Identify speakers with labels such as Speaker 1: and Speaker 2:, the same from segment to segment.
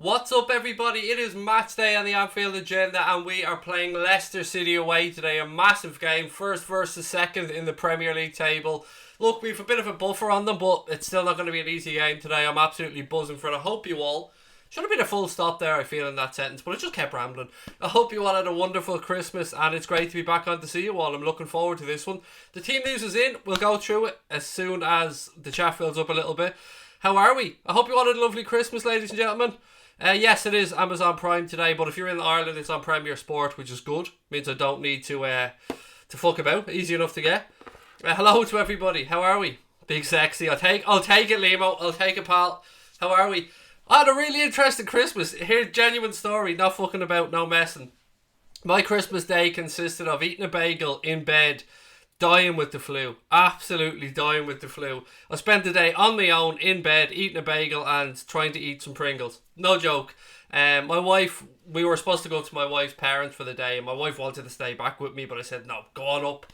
Speaker 1: What's up, everybody? It is match day on the Anfield agenda, and we are playing Leicester City away today. A massive game, first versus second in the Premier League table. Look, we've a bit of a buffer on them, but it's still not going to be an easy game today. I'm absolutely buzzing for it. I hope you all... Should have been a full stop there, I feel, in that sentence, but I just kept rambling. I hope you all had a wonderful Christmas, and it's great to be back on to see you all. I'm looking forward to this one. The team news is in. We'll go through it as soon as the chat fills up a little bit. How are we? I hope you all had a lovely Christmas, ladies and gentlemen. Yes, it is Amazon Prime today, but if you're in Ireland, it's on Premier Sport, which is good. Means I don't need to fuck about. Easy enough to get. Hello to everybody. How are we? Big sexy. I'll take it, Limo. I'll take it, pal. How are we? I had a really interesting Christmas. Here's a genuine story. Not fucking about, no messing. My Christmas day consisted of eating a bagel in bed, dying with the flu. Absolutely dying with the flu. I spent the day on my own in bed eating a bagel and trying to eat some Pringles. No joke. My wife, we were supposed to go to my wife's parents for the day, and my wife wanted to stay back with me, but I said no, go on up.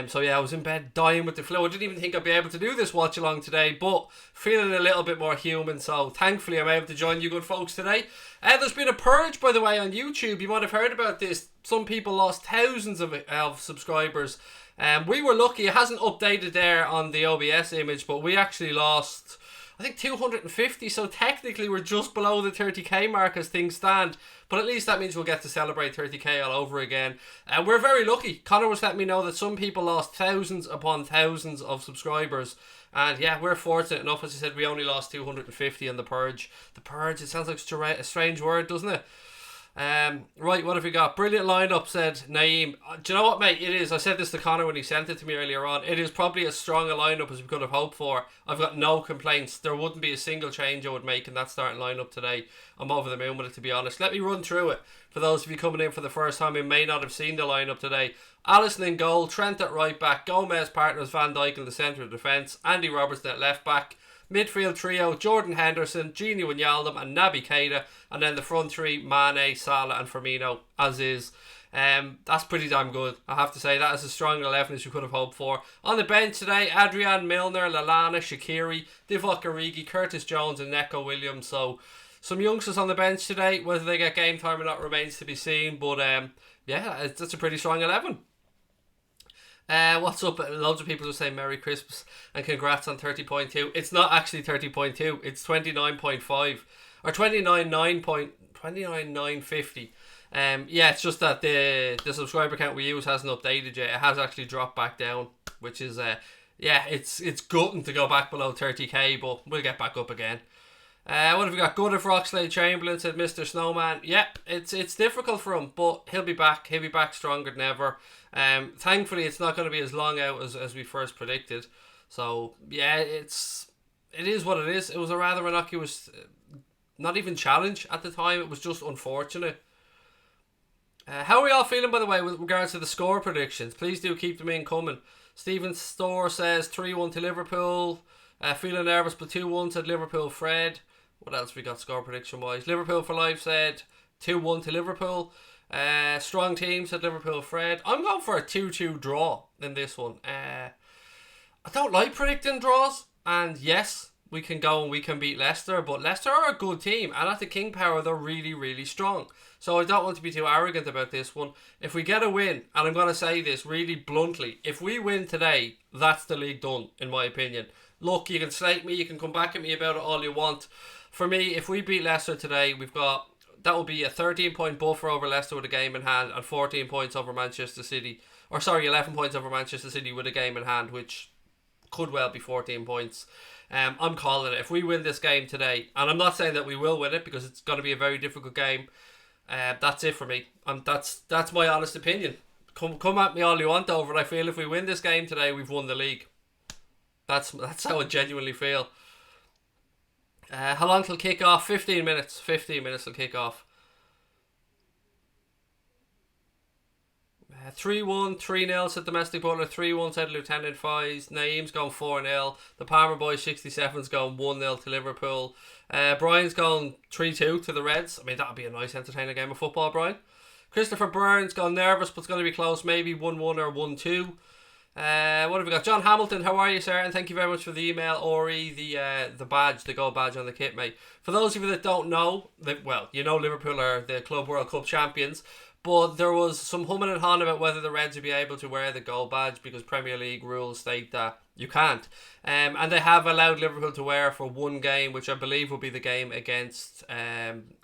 Speaker 1: So yeah, I was in bed dying with the flu. I didn't even think I'd be able to do this watch along today, but feeling a little bit more human, so thankfully I'm able to join you good folks today. There's been a purge, by the way, on YouTube. You might have heard about this. Some people lost thousands of subscribers. We were lucky. It hasn't updated there on the OBS image, but we actually lost, I think, 250. So technically we're just below the 30k mark as things stand. But at least that means we'll get to celebrate 30k all over again. And we're very lucky. Connor was letting me know that some people lost thousands upon thousands of subscribers. And yeah, we're fortunate enough. As I said, we only lost 250 in the purge. The purge, it sounds like a strange word, doesn't it? Right, what have we got? Brilliant lineup, said Naeem. Do you know what, mate? It is. I said this to Connor when he sent it to me earlier on. It is probably as strong a lineup as we could have hoped for. I've got no complaints. There wouldn't be a single change I would make in that starting lineup today. I'm over the moon with it, to be honest. Let me run through it for those of you coming in for the first time who may not have seen the lineup today. Alisson in goal, Trent at right back, Gomez partners Van Dijk in the centre of defence, Andy Robertson at left back. Midfield trio, Jordan Henderson, Gini Wijnaldum and Naby Keita, and then the front three, Mane, Salah and Firmino, as is. That's pretty damn good, I have to say. That is as strong an 11 as you could have hoped for. On the bench today, Adrian, Milner, Lallana, Shaqiri, Divock Origi, Curtis Jones and Neco Williams. So some youngsters on the bench today. Whether they get game time or not remains to be seen, but yeah, that's a pretty strong 11. What's up? Loads of people are saying Merry Christmas and congrats on 30.2. It's not actually 30.2, it's 29.5 or 29.950. Yeah, it's just that the subscriber count we use hasn't updated yet. It has actually dropped back down, which is yeah, it's gutting to go back below 30k, but we'll get back up again. What have we got? Good of Roxlade Chamberlain, said Mr. Snowman. Yeah, it's difficult for him, but he'll be back. He'll be back stronger than ever. Thankfully, it's not going to be as long out as we first predicted. So yeah, it is what it is. It was a rather innocuous, not even challenge at the time. It was just unfortunate. How are we all feeling, by the way, with regards to the score predictions? Please do keep them in coming. Stephen Storr says 3-1 to Liverpool. Feeling nervous, but 2-1 said Liverpool. Fred. What else we got score prediction wise? Liverpool for Life said 2-1 to Liverpool. Strong team said Liverpool. Fred. I'm going for a 2-2 draw in this one. I don't like predicting draws, and yes, we can go and we can beat Leicester, but Leicester are a good team, and at the King Power they're really, really strong. So I don't want to be too arrogant about this one. If we get a win, and I'm going to say this really bluntly, if we win today, that's the league done, in my opinion. Look, you can slate me, you can come back at me about it all you want. For me, if we beat Leicester today, that will be a 13-point buffer over Leicester with a game in hand, and 14 points over Manchester City. Or sorry, 11 points over Manchester City with a game in hand, which could well be 14 points. I'm calling it. If we win this game today, and I'm not saying that we will win it because it's going to be a very difficult game, that's it for me. That's my honest opinion. Come at me all you want over it. I feel if we win this game today, we've won the league. That's how I genuinely feel. How long till kick off? 15 minutes. 15 minutes till kick off. 3-1, 3-0 said Domestic Butler, 3-1 said Lieutenant Fies, Naeem's going 4-0, the Palmer Boys 67's going 1-0 to Liverpool, Brian's going 3-2 to the Reds. I mean, that would be a nice entertaining game of football, Brian. Christopher Burns gone nervous, but it's going to be close, maybe 1-1 or 1-2. What have we got? John Hamilton, how are you, sir? And thank you very much for the email. Ori, the badge, the gold badge on the kit, mate. For those of you that don't know, well, you know Liverpool are the Club World Cup champions, but there was some humming and hawing about whether the Reds would be able to wear the gold badge because Premier League rules state that you can't. And they have allowed Liverpool to wear for one game, which I believe will be the game against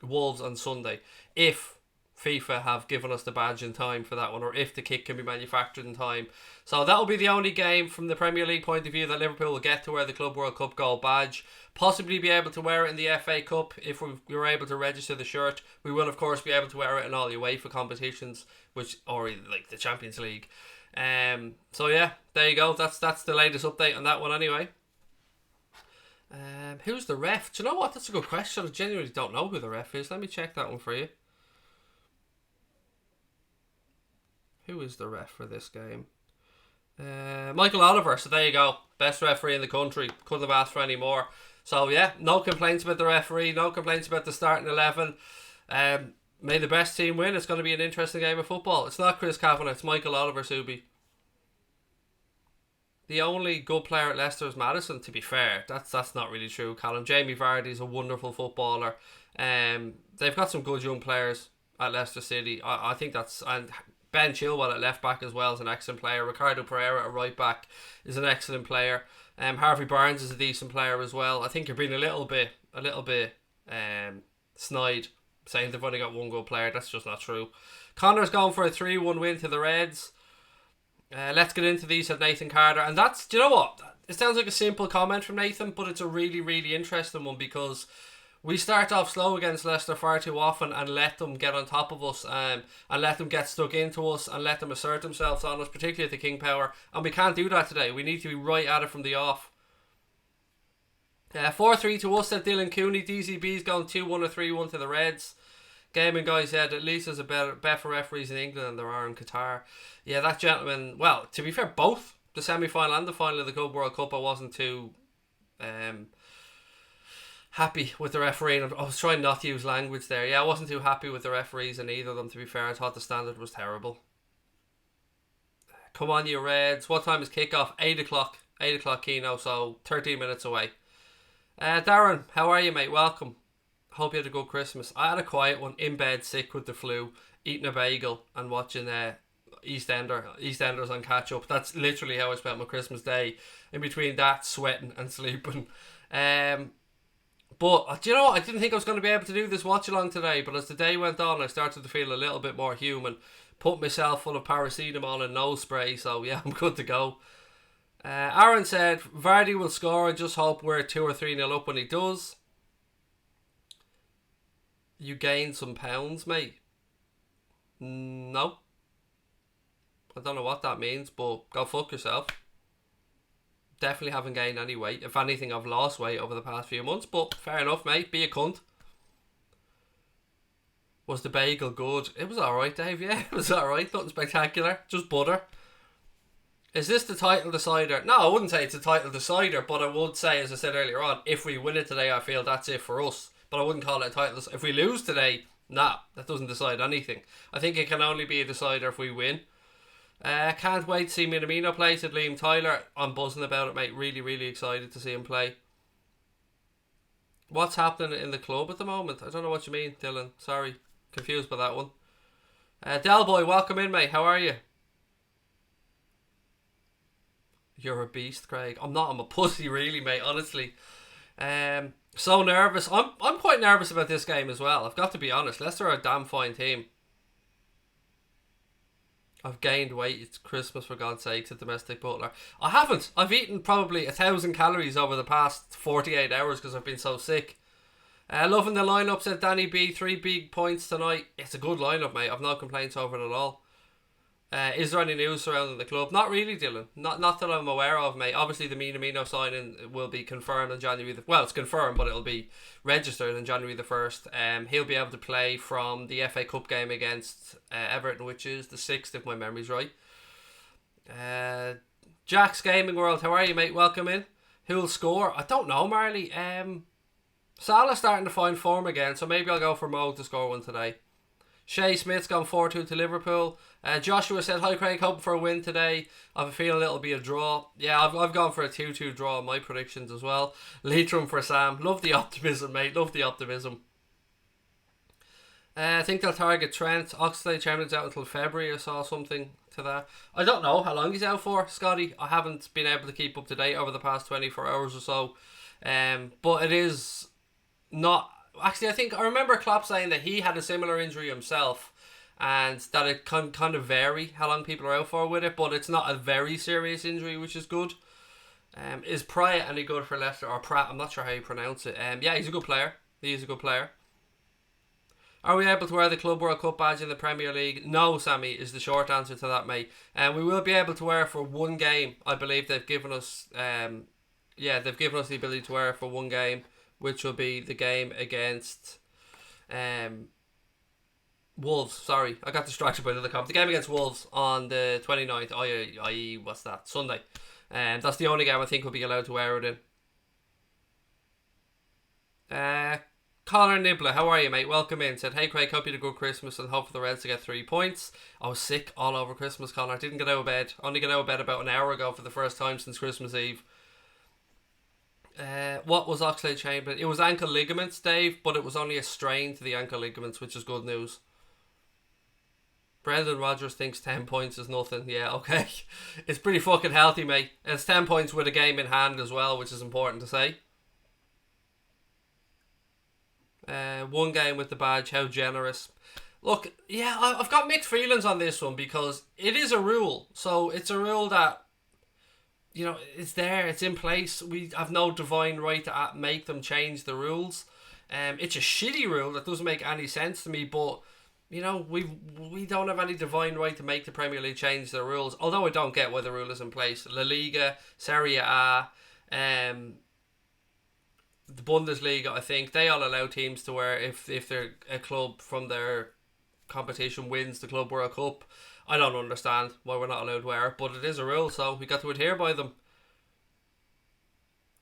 Speaker 1: Wolves on Sunday, if FIFA have given us the badge in time for that one, or if the kit can be manufactured in time. So that will be the only game from the Premier League point of view that Liverpool will get to wear the Club World Cup gold badge. Possibly be able to wear it in the FA Cup if we were able to register the shirt. We will of course be able to wear it in all the UEFA competitions, or like the Champions League. So yeah, there you go. That's the latest update on that one anyway. Who's the ref? Do you know what? That's a good question. I genuinely don't know who the ref is. Let me check that one for you. Who is the ref for this game? Michael Oliver. So there you go. Best referee in the country. Couldn't have asked for any more. So yeah, no complaints about the referee. No complaints about the starting 11. May the best team win. It's going to be an interesting game of football. It's not Chris Kavanagh. It's Michael Oliver, Subi. The only good player at Leicester is Maddison, to be fair. That's not really true, Callum. Jamie Vardy's a wonderful footballer. They've got some good young players at Leicester City. I think that's... And Ben Chilwell at left back as well is an excellent player. Ricardo Pereira at right back is an excellent player. Harvey Barnes is a decent player as well. I think you're being a little bit snide saying they've only got one good player. That's just not true. Connor's going for a 3-1 win to the Reds. Let's get into these, said Nathan Carter. And that's, do you know what? It sounds like a simple comment from Nathan, but it's a really, really interesting one because we start off slow against Leicester far too often and let them get on top of us and let them get stuck into us and let them assert themselves on us, particularly at the King Power. And we can't do that today. We need to be right at it from the off. 4-3 to us, said Dylan Cooney. DZB's going 2-1 or 3-1 to the Reds. Gaming guy said at least there's a better referees in England than there are in Qatar. Yeah, that gentleman, well, to be fair, both the semi-final and the final of the Club World Cup, I wasn't too happy with the referee. I was trying not to use language there. Yeah, I wasn't too happy with the referees in either of them, to be fair. I thought the standard was terrible. Come on, you Reds. What time is kickoff? 8 o'clock. 8 o'clock Kino, so 13 minutes away. Darren, how are you, mate? Welcome. Hope you had a good Christmas. I had a quiet one, in bed, sick with the flu, eating a bagel and watching EastEnders on catch up. That's literally how I spent my Christmas day. In between that, sweating and sleeping. But do you know what? I didn't think I was going to be able to do this watch along today, but as the day went on, I started to feel a little bit more human. Put myself full of paracetamol and nose spray, so yeah, I'm good to go. Aaron said Vardy will score. I just hope we're 2 or 3-0 up when he does. You gained some pounds, mate. No. I don't know what that means, but go fuck yourself. Definitely haven't gained any weight. If anything, I've lost weight over the past few months, but fair enough, mate. Be a cunt. Was the bagel good? It was alright, Dave, yeah. It was alright. Nothing spectacular. Just butter. Is this the title decider? No, I wouldn't say it's a title decider, but I would say, as I said earlier on, if we win it today, I feel that's it for us. But I wouldn't call it a title. If we lose today, nah, that doesn't decide anything. I think it can only be a decider if we win. Can't wait to see Minamino play, said Liam Tyler. I'm buzzing about it, mate. Really, really excited to see him play. What's happening in the club at the moment? I don't know what you mean, Dylan. Sorry. Confused by that one. Del Boy, welcome in, mate. How are you? You're a beast, Craig. I'm not. I'm a pussy, really, mate. Honestly. So nervous. I'm quite nervous about this game as well. I've got to be honest. Leicester are a damn fine team. I've gained weight. It's Christmas, for God's sake, said Domestic Butler. I haven't. I've eaten probably 1,000 calories over the past 48 hours because I've been so sick. Loving the lineup, said Danny B. 3 big points tonight. It's a good lineup, mate. I've no complaints over it at all. Is there any news surrounding the club? Not really, Dylan. Not that I'm aware of, mate. Obviously, the Minamino signing will be confirmed on January well, it's confirmed, but it'll be registered on January the 1st. He'll be able to play from the FA Cup game against Everton, which is the 6th, if my memory's right. Jack's Gaming World, how are you, mate? Welcome in. Who'll score? I don't know, Marley. Salah's starting to find form again, so maybe I'll go for Mo to score one today. Shay Smith's gone 4-2 to Liverpool. Joshua said, hi Craig, hoping for a win today. I have a feeling it'll be a draw. Yeah, I've gone for a 2-2 draw in my predictions as well. Leitrim for Sam. Love the optimism, mate. Love the optimism. I think they'll target Trent. Oxlade-Chamberlain's out until February. I saw something to that. I don't know how long he's out for, Scotty. I haven't been able to keep up to date over the past 24 hours or so. But it is not... Actually, I think I remember Klopp saying that he had a similar injury himself, and that it can kind of vary how long people are out for with it, but it's not a very serious injury, which is good. Is Pratt any good for Leicester? Or Pratt, I'm not sure how you pronounce it. Yeah, he's a good player. He's a good player. Are we able to wear the Club World Cup badge in the Premier League? No, Sammy, is the short answer to that, mate. And we will be able to wear it for one game. I believe they've given us they've given us the ability to wear it for one game, which will be the game against Wolves. Sorry, I got distracted by the other comp. The game against Wolves on the 29th, i.e. what's that? Sunday. And that's the only game I think we'll be allowed to wear it in. Connor Nibbler, how are you, mate? Welcome in. Said, hey Craig, hope you had a good Christmas and hope for the Reds to get 3 points. I was sick all over Christmas, Connor. Didn't get out of bed. Only got out of bed about an hour ago for the first time since Christmas Eve. What was Oxlade-Chamberlain? It was ankle ligaments, Dave, but it was only a strain to the ankle ligaments, which is good news. Brendan Rodgers thinks 10 points is nothing. Yeah, okay. It's pretty fucking healthy, mate. It's 10 points with a game in hand as well, which is important to say. One game with the badge, how generous. Look, yeah, I've got mixed feelings on this one because it is a rule. So it's a rule that, you know, it's there, it's in place. We have no divine right to make them change the rules. It's a shitty rule that doesn't make any sense to me, but, you know, we don't have any divine right to make the Premier League change the rules. Although I don't get why the rule is in place. La Liga, Serie A, the Bundesliga, I think, they all allow teams to wear if they're a club from their competition wins the Club World Cup. I don't understand why we're not allowed to wear it, but it is a rule, so we got to adhere by them.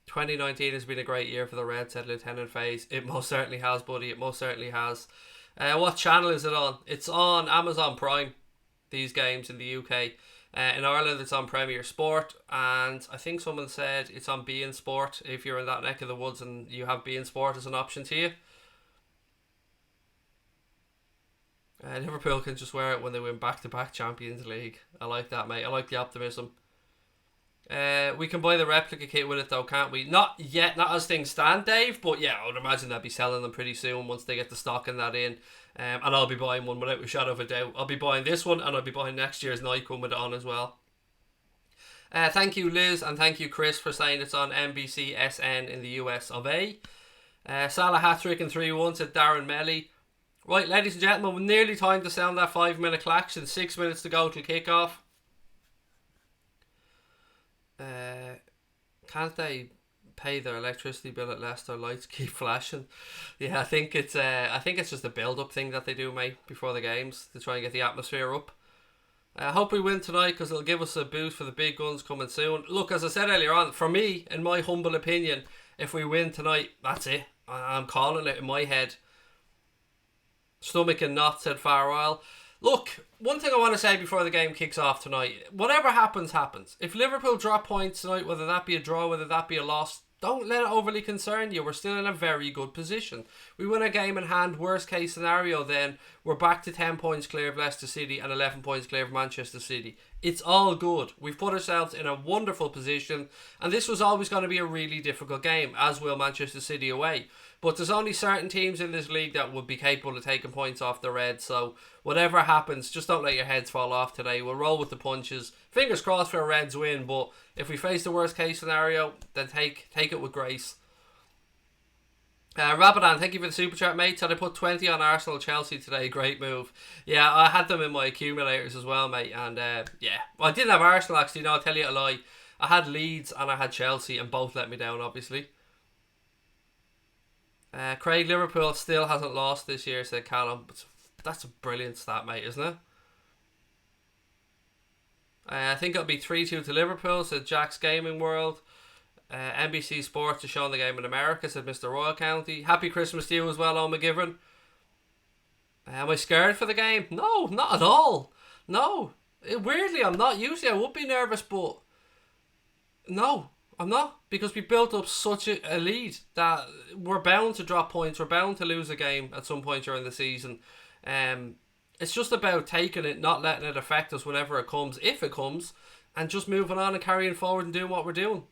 Speaker 1: 2019 has been a great year for the Reds, said Lieutenant Faze. It most certainly has, buddy. It most certainly has. What channel is it on? It's on Amazon Prime, these games in the UK. In Ireland it's on Premier Sport, and I think someone said it's on beIN Sport if you're in that neck of the woods and you have beIN Sport as an option to you. Liverpool can just wear it when they win back-to-back Champions League. I like that, mate. I like the optimism. We can buy the replica kit with it though, can't we? Not yet, not as things stand, Dave, but yeah, I would imagine they'll be selling them pretty soon once they get the stock in that in. And I'll be buying one without a shadow of a doubt. I'll be buying this one and I'll be buying next year's Nike one with it on as well. Thank you Liz and thank you Chris for saying it's on NBC SN in the US of A. Salah hat-trick in 3-1, said Darren Melly. Right, ladies and gentlemen, we're nearly time to sound that 5-minute klaxon. 6 minutes to go till kickoff. Can't they pay their electricity bill at Leicester? Lights keep flashing. Yeah, I think it's just a build-up thing that they do, mate, before the games to try and get the atmosphere up. I hope we win tonight because it'll give us a boost for the big guns coming soon. Look, as I said earlier on, for me, in my humble opinion, if we win tonight, that's it. I'm calling it in my head. Stomach and not, said Farwell. Look, one thing I want to say before the game kicks off tonight, whatever happens, happens. If Liverpool drop points tonight, whether that be a draw, whether that be a loss, don't let it overly concern you. We're still in a very good position. We win a game in hand, worst case scenario, then we're back to 10 points clear of Leicester City and 11 points clear of Manchester City. It's all good. We've put ourselves in a wonderful position, and this was always going to be a really difficult game, as will Manchester City away. But there's only certain teams in this league that would be capable of taking points off the Reds. So whatever happens, just don't let your heads fall off today. We'll roll with the punches. Fingers crossed for a Reds win. But if we face the worst case scenario, then take it with grace. Rabadan, thank you for the super chat, mate. Said I put 20 on Arsenal Chelsea today. Great move. Yeah, I had them in my accumulators as well, mate. And yeah, well, I didn't have Arsenal actually. No, I'll tell you a lie. I had Leeds and I had Chelsea, and both let me down, obviously. Craig, Liverpool still hasn't lost this year, said Callum. That's a brilliant stat, mate, isn't it? I think it'll be 3-2 to Liverpool, said Jack's Gaming World. NBC Sports is showing the game in America, said Mr. Royal County. Happy Christmas to you as well, Owen McGivern. Am I scared for the game? No, not at all. No. Weirdly, I'm not. Usually I would be nervous, but no, I'm not. Because we built up such a lead that we're bound to drop points. We're bound to lose a game at some point during the season. Um, it's just about taking it, not letting it affect us whenever it comes, if it comes, and just moving on and carrying forward and doing what we're doing.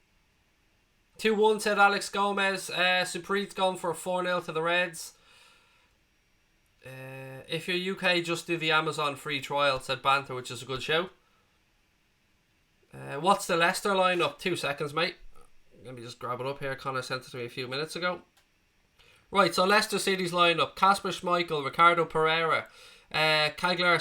Speaker 1: 2-1 said Alex Gomez. Supreet's gone for a 4-0 to the Reds. If you're UK, just do the Amazon free trial, said Banter, which is a good show. What's the Leicester lineup? 2 seconds, mate. Let me just grab it up here. Connor sent it to me a few minutes ago. Right, so Leicester City's lineup: Kasper Schmeichel, Ricardo Pereira, Kaglar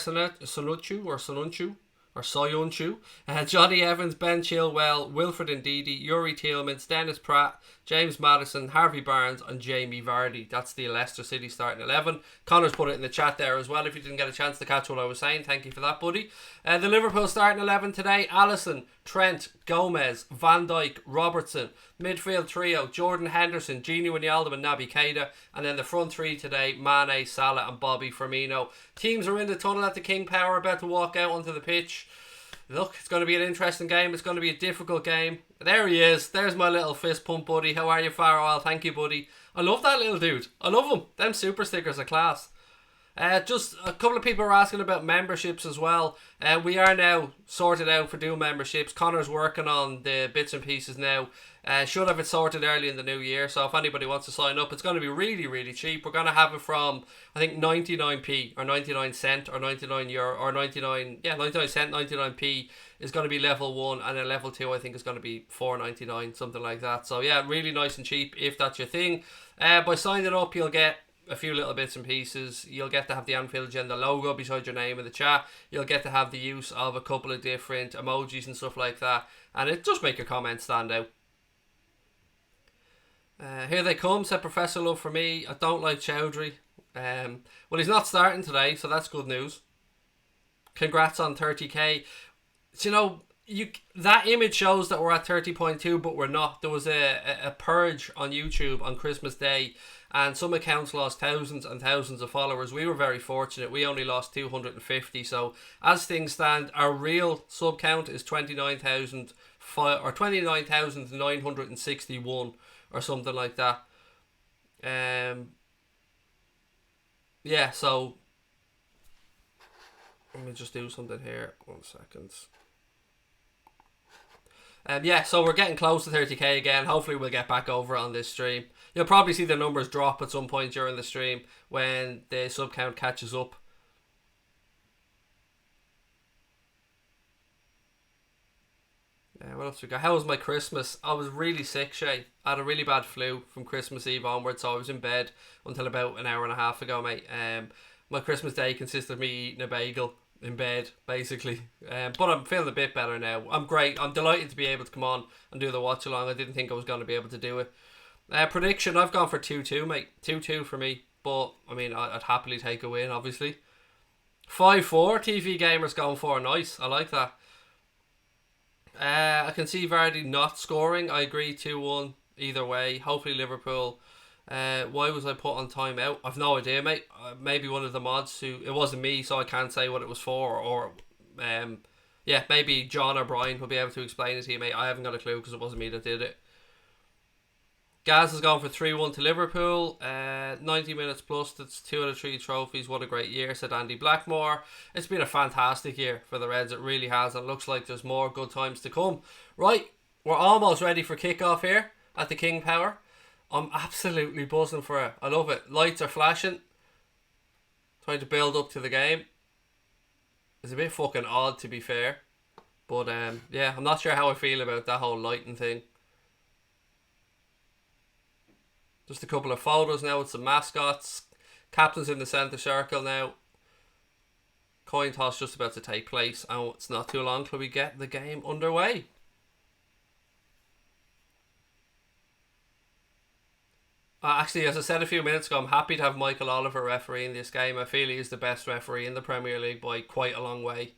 Speaker 1: Soyuncu, Johnny Evans, Ben Chilwell, Wilfred Ndidi, Yuri Tielemans, Dennis Pratt, James Maddison, Harvey Barnes and Jamie Vardy. That's the Leicester City starting 11. Connor's put it in the chat there as well if you didn't get a chance to catch what I was saying. Thank you for that, buddy. The Liverpool starting 11 today: Alisson, Trent, Gomez, Van Dijk, Robertson. Midfield trio: Jordan Henderson, Gini Wijnaldum and Naby Keita. And then the front three today: Mane, Salah and Bobby Firmino. Teams are in the tunnel at the King Power, about to walk out onto the pitch. Look, it's going to be an interesting game. It's going to be a difficult game. There he is. There's my little fist pump buddy. How are you, Farrell? Thank you, buddy. I love that little dude. I love him. Them super stickers are class. Just a couple of people are asking about memberships as well. We are now sorted out for doing memberships. Connor's working on the bits and pieces now. Should have it sorted early in the new year. So if anybody wants to sign up, it's going to be really, really cheap. We're going to have it from, I think, 99p or 99 cent or 99 euro or 99 cent, 99p is going to be level 1, and then level 2 I think is going to be 4.99, something like that. So yeah, really nice and cheap if that's your thing. By signing up, you'll get a few little bits and pieces. You'll get to have the Anfield Agenda logo beside your name in the chat. You'll get to have the use of a couple of different emojis and stuff like that, and it does make your comments stand out. Here they come, said Professor Love for me. I don't like Chowdhury. Well, he's not starting today, so that's good news. Congrats on 30k. You know, that image shows that we're at 30.2, but we're not. There was a purge on YouTube on Christmas Day, and some accounts lost thousands and thousands of followers. We were very fortunate. We only lost 250. So as things stand, our real sub count is 29,961 or something like that. Yeah, so let me just do something here. 1 second. Yeah, so we're getting close to 30k again. Hopefully we'll get back over on this stream. You'll probably see the numbers drop at some point during the stream when the sub count catches up. What else we got? How was my Christmas? I was really sick, Shay. I had a really bad flu from Christmas Eve onwards, so I was in bed until about an hour and a half ago, mate. My Christmas Day consisted of me eating a bagel in bed, basically. But I'm feeling a bit better now. I'm great. I'm delighted to be able to come on and do the watch along. I didn't think I was going to be able to do it. Prediction, I've gone for 2-2, mate. 2-2 for me. But, I mean, I'd happily take a win, obviously. 5-4, TV Gamer's going for. Nice. I like that. I can see Vardy not scoring. I agree, 2-1 either way. Hopefully Liverpool. Why was I put on timeout? I've no idea, mate. Maybe one of the mods who... It wasn't me, so I can't say what it was for. Or yeah, maybe John or Brian will be able to explain it to you, mate. I haven't got a clue because it wasn't me that did it. Gaz has gone for 3-1 to Liverpool. 90 minutes plus. That's 2 out of 3 trophies. What a great year, said Andy Blackmore. It's been a fantastic year for the Reds. It really has. It looks like there's more good times to come. Right, we're almost ready for kickoff here at the King Power. I'm absolutely buzzing for it. I love it. Lights are flashing. Trying to build up to the game. It's a bit fucking odd, to be fair. But yeah, I'm not sure how I feel about that whole lighting thing. Just a couple of photos now with some mascots. Captain's in the centre circle now. Coin toss just about to take place. And it's not too long till we get the game underway. Actually, as I said a few minutes ago, I'm happy to have Michael Oliver refereeing this game. I feel he is the best referee in the Premier League by quite a long way.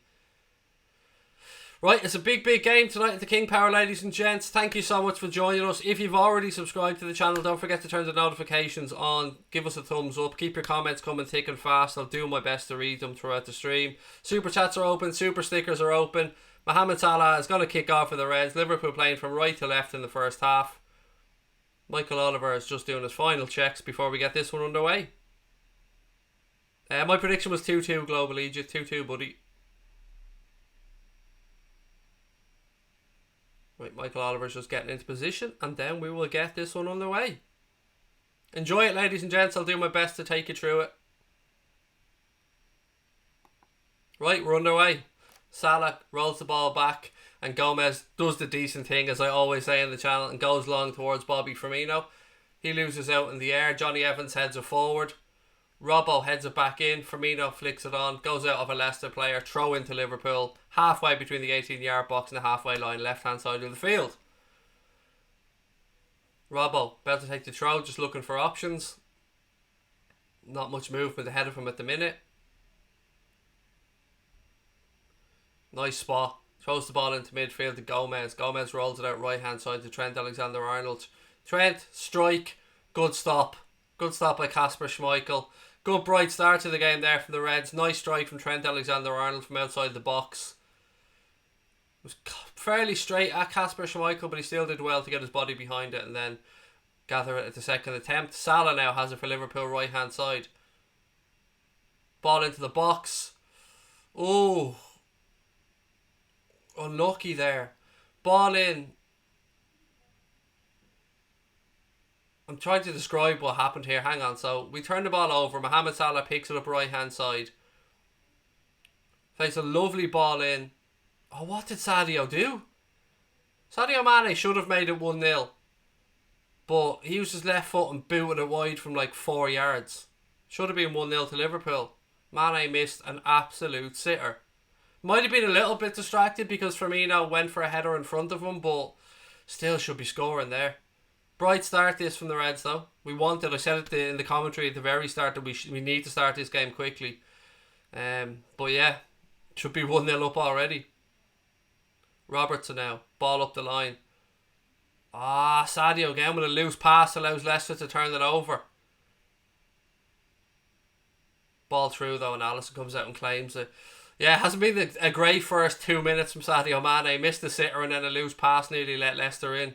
Speaker 1: Right, it's a big game tonight at the King Power, ladies and gents. Thank you so much for joining us. If you've already subscribed to the channel, don't forget to turn the notifications on. Give us a thumbs up. Keep your comments coming thick and fast. I'll do my best to read them throughout the stream. Super chats are open. Super stickers are open. Mohamed Salah is going to kick off for the Reds. Liverpool playing from right to left in the first half. Michael Oliver is just doing his final checks before we get this one underway. My prediction was 2-2 Global Egypt. 2-2, buddy. Right, Michael Oliver's just getting into position, and then we will get this one underway. Enjoy it, ladies and gents. I'll do my best to take you through it. Right, we're underway. Salah rolls the ball back, and Gomez does the decent thing, as I always say in the channel, and goes long towards Bobby Firmino. He loses out in the air. Johnny Evans heads it forward. Robbo heads it back in. Firmino flicks it on. Goes out of a Leicester player. Throw into Liverpool. Halfway between the 18-yard box and the halfway line. Left-hand side of the field. Robbo about to take the throw. Just looking for options. Not much movement ahead of him at the minute. Nice spot. Throws the ball into midfield to Gomez. Gomez rolls it out right-hand side to Trent Alexander-Arnold. Trent, strike. Good stop. Good stop by Kasper Schmeichel. Good bright start to the game there from the Reds. Nice strike from Trent Alexander-Arnold from outside the box. It was fairly straight at Kasper Schmeichel, but he still did well to get his body behind it and then gather it at the second attempt. Salah now has it for Liverpool right-hand side. Ball into the box. Oh, unlucky there. Ball in. I'm trying to describe what happened here. Hang on. So we turn the ball over. Mohamed Salah picks it up right hand side. Plays a lovely ball in. Oh, what did Sadio do? Sadio Mane should have made it 1-0. But he used his left foot and booted it wide from like 4 yards. Should have been 1-0 to Liverpool. Mane missed an absolute sitter. Might have been a little bit distracted because Firmino went for a header in front of him, but still should be scoring there. Bright start this from the Reds though. We wanted, I said it in the commentary at the very start, that we need to start this game quickly. But yeah, should be 1-0 up already. Robertson now, ball up the line. Sadio again with a loose pass, allows Leicester to turn it over. Ball through though, and Alisson comes out and claims it. Yeah, it hasn't been a great first 2 minutes from Sadio Mane. Missed the sitter and then a loose pass nearly let Leicester in.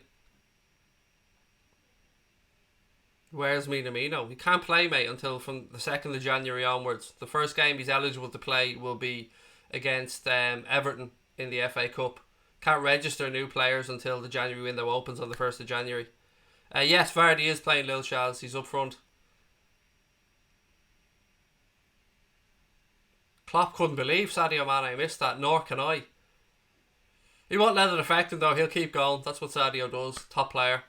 Speaker 1: Where's Minamino? He can't play, mate, until from the 2nd of January onwards. The first game he's eligible to play will be against Everton in the FA Cup. Can't register new players until the January window opens on the 1st of January. Yes, Vardy is playing Lil Charles. He's up front. Klopp couldn't believe Sadio Mane missed that, nor can I. He won't let it affect him though. He'll keep going. That's what Sadio does. Top player.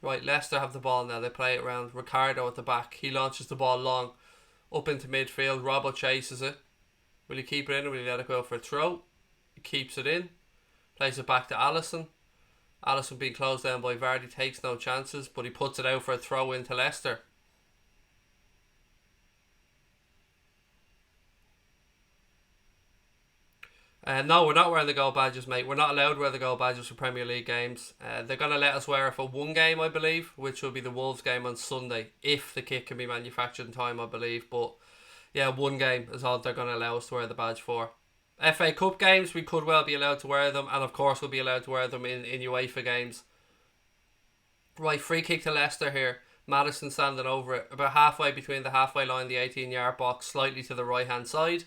Speaker 1: Right, Leicester have the ball now. They play it around. Ricardo at the back. He launches the ball long up into midfield. Robbo chases it. Will he keep it in or will he let it go for a throw? He keeps it in. Plays it back to Alisson. Alisson being closed down by Vardy, takes no chances, but he puts it out for a throw into Leicester. No, we're not wearing the gold badges, mate. We're not allowed to wear the gold badges for Premier League games. They're going to let us wear it for one game, I believe, which will be the Wolves game on Sunday, if the kit can be manufactured in time, I believe. But yeah, one game is all they're going to allow us to wear the badge for. FA Cup games, we could well be allowed to wear them, and of course we'll be allowed to wear them in UEFA games. Right, free kick to Leicester here. Maddison standing over it, about halfway between the halfway line and the 18-yard box, slightly to the right hand side.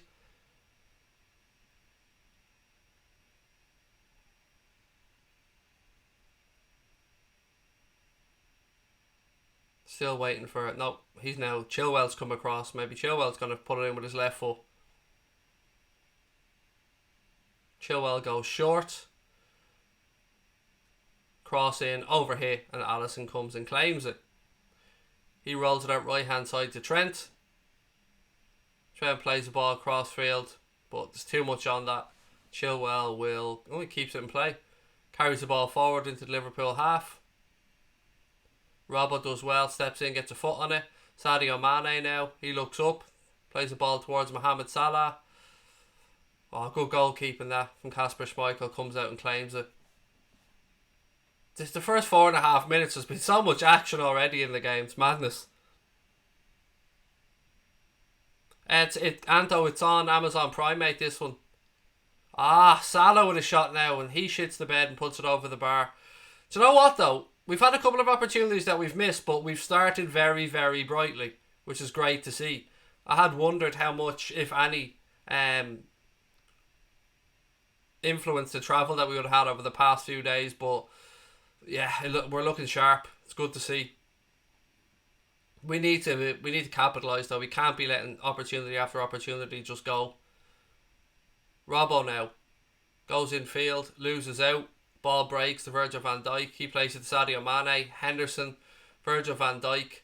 Speaker 1: Still waiting for it. No, he's now, Chilwell's come across. Maybe Chilwell's going to put it in with his left foot. Chilwell goes short. Cross in, over here, and Alisson comes and claims it. He rolls it out right hand side to Trent. Trent plays the ball cross field, but there's too much on that. Chilwell will, he keeps it in play. Carries the ball forward into the Liverpool half. Robbo does well, steps in, gets a foot on it. Sadio Mane now. He looks up. Plays the ball towards Mohamed Salah. Oh, good goalkeeping that from Kasper Schmeichel. Comes out and claims it. The first 4.5 minutes has been so much action already in the game. It's madness. Anto, it's on Amazon Prime, mate, this one. Salah with a shot now, and he shits the bed and puts it over the bar. Do you know what, though? We've had a couple of opportunities that we've missed, but we've started very, very brightly, which is great to see. I had wondered how much, if any, influence the travel that we would have had over the past few days, but yeah, we're looking sharp. It's good to see. We need to capitalise though. We can't be letting opportunity after opportunity just go. Robbo now goes in field, loses out, ball breaks to Virgil van Dijk. He plays it to Sadio Mane. Henderson, Virgil van Dijk.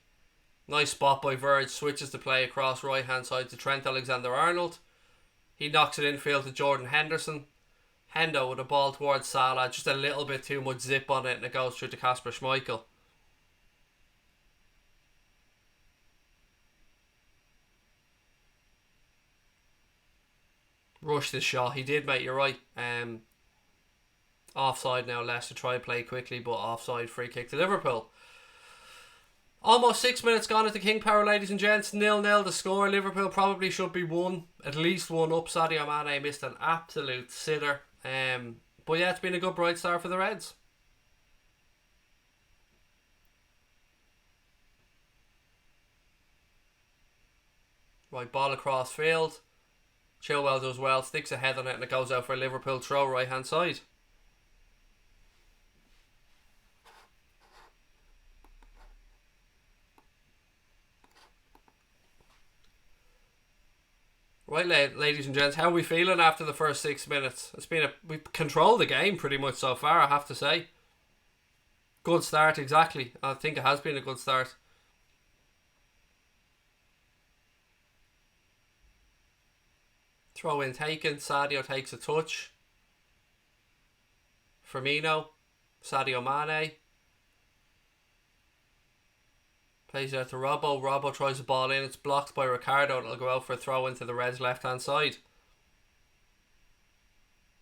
Speaker 1: Nice spot by Virg. Switches the play across right hand side to Trent Alexander-Arnold. He knocks it infield to Jordan Henderson. Hendo with a ball towards Salah. Just a little bit too much zip on it, and it goes through to Kasper Schmeichel. Rushed this shot. He did, mate. You're right. Offside now. Leicester try to play quickly, but offside. Free kick to Liverpool. Almost 6 minutes gone at the King Power, ladies and gents. 0-0 the score. Liverpool probably should be at least one up. Sadio Mane missed an absolute sitter. But yeah, it's been a good bright start for the Reds. Right, ball across field. Chilwell does well, sticks a head on it, and it goes out for a Liverpool throw right hand side. Right, ladies and gents, how are we feeling after the first 6 minutes? We've controlled the game pretty much so far, I have to say. Good start, exactly. I think it has been a good start. Throw in taken. Sadio takes a touch. Firmino. Sadio Mane. Plays out to Robbo. Robbo tries the ball in. It's blocked by Ricardo. It'll go out for a throw into the Reds' left-hand side.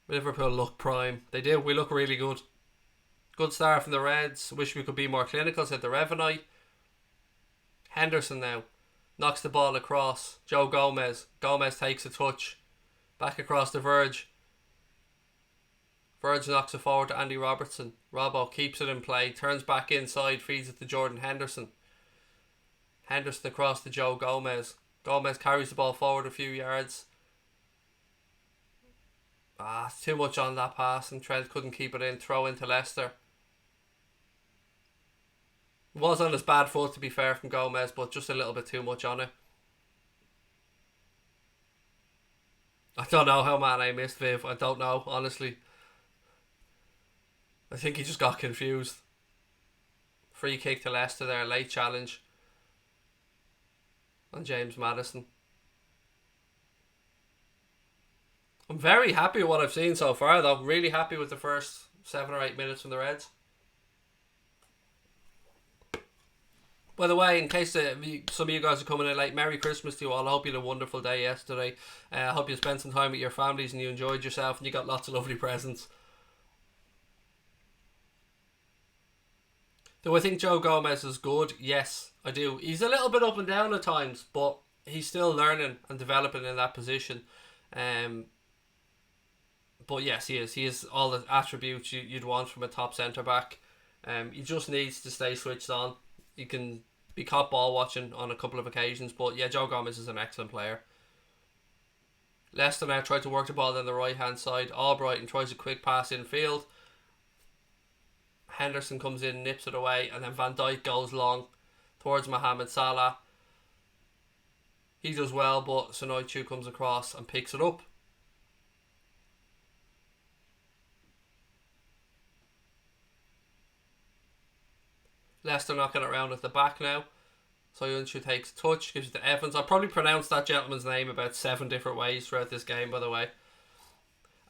Speaker 1: Liverpool look prime. They do. We look really good. Good start from the Reds. Wish we could be more clinical, said the Revenite. Henderson now. Knocks the ball across. Joe Gomez. Gomez takes a touch. Back across to Virg. Virg knocks it forward to Andy Robertson. Robbo keeps it in play. Turns back inside. Feeds it to Jordan Henderson. Henderson across to Joe Gomez. Gomez carries the ball forward a few yards. Too much on that pass, and Trent couldn't keep it in. Throw into Leicester. Was on his bad foot, to be fair, from Gomez, but just a little bit too much on it. I don't know how Mane missed Viv. I don't know, honestly. I think he just got confused. Free kick to Leicester there. Late challenge on James Maddison. I'm very happy with what I've seen so far, though. Really happy with the first 7 or 8 minutes from the Reds. By the way, in case some of you guys are coming in late, Merry Christmas to you all. I hope you had a wonderful day yesterday. I hope you spent some time with your families and you enjoyed yourself and you got lots of lovely presents. Do I think Joe Gomez is good? Yes, I do. He's a little bit up and down at times, but he's still learning and developing in that position. But yes, he is. He has all the attributes you'd want from a top centre-back. He just needs to stay switched on. He can be caught ball watching on a couple of occasions, but yeah, Joe Gomez is an excellent player. Leicester now tried to work the ball down the right hand side. Albrighton tries a quick pass infield. Henderson comes in, nips it away, and then Van Dijk goes long towards Mohamed Salah. He does well, but Sonoichu comes across and picks it up. Leicester knocking it around at the back now. Soyuncu takes a touch, gives it to Evans. I'll probably pronounce that gentleman's name about 7 different ways throughout this game, by the way.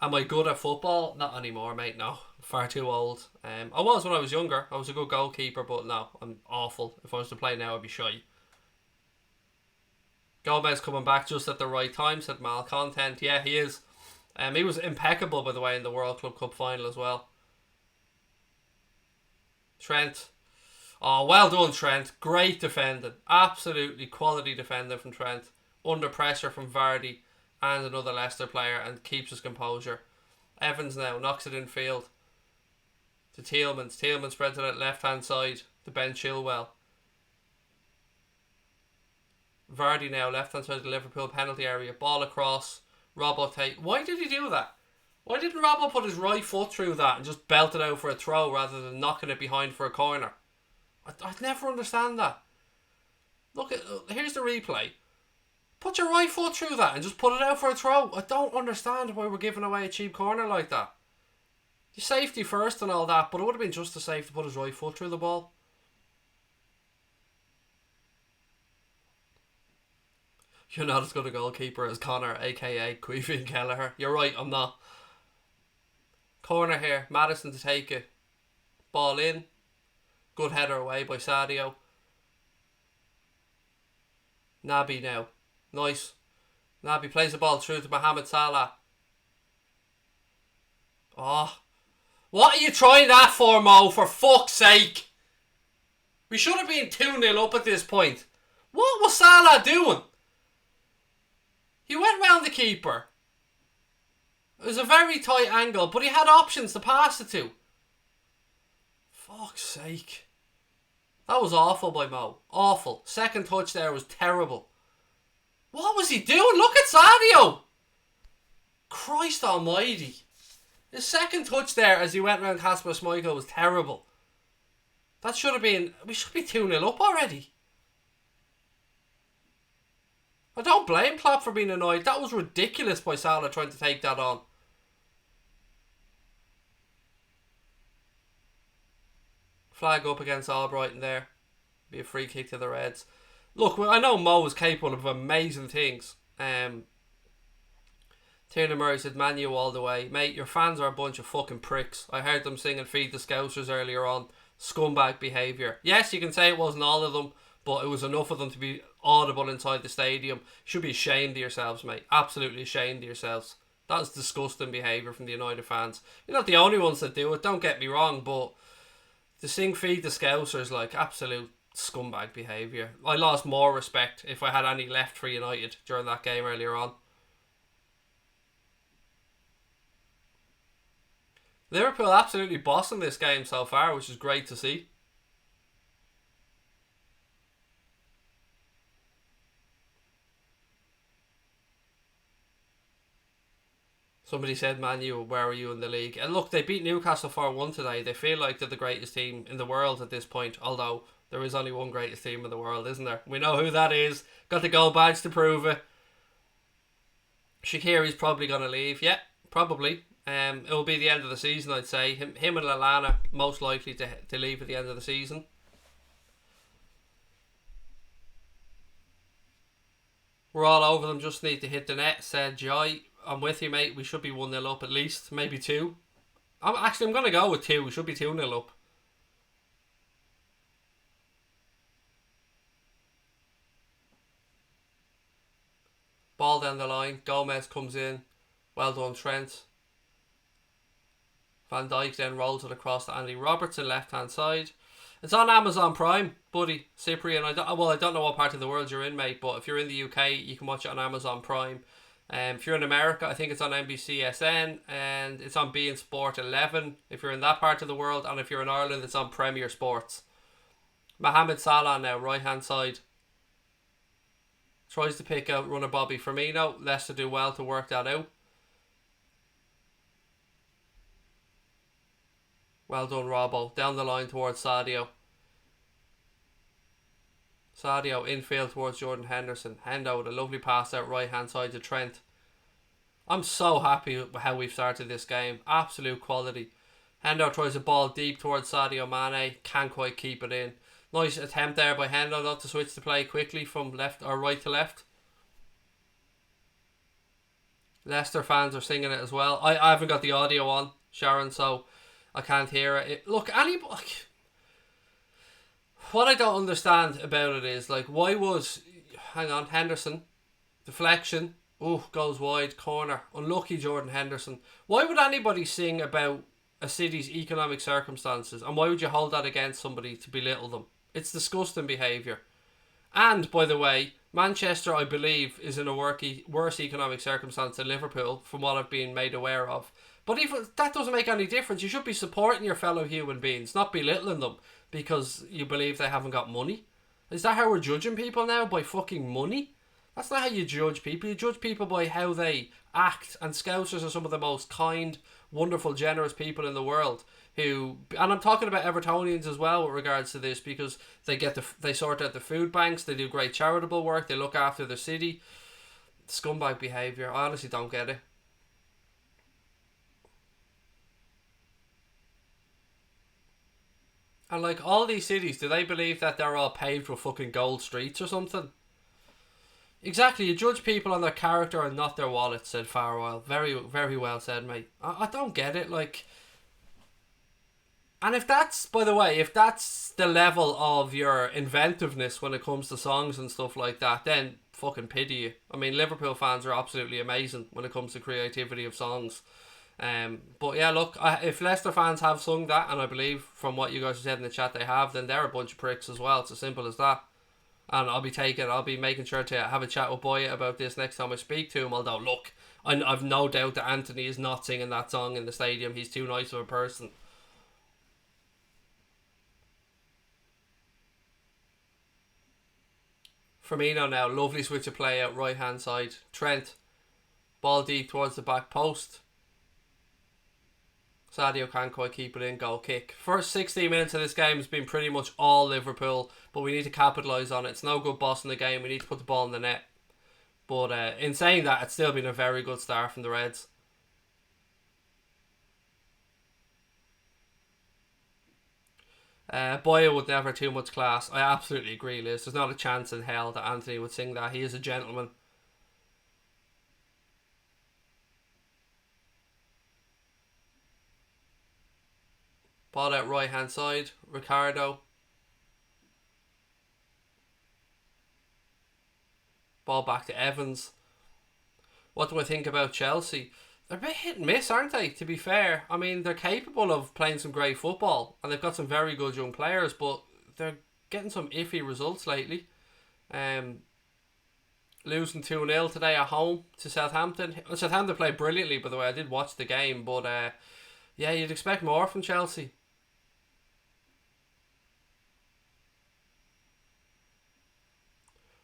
Speaker 1: Am I good at football? Not anymore, mate, no. Far too old. I was when I was younger. I was a good goalkeeper, but no, I'm awful. If I was to play now, I'd be shy. Gomez coming back just at the right time, said Malcontent. Yeah, he is. He was impeccable, by the way, in the World Club Cup final as well. Trent. Oh, well done, Trent. Great defending. Absolutely quality defending from Trent. Under pressure from Vardy and another Leicester player, and keeps his composure. Evans now knocks it in field to Tielemans. Tielemans spreads it at left-hand side to Ben Chilwell. Vardy now, left-hand side of the Liverpool penalty area. Ball across. Robbo take. Why did he do that? Why didn't Robbo put his right foot through that and just belt it out for a throw rather than knocking it behind for a corner? I'd never understand that. Look, here's the replay. Put your right foot through that and just put it out for a throw. I don't understand why we're giving away a cheap corner like that. Your safety first and all that, but it would have been just as safe to put his right foot through the ball. You're not as good a goalkeeper as Connor, aka Queefy Kelleher. You're right, I'm not. Corner here, Maddison to take it. Ball in. Good header away by Sadio. Naby now. Nice. Naby plays the ball through to Mohamed Salah. Oh. What are you trying that for, Mo? For fuck's sake. We should have been 2-0 up at this point. What was Salah doing? He went round the keeper. It was a very tight angle, but he had options to pass it to. Fuck's sake. That was awful by Mo. Awful. Second touch there was terrible. What was he doing? Look at Sadio. Christ almighty. His second touch there as he went round Kasper Schmeichel was terrible. That should have been... We should be 2-0 up already. I don't blame Klopp for being annoyed. That was ridiculous by Salah trying to take that on. Flag up against Albrighton there. Be a free kick to the Reds. Look, I know Mo is capable of amazing things. Tiernan Murray said Manu all the way. Mate, your fans are a bunch of fucking pricks. I heard them singing Feed the Scousers earlier on. Scumbag behaviour. Yes, you can say it wasn't all of them, but it was enough of them to be audible inside the stadium. You should be ashamed of yourselves, mate. Absolutely ashamed of yourselves. That's disgusting behaviour from the United fans. You're not the only ones that do it, don't get me wrong, but to sing Feed the Scousers, like, absolute scumbag behaviour. I lost more respect if I had any left for United during that game earlier on. Liverpool absolutely bossing this game so far, which is great to see. Somebody said, Man U, where are you in the league? And look, they beat Newcastle 4-1 today. They feel like they're the greatest team in the world at this point, although there is only one greatest team in the world, isn't there? We know who that is. Got the gold badge to prove it. Shaqiri's probably going to leave. Yeah, probably. It will be the end of the season, I'd say. Him and Lallana most likely to leave at the end of the season. We're all over them, just need to hit the net, said Joy. I'm with you, mate. We should be 1-0 up at least, maybe 2. I'm going to go with 2. We should be 2-0 up. Ball down the line. Gomez comes in. Well done, Trent. Van Dijk then rolls it across to Andy Robertson, left-hand side. It's on Amazon Prime, buddy. Cyprian, I don't know what part of the world you're in, mate, but if you're in the UK, you can watch it on Amazon Prime. If you're in America, I think it's on NBCSN, and it's on beIN Sport 11 if you're in that part of the world, and if you're in Ireland, it's on Premier Sports. Mohamed Salah now, right-hand side. Tries to pick out runner Bobby Firmino. Leicester do well to work that out. Well done, Robbo. Down the line towards Sadio. Sadio infield towards Jordan Henderson. Hendo with a lovely pass out right hand side to Trent. I'm so happy with how we've started this game. Absolute quality. Hendo tries a ball deep towards Sadio Mane. Can't quite keep it in. Nice attempt there by Hendo though to switch the play quickly from left or right to left. Leicester fans are singing it as well. I haven't got the audio on, Sharon, so I can't hear it. Look, what I don't understand about it is, like, why was... Hang on, Henderson. Deflection. Ooh, goes wide. Corner. Unlucky Jordan Henderson. Why would anybody sing about a city's economic circumstances? And why would you hold that against somebody to belittle them? It's disgusting behaviour. And, by the way, Manchester, I believe, is in a worse economic circumstance than Liverpool, from what I've been made aware of. But even that doesn't make any difference. You should be supporting your fellow human beings, not belittling them because you believe they haven't got money. Is that how we're judging people now? By fucking money? That's not how you judge people. You judge people by how they act. And Scousers are some of the most kind, wonderful, generous people in the world. And I'm talking about Evertonians as well with regards to this, because they sort out the food banks, they do great charitable work, they look after the city. Scumbag behaviour. I honestly don't get it. And like all these cities, do they believe that they're all paved with fucking gold streets or something? Exactly, you judge people on their character and not their wallet, said Farwell. Very, very well said, mate. I don't get it, like... And if that's, by the way, if that's the level of your inventiveness when it comes to songs and stuff like that, then fucking pity you. I mean, Liverpool fans are absolutely amazing when it comes to creativity of songs. But yeah, look, if Leicester fans have sung that, and I believe from what you guys have said in the chat they have, then they're a bunch of pricks as well. It's as simple as that. And I'll be making sure to have a chat with Boya about this next time I speak to him. Although, look, I've no doubt that Anthony is not singing that song in the stadium. He's too nice of a person. Firmino now, lovely switch of play out right hand side. Trent, ball deep towards the back post. Sadio can't quite keep it in, goal kick. First 16 minutes of this game has been pretty much all Liverpool, but we need to capitalise on it. It's no good bossing the game, we need to put the ball in the net. But in saying that, it's still been a very good start from the Reds. Boya would never too much class. I absolutely agree, Liz. There's not a chance in hell that Anthony would sing that. He is a gentleman. Ball out right hand side. Ricardo. Ball back to Evans. What do I think about Chelsea? They're a bit hit and miss, aren't they, to be fair? I mean, they're capable of playing some great football, and they've got some very good young players, but they're getting some iffy results lately. Losing 2-0 today at home to Southampton. Southampton played brilliantly, by the way. I did watch the game, but yeah, you'd expect more from Chelsea.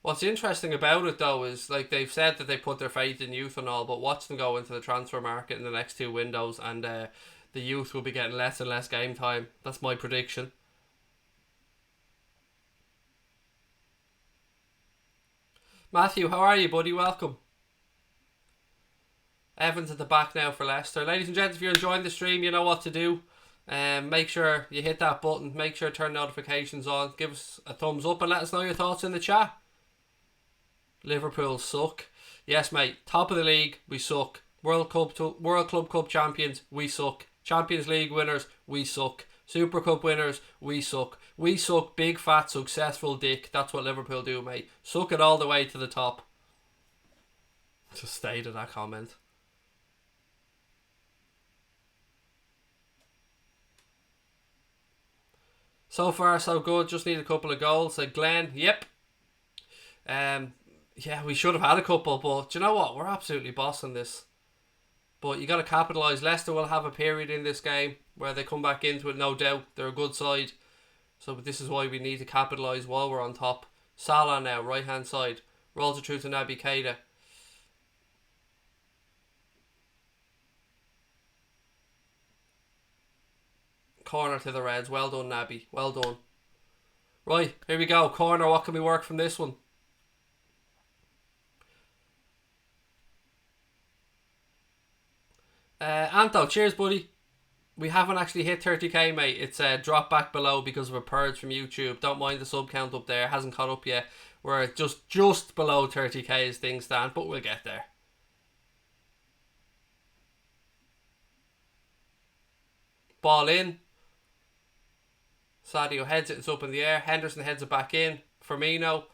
Speaker 1: What's interesting about it, though, is like they've said that they put their faith in youth and all, but watch them go into the transfer market in the next two windows, and the youth will be getting less and less game time. That's my prediction. Matthew, how are you, buddy? Welcome. Evans at the back now for Leicester. Ladies and gents, if you're enjoying the stream, you know what to do. Make sure you hit that button. Make sure to turn notifications on. Give us a thumbs up and let us know your thoughts in the chat. Liverpool suck. Yes, mate. Top of the league, we suck. World Club Cup champions, we suck. Champions League winners, we suck. Super Cup winners, we suck. We suck big, fat, successful dick. That's what Liverpool do, mate. Suck it all the way to the top. Just stay to that comment. So far, so good. Just need a couple of goals. Said Glenn. Yep. Yeah, we should have had a couple, but do you know what? We're absolutely bossing this. But you got to capitalise. Leicester will have a period in this game where they come back into it, no doubt. They're a good side. So this is why we need to capitalise while we're on top. Salah now, right hand side. Rolls it through to Naby Keita. Corner to the Reds. Well done, Naby. Well done. Right, here we go. Corner, what can we work from this one? Anto, cheers, buddy. We haven't actually hit 30k, mate. It's dropped back below because of a purge from YouTube. Don't mind the sub count up there. Hasn't caught up yet. We're just below 30k as things stand, but we'll get there. Ball in. Sadio heads it. It's up in the air. Henderson heads it back in. Firmino.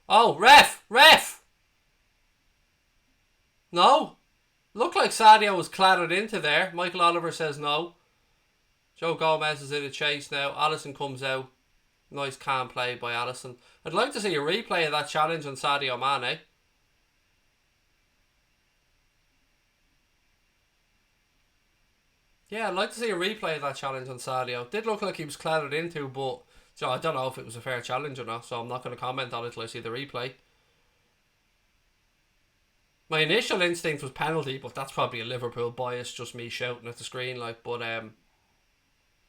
Speaker 1: Oh, ref! Ref! No. Looked like Sadio was clattered into there. Michael Oliver says no. Joe Gomez is in a chase now. Alisson comes out. Nice calm play by Alisson. I'd like to see a replay of that challenge on Sadio Mane. Yeah, I'd like to see a replay of that challenge on Sadio. Did look like he was clattered into, but I don't know if it was a fair challenge or not, so I'm not going to comment on it until I see the replay. My initial instinct was penalty, but that's probably a Liverpool bias, just me shouting at the screen.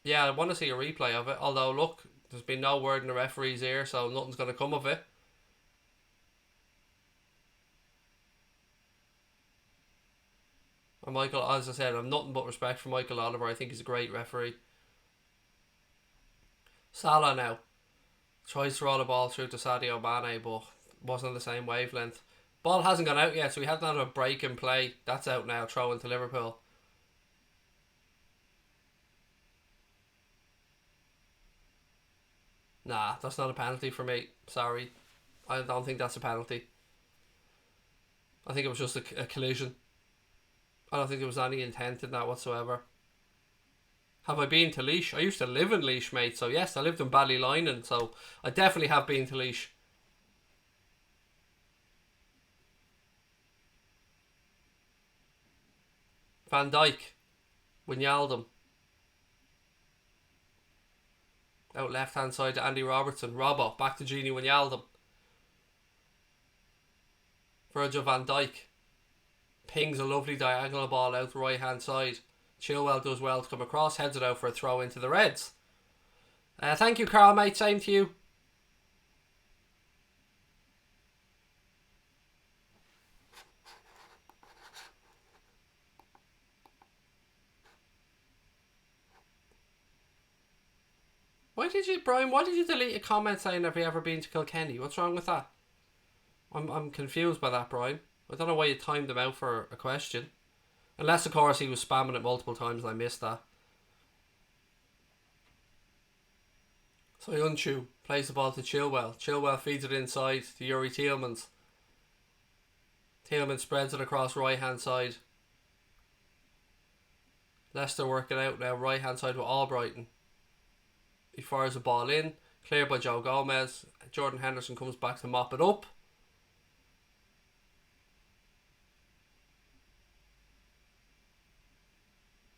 Speaker 1: Yeah, I want to see a replay of it. Although, look, there's been no word in the referee's ear, so nothing's going to come of it. And Michael, as I said, I've nothing but respect for Michael Oliver. I think he's a great referee. Salah now tries to roll the ball through to Sadio Mane, but wasn't on the same wavelength. Ball hasn't gone out yet, so we had another break in play. That's out now, throw into Liverpool. Nah, that's not a penalty for me. Sorry. I don't think that's a penalty. I think it was just a collision. I don't think there was any intent in that whatsoever. Have I been to Laois? I used to live in Laois, mate. So yes, I lived in Ballylinan, so I definitely have been to Laois. Van Dijk. Wijnaldum. Out left hand side to Andy Robertson. Robbo. Back to Gini Wijnaldum. Virgil van Dijk. Pings a lovely diagonal ball out the right hand side. Chilwell does well to come across. Heads it out for a throw into the Reds. Thank you, Carl, mate. Same to you. Brian, why did you delete a comment saying have you ever been to Kilkenny? What's wrong with that? I'm confused by that, Brian. I don't know why you timed them out for a question. Unless, of course, he was spamming it multiple times and I missed that. So Soyuncu plays the ball to Chilwell. Chilwell feeds it inside to Yuri Tielemans. Tielemans spreads it across right hand side. Leicester working out now, right hand side with Albrighton. He fires the ball in, cleared by Joe Gomez. Jordan Henderson comes back to mop it up.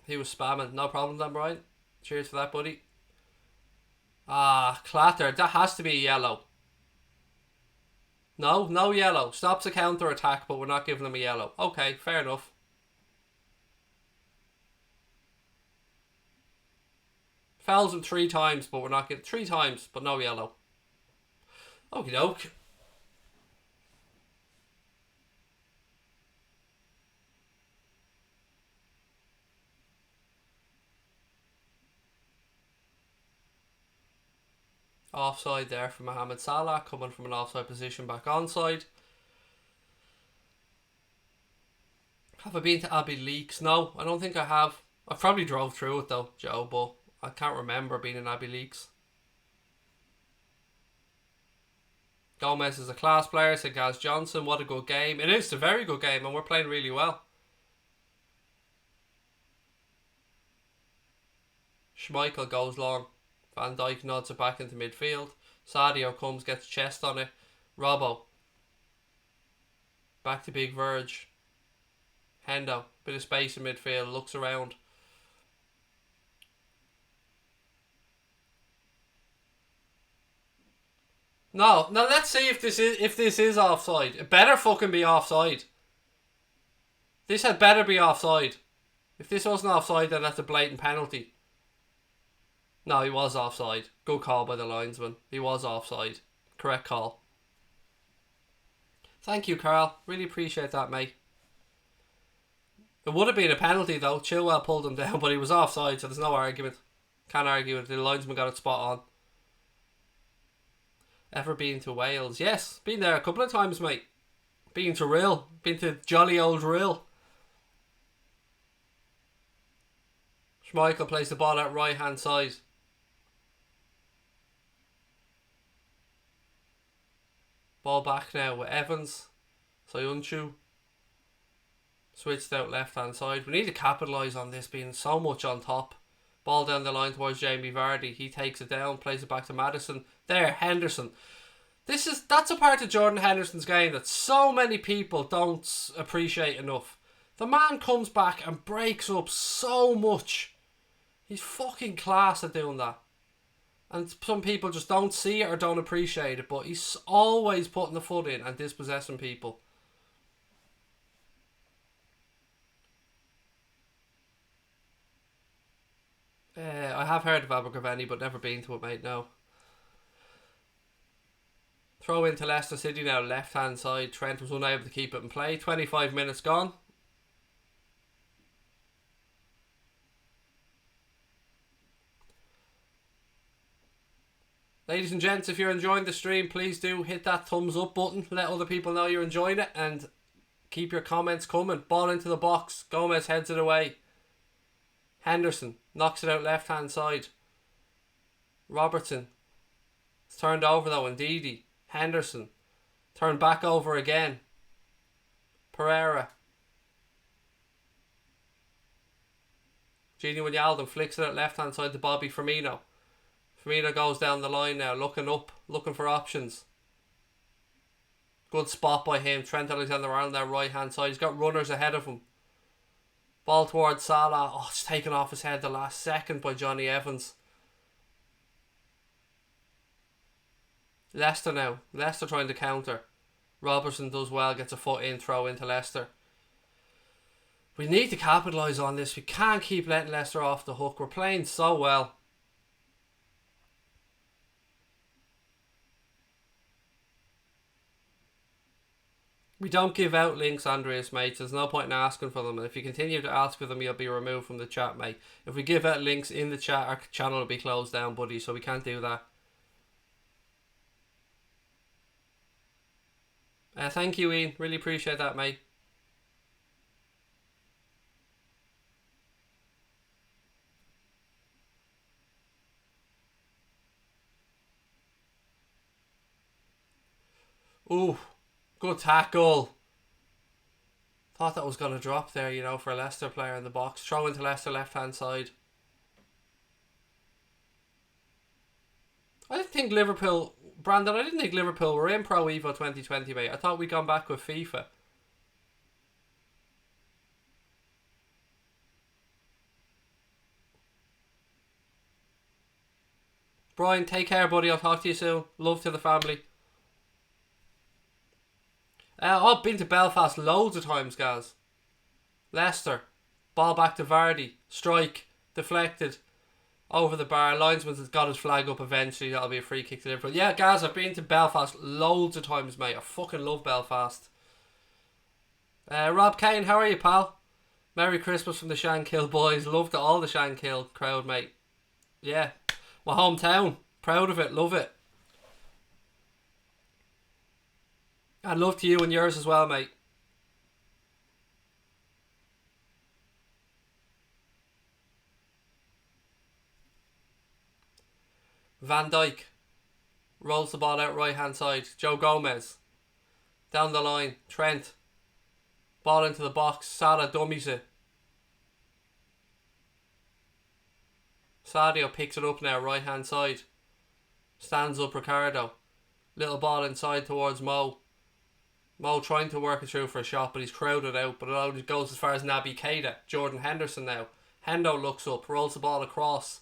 Speaker 1: He was spamming, no problem then, Brian. Cheers for that, buddy. Clatter, that has to be a yellow. No yellow. Stops a counter attack, but we're not giving him a yellow. Okay, fair enough. Fouls him 3 times, but we're not getting 3 times, but no yellow. Okie doke. Offside there for Mohamed Salah, coming from an offside position back onside. Have I been to Abbey Leaks? No, I don't think I have. I probably drove through it though, Joe, but I can't remember being in Abbey Leaks. Gomez is a class player, said Gaz Johnson. What a good game. It is a very good game and we're playing really well. Schmeichel goes long. Van Dijk nods it back into midfield. Sadio comes, gets chest on it. Robbo. Back to Big Verge. Hendo. Bit of space in midfield. Looks around. No, let's see if this is offside. It better fucking be offside. This had better be offside. If this wasn't offside, then that's a blatant penalty. No, he was offside. Good call by the linesman. He was offside. Correct call. Thank you, Carl. Really appreciate that, mate. It would have been a penalty, though. Chilwell pulled him down, but he was offside, so there's no argument. Can't argue it. The linesman got it spot on. Ever been to Wales? Yes, been there a couple of times, mate. Been to Rill. Been to jolly old Rill. Schmeichel plays the ball out right hand side. Ball back now with Evans. Soyuncu. Switched out left hand side. We need to capitalise on this being so much on top. Ball down the line towards Jamie Vardy. He takes it down, plays it back to Maddison. There, Henderson. That's a part of Jordan Henderson's game that so many people don't appreciate enough. The man comes back and breaks up so much. He's fucking class at doing that. And some people just don't see it or don't appreciate it, but he's always putting the foot in and dispossessing people. I have heard of Abergavenny, but never been to it, mate, no. Throw into Leicester City now, left hand side. Trent was unable to keep it in play. 25 minutes gone. Ladies and gents, if you're enjoying the stream, please do hit that thumbs up button. Let other people know you're enjoying it and keep your comments coming. Ball into the box. Gomez heads it away. Henderson knocks it out left hand side. Robertson. It's turned over though, Ndidi. Henderson. Turned back over again. Pereira. Gini Wijnaldum flicks it out left hand side to Bobby Firmino. Firmino goes down the line now, looking up, looking for options. Good spot by him. Trent Alexander-Arnold there, right hand side. He's got runners ahead of him. Ball towards Salah. Oh, it's taken off his head the last second by Johnny Evans. Leicester now. Leicester trying to counter. Robertson does well, gets a foot in, throw into Leicester. We need to capitalise on this. We can't keep letting Leicester off the hook. We're playing so well. We don't give out links, Andreas, mate. There's no point in asking for them. And if you continue to ask for them, you'll be removed from the chat, mate. If we give out links in the chat, our channel will be closed down, buddy. So we can't do that. Thank you, Ian. Really appreciate that, mate. Ooh. Good tackle. Thought that was going to drop there, you know, for a Leicester player in the box. Throw into Leicester left hand side. I didn't think Liverpool... Brandon, I didn't think Liverpool were in Pro Evo 2020, mate. I thought we'd gone back with FIFA. Brian, take care, buddy. I'll talk to you soon. Love to the family. I've been to Belfast loads of times, guys. Leicester. Ball back to Vardy. Strike. Deflected. Over the bar. Linesman has got his flag up eventually. That'll be a free kick to Liverpool. Yeah, guys, I've been to Belfast loads of times, mate. I fucking love Belfast. Rob Kane, how are you, pal? Merry Christmas from the Shankill boys. Love to all the Shankill crowd, mate. Yeah. My hometown. Proud of it. Love it. And love to you and yours as well, mate. Van Dijk rolls the ball out right hand side. Joe Gomez down the line. Trent ball into the box. Salah dummies it. Sadio picks it up now right hand side. Stands up Ricardo. Little ball inside towards Mo. Mo trying to work it through for a shot, but he's crowded out. But it only goes as far as Naby Keita. Jordan Henderson now. Hendo looks up, rolls the ball across.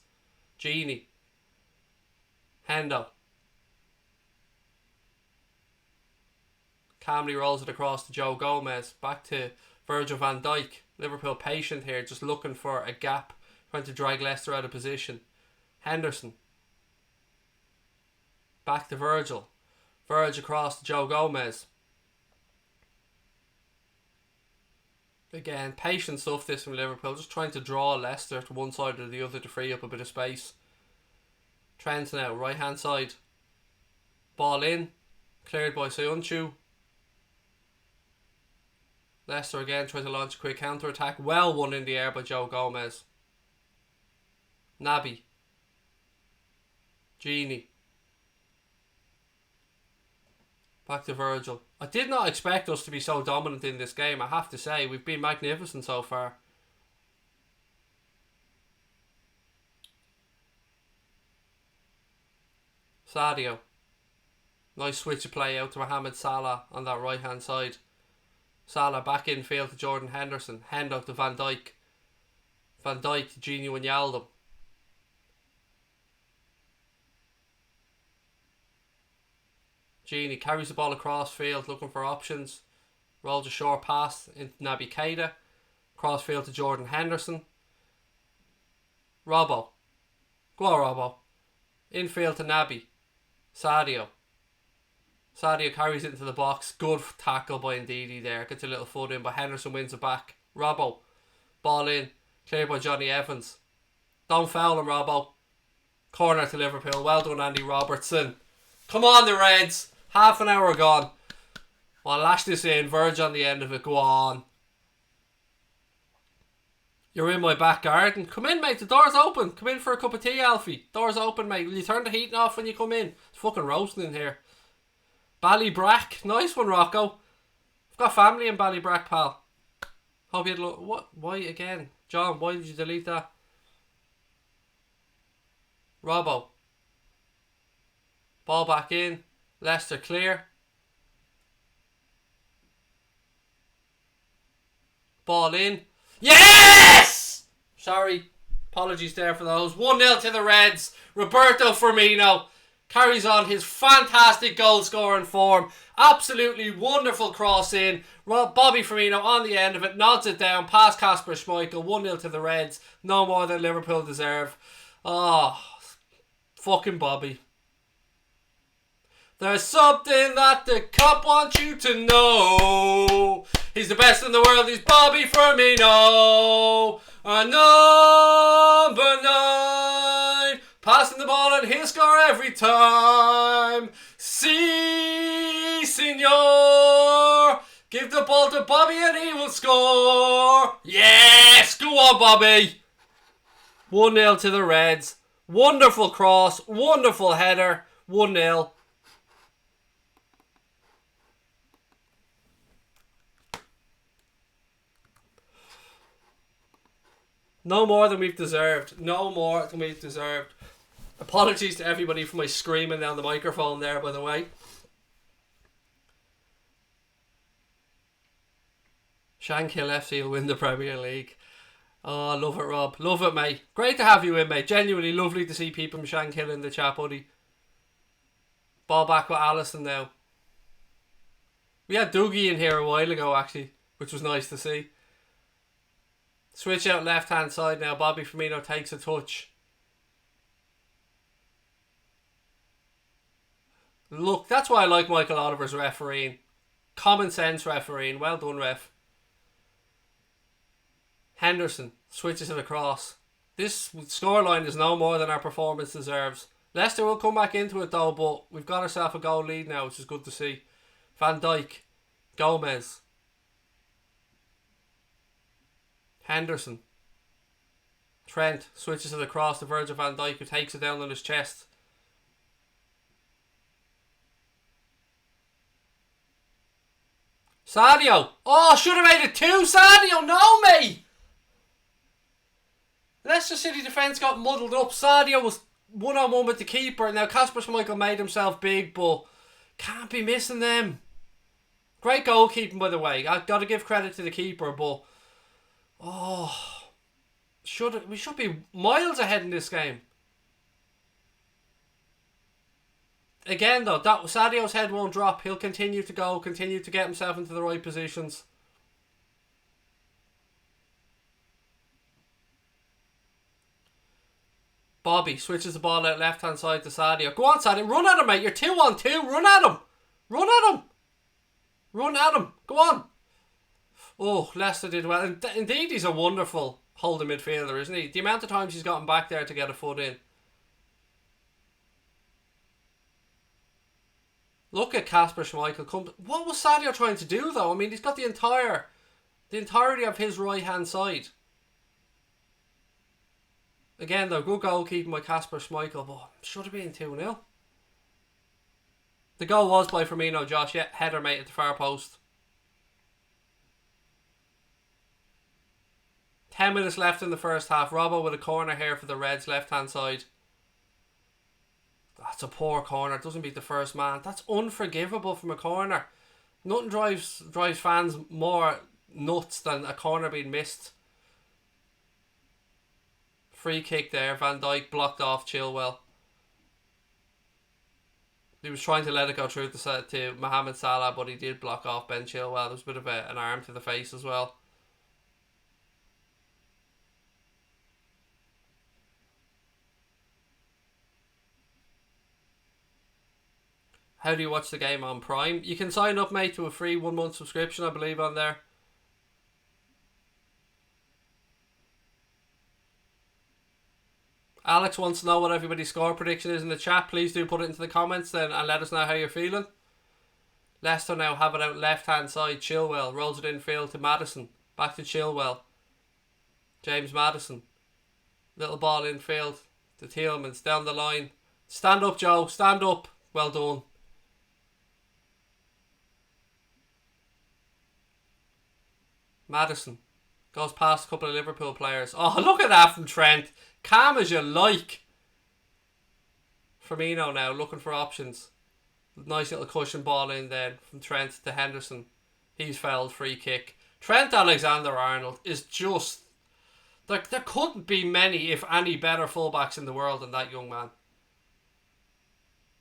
Speaker 1: Genie. Hendo. Calmly rolls it across to Joe Gomez. Back to Virgil van Dijk. Liverpool patient here, just looking for a gap. Trying to drag Leicester out of position. Henderson. Back to Virgil. Virgil across to Joe Gomez. Again, patient stuff this from Liverpool. Just trying to draw Leicester to one side or the other to free up a bit of space. Trent now, right hand side. Ball in. Cleared by Soyuncu. Leicester again tries to launch a quick counter attack. Well won in the air by Joe Gomez. Naby. Genie. Back to Virgil. I did not expect us to be so dominant in this game, I have to say. We've been magnificent so far. Sadio. Nice switch of play out to Mohamed Salah on that right hand side. Salah back infield to Jordan Henderson. Hendo to Van Dijk. Van Dijk to Gini Wijnaldum. Gini carries the ball across field looking for options. Rolls a short pass into Naby Keita. Cross field to Jordan Henderson. Robbo. Go on, Robbo. Infield to Naby. Sadio. Sadio carries it into the box. Good tackle by Ndidi there. Gets a little foot in, but Henderson wins it back. Robbo. Ball in. Cleared by Johnny Evans. Don't foul him, Robbo. Corner to Liverpool. Well done, Andy Robertson. Come on, the Reds. Half an hour gone. I'll lash this in. Verge on the end of it. Go on. You're in my back garden. Come in, mate. The door's open. Come in for a cup of tea, Alfie. Door's open, mate. Will you turn the heating off when you come in? It's fucking roasting in here. Ballybrack. Nice one, Rocco. I've got family in Ballybrack, pal. Hope you'd look. What? Why again? John, why did you delete that? Robbo. Ball back in. Leicester clear. Ball in. Yes! Sorry. Apologies there for those. 1-0 to the Reds. Roberto Firmino carries on his fantastic goal scoring form. Absolutely wonderful cross in. Bobby Firmino on the end of it. Nods it down past Kasper Schmeichel. 1-0 to the Reds. No more than Liverpool deserve. Oh, fucking Bobby. There's something that the cop wants you to know. He's the best in the world. He's Bobby Firmino. Our number 9. Passing the ball and he'll score every time. Si, senor. Give the ball to Bobby and he will score. Yes! Go on, Bobby. 1-0 to the Reds. Wonderful cross. Wonderful header. 1-0. No more than we've deserved. No more than we've deserved. Apologies to everybody for my screaming down the microphone there, by the way. Shankill FC will win the Premier League. Oh, love it, Rob. Love it, mate. Great to have you in, mate. Genuinely lovely to see people from Shankill in the chat, buddy. Ball back with Allison now. We had Dougie in here a while ago, actually, which was nice to see. Switch out left hand side now. Bobby Firmino takes a touch. Look, that's why I like Michael Oliver's refereeing. Common sense refereeing. Well done, ref. Henderson switches it across. This scoreline is no more than our performance deserves. Leicester will come back into it though, but we've got ourselves a goal lead now, which is good to see. Van Dijk. Gomez. Henderson. Trent switches it across to Virgil van Dijk, who takes it down on his chest. Sadio. Oh, should have made it 2. Sadio, no, mate. Leicester City defence got muddled up. Sadio was 1-on-1 with the keeper. Now Kasper Schmeichel made himself big, but can't be missing them. Great goalkeeping, by the way. I've got to give credit to the keeper, but we should be miles ahead in this game. Again, though, that Sadio's head won't drop. He'll continue to go, continue to get himself into the right positions. Bobby switches the ball out left hand side to Sadio. Go on, Sadio. Run at him, mate. You're 2-on-2. Run at him. Run at him. Run at him. Go on. Oh, Leicester did well. Indeed, he's a wonderful holding midfielder, isn't he? The amount of times he's gotten back there to get a foot in. Look at Kasper Schmeichel. What was Sadio trying to do, though? I mean, he's got the entirety of his right hand side. Again, though, good goalkeeping by Kasper Schmeichel, but should have been 2-0. The goal was by Firmino, Josh. Yeah, header, mate, at the far post. 10 minutes left in the first half. Robbo with a corner here for the Reds, left-hand side. That's a poor corner. Doesn't beat the first man. That's unforgivable from a corner. Nothing drives fans more nuts than a corner being missed. Free kick there. Van Dijk blocked off Chilwell. He was trying to let it go through to Mohamed Salah, but he did block off Ben Chilwell. There was a bit of an arm to the face as well. How do you watch the game on Prime? You can sign up, mate, to a free 1 month subscription, I believe, on there. Alex wants to know what everybody's score prediction is in the chat. Please do put it into the comments then and let us know how you're feeling. Leicester now have it out left hand side. Chilwell rolls it infield to Maddison. Back to Chilwell. James Maddison. Little ball infield to Tielemans down the line. Stand up, Joe. Stand up. Well done. Maddison goes past a couple of Liverpool players. Oh, look at that from Trent. Calm as you like. Firmino now looking for options. Nice little cushion ball in then from Trent to Henderson. He's fouled. Free kick. Trent Alexander-Arnold is just... There couldn't be many, if any, better fullbacks in the world than that young man.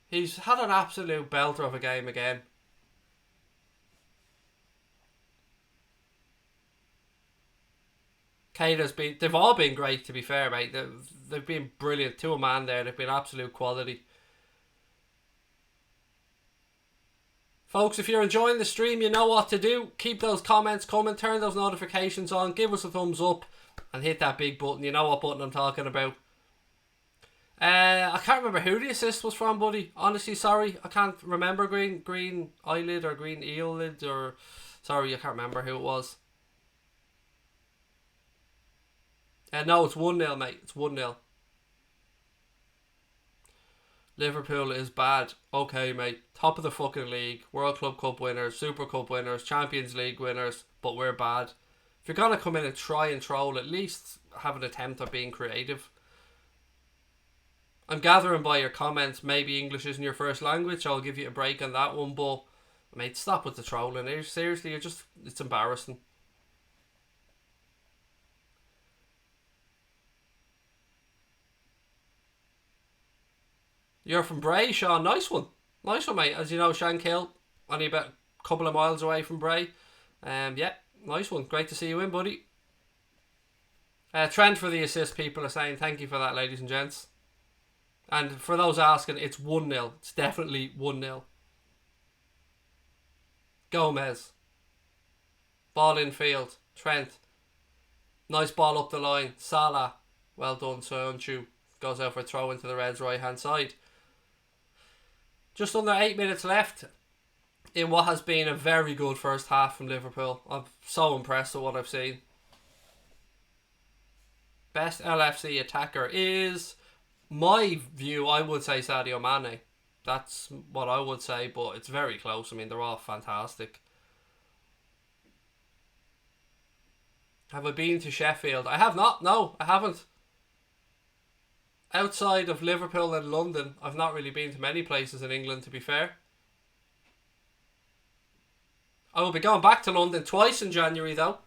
Speaker 1: He's had an absolute belter of a game again. They've all been great, to be fair, mate. They've been brilliant. To a man there, they've been absolute quality. Folks, if you're enjoying the stream, you know what to do. Keep those comments coming, turn those notifications on, give us a thumbs up, and hit that big button. You know what button I'm talking about. I can't remember who the assist was from, buddy. Honestly, sorry. I can't remember. Green eyelid or green eel lid or... Sorry, I can't remember who it was. No, it's 1-0, mate. It's 1-0. Liverpool is bad. Okay, mate. Top of the fucking league. World Club Cup winners. Super Cup winners. Champions League winners. But we're bad. If you're going to come in and try and troll, at least have an attempt at being creative. I'm gathering by your comments maybe English isn't your first language. I'll give you a break on that one. But, mate, stop with the trolling. Seriously, it's embarrassing. You're from Bray, Sean. Nice one. Nice one, mate. As you know, Shankill, only about a couple of miles away from Bray. Yeah, nice one. Great to see you in, buddy. Trent for the assist, people are saying. Thank you for that, ladies and gents. And for those asking, it's 1-0. It's definitely 1-0. Gomez. Ball in field. Trent. Nice ball up the line. Salah. Well done, Sonchu. Goes out for a throw into the Reds' right-hand side. Just under 8 minutes left in what has been a very good first half from Liverpool. I'm so impressed with what I've seen. Best LFC attacker is, my view, I would say Sadio Mane. That's what I would say, but it's very close. I mean, they're all fantastic. Have I been to Sheffield? I have not. No, I haven't. Outside of Liverpool and London, I've not really been to many places in England, to be fair. I will be going back to London twice in January, though.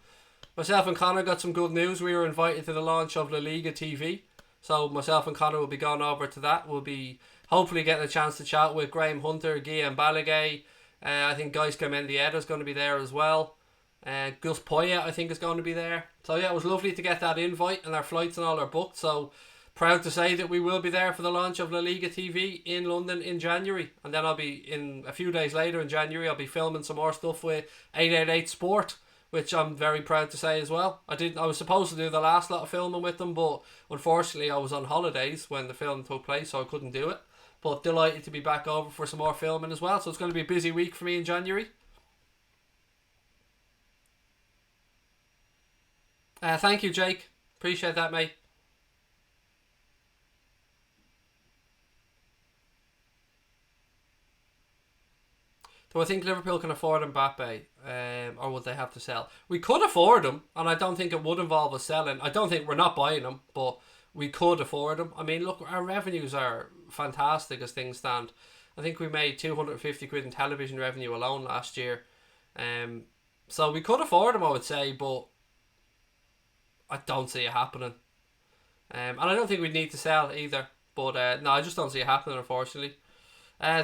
Speaker 1: Myself and Connor got some good news. We were invited to the launch of La Liga TV. So myself and Connor will be going over to that. We'll be hopefully getting a chance to chat with Graham Hunter, Guillaume Balaguer. I think Guys Mendieta is going to be there as well. Gus Poyet, I think, is going to be there. So yeah, it was lovely to get that invite, and our flights and all are booked. So proud to say that we will be there for the launch of La Liga TV in London in January. And then I'll be, in a few days later in January, I'll be filming some more stuff with 888 Sport, which I'm very proud to say as well. I was supposed to do the last lot of filming with them, but unfortunately I was on holidays when the film took place, so I couldn't do it. But delighted to be back over for some more filming as well. So it's going to be a busy week for me in January. Thank you, Jake. Appreciate that, mate. Do I think Liverpool can afford Mbappe, or would they have to sell? We could afford him, and I don't think it would involve us selling. I don't think we're not buying him, but we could afford him. I mean, look, our revenues are fantastic as things stand. I think we made 250 quid in television revenue alone last year. So we could afford him, I would say, but I don't see it happening. And I don't think we need to sell either. But no, I just don't see it happening, unfortunately.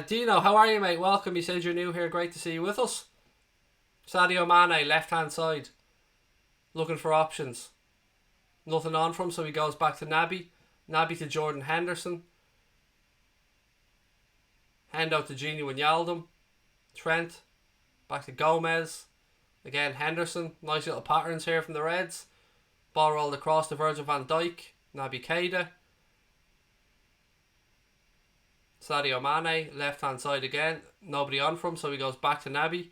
Speaker 1: Dino, how are you, mate? Welcome. You said you're new here. Great to see you with us. Sadio Mane, left-hand side. Looking for options. Nothing on from, so he goes back to Naby. Naby to Jordan Henderson. Hendo to Gini Wijnaldum. Trent. Back to Gomez. Again, Henderson. Nice little patterns here from the Reds. Ball rolled across to Virgil van Dijk. Naby Keita. Sadio Mane, left hand side again. Nobody on from, so he goes back to Naby.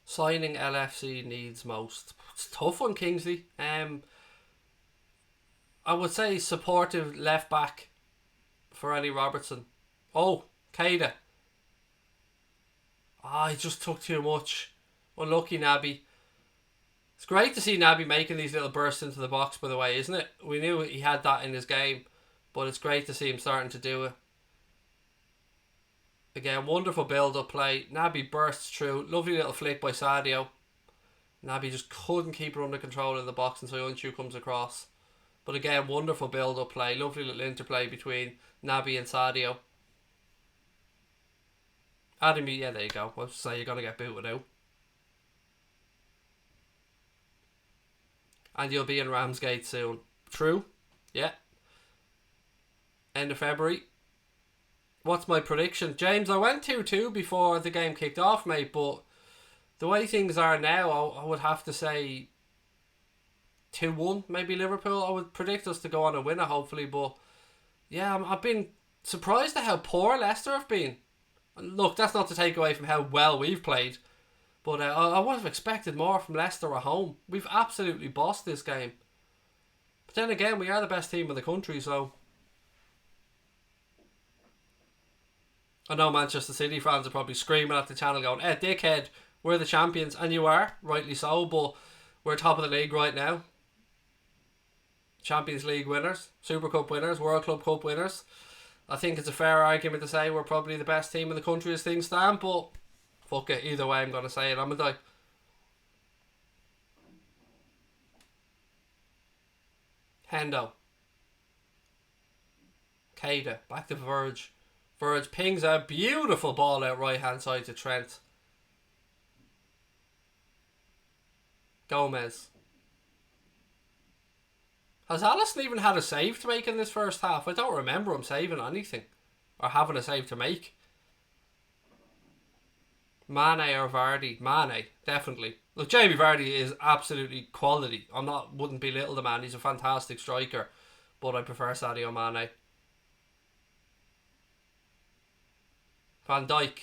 Speaker 1: Signing LFC needs most. It's a tough one, Kingsley. I would say supportive left back for Eddie Robertson. Oh, Keita. He just took too much. Unlucky Naby. It's great to see Naby making these little bursts into the box, by the way, isn't it? We knew he had that in his game, but it's great to see him starting to do it. Again, wonderful build-up play. Naby bursts through. Lovely little flick by Sadio. Naby just couldn't keep it under control in the box until Unchu comes across. But again, wonderful build-up play. Lovely little interplay between Naby and Sadio. Adam, yeah, there you go. I'll say you're going to get booted out. And you'll be in Ramsgate soon. True. Yeah. End of February. What's my prediction? James, I went 2-2 before the game kicked off, mate, but the way things are now, I would have to say 2-1, maybe Liverpool. I would predict us to go on a winner, hopefully, but yeah, I've been surprised at how poor Leicester have been. Look, that's not to take away from how well we've played, but I would have expected more from Leicester at home. We've absolutely bossed this game. But then again, we are the best team in the country, so I know Manchester City fans are probably screaming at the channel going, dickhead, we're the champions. And you are, rightly so, but we're top of the league right now. Champions League winners, Super Cup winners, World Club Cup winners. I think it's a fair argument to say we're probably the best team in the country as things stand, but fuck it, either way I'm going to say it, I'm going to die. Hendo. Keita, back to Verge. Verge pings a beautiful ball out right hand side to Trent. Gomez. Has Alisson even had a save to make in this first half? I don't remember him saving anything. Or having a save to make. Mane or Vardy? Mane, definitely. Look, Jamie Vardy is absolutely quality. Wouldn't belittle the man. He's a fantastic striker. But I prefer Sadio Mane. Van Dijk.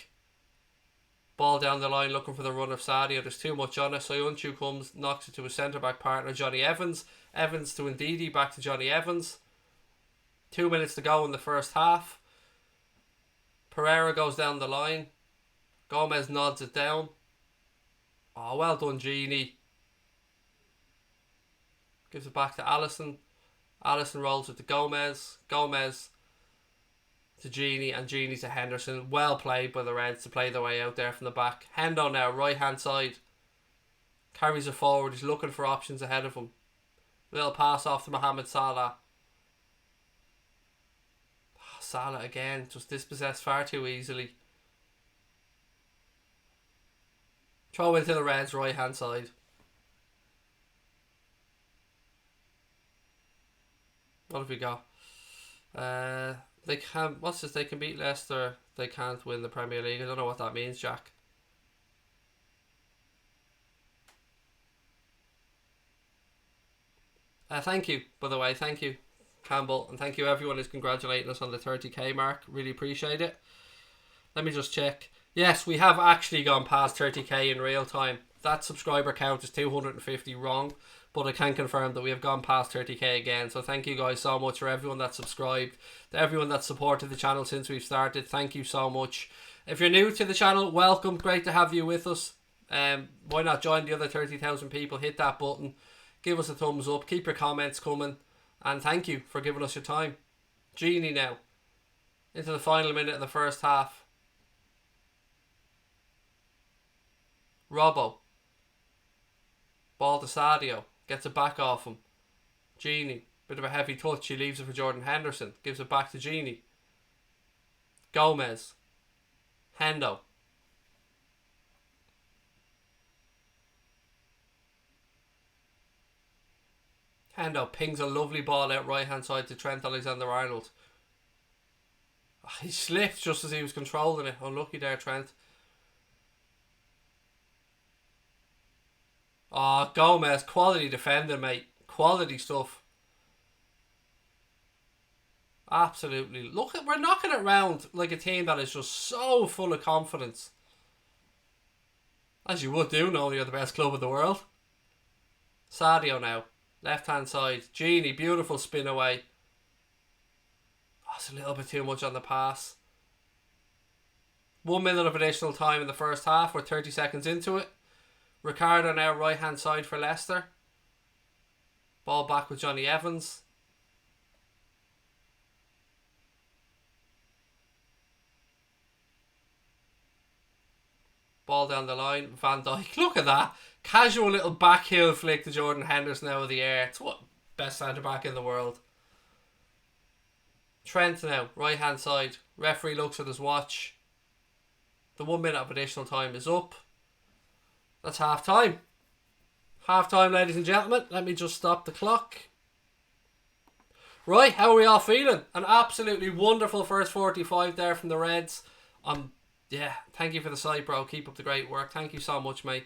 Speaker 1: Ball down the line looking for the run of Sadio. There's too much on it. Soyuncu comes, knocks it to his centre-back partner, Johnny Evans. Evans to Ndidi, back to Johnny Evans. 2 minutes to go in the first half. Pereira goes down the line. Gomez nods it down. Oh, well done, Gini. Gives it back to Alisson. Alisson rolls it to Gomez. Gomez to Gini, and Gini to Henderson. Well played by the Reds to play their way out there from the back. Hendo now, right hand side. Carries it forward. He's looking for options ahead of him. Little pass off to Mohamed Salah. Salah again, just dispossessed far too easily. Throw into the Reds right hand side. What have we got? They can. What's this? They can beat Leicester. They can't win the Premier League. I don't know what that means, Jack. Thank you, by the way. Thank you, Campbell, and thank you everyone who's congratulating us on the 30k mark. Really appreciate it. Let me just check. Yes, we have actually gone past 30k in real time. That subscriber count is 250 wrong, but I can confirm that we have gone past 30k again. So thank you guys so much for everyone that's subscribed, to everyone that's supported the channel since we've started. Thank you so much. If you're new to the channel, welcome. Great to have you with us. Why not join the other 30,000 people? Hit that button, give us a thumbs up, keep your comments coming, and thank you for giving us your time. Genie now into the final minute of the first half. Robbo, ball to Sadio, gets it back off him. Genie, bit of a heavy touch, he leaves it for Jordan Henderson, gives it back to Genie. Gomez, Hendo, Hendo pings a lovely ball out right hand side to Trent Alexander-Arnold. He slipped just as he was controlling it. Unlucky there, Trent. Oh, Gomez, quality defending, mate. Quality stuff. Absolutely. Look, we're knocking it round like a team that is just so full of confidence. As you would do, knowing you're the best club in the world. Sadio now. Left hand side. Genie, beautiful spin away. Oh, it's a little bit too much on the pass. 1 minute of additional time in the first half. We're 30 seconds into it. Ricardo now right hand side for Leicester. Ball back with Johnny Evans. Ball down the line. Van Dijk. Look at that. Casual little back heel flick to Jordan Henderson out of the air. It's what best centre back in the world. Trent now, right hand side. Referee looks at his watch. The 1 minute of additional time is up. That's half time. Half time, ladies and gentlemen. Let me just stop the clock. Right, how are we all feeling? An absolutely wonderful first 45 there from the Reds. Yeah, thank you for the site, bro. Keep up the great work. Thank you so much, mate.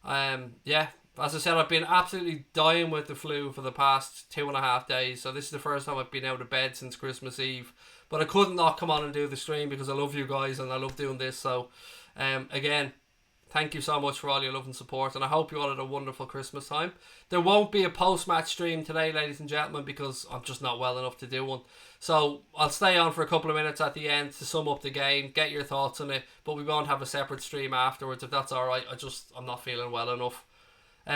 Speaker 1: Yeah, as I said, I've been absolutely dying with the flu for the past 2.5 days. So this is the first time I've been out of bed since Christmas Eve. But I couldn't not come on and do the stream because I love you guys and I love doing this. So, again, thank you so much for all your love and support, and I hope you all had a wonderful Christmas time. There won't be a post-match stream today, ladies and gentlemen, because I'm just not well enough to do one. So I'll stay on for a couple of minutes at the end to sum up the game, get your thoughts on it, but we won't have a separate stream afterwards if that's alright. I'm not feeling well enough.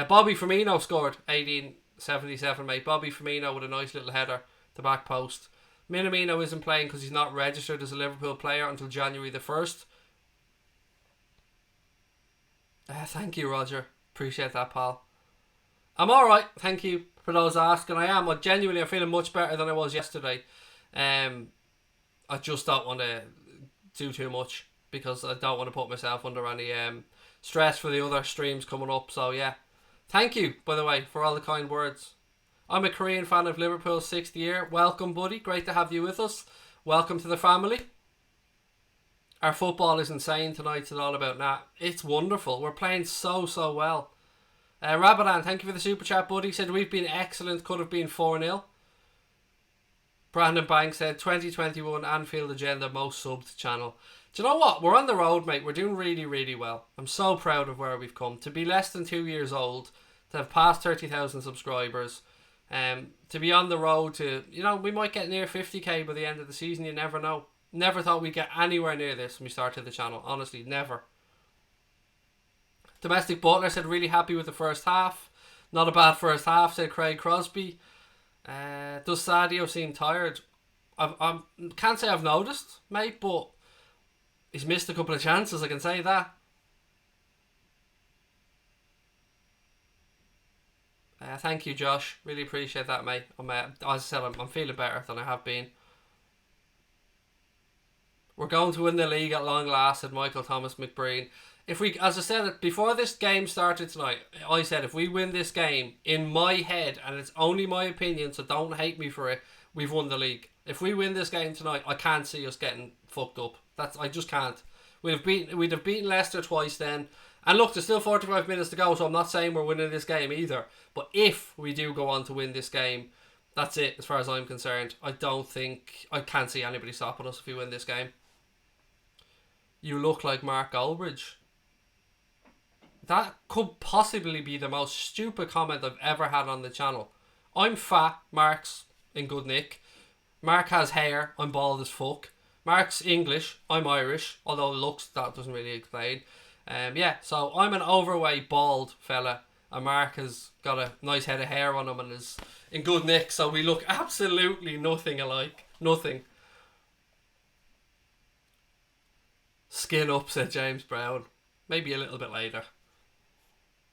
Speaker 1: Bobby Firmino scored 1877, mate. Bobby Firmino with a nice little header to back post. Minamino isn't playing because he's not registered as a Liverpool player until January the 1st. Thank you, Roger. Appreciate that, pal. I'm alright, thank you for those asking. I'm genuinely, I'm feeling much better than I was yesterday. I just don't want to do too much because I don't want to put myself under any stress for the other streams coming up. So yeah, thank you, by the way, for all the kind words. I'm a Korean fan of Liverpool's 6th year. Welcome, buddy. Great to have you with us. Welcome to the family. Our football is insane tonight. It's all about that. It's wonderful. We're playing so well. Rabadan, thank you for the super chat, buddy. Said we've been excellent. Could have been 4-0. Brandon Banks said 2021 Anfield agenda, most subbed channel. Do you know what? We're on the road, mate. We're doing really well. I'm so proud of where we've come. To be less than 2 years old, to have passed 30,000 subscribers, to be on the road to, we might get near 50k by the end of the season. You never know. Never thought we'd get anywhere near this when we started the channel. Honestly, never. Domestic Butler said really happy with the first half. Not a bad first half, said Craig Crosby. Does Sadio seem tired? I can't say I've noticed, mate, but he's missed a couple of chances, I can say that. Thank you, Josh. Really appreciate that, mate. As I said, I'm feeling better than I have been. We're going to win the league at long last, said Michael Thomas McBreen. As I said before this game started tonight, I said if we win this game, in my head, and it's only my opinion, so don't hate me for it, we've won the league. If we win this game tonight, I can't see us getting fucked up. I just can't. We'd have beaten Leicester twice then. And look, there's still 45 minutes to go, so I'm not saying we're winning this game either. But if we do go on to win this game, that's it as far as I'm concerned. I can't see anybody stopping us if we win this game. You look like Mark Goldbridge. That could possibly be the most stupid comment I've ever had on the channel. I'm fat, Mark's in good nick. Mark has hair, I'm bald as fuck. Mark's English, I'm Irish, although looks, that doesn't really explain. Yeah, so I'm an overweight, bald fella, and Mark has got a nice head of hair on him and is in good nick, so we look absolutely nothing alike. Nothing. Skin up, said James Brown. Maybe a little bit later.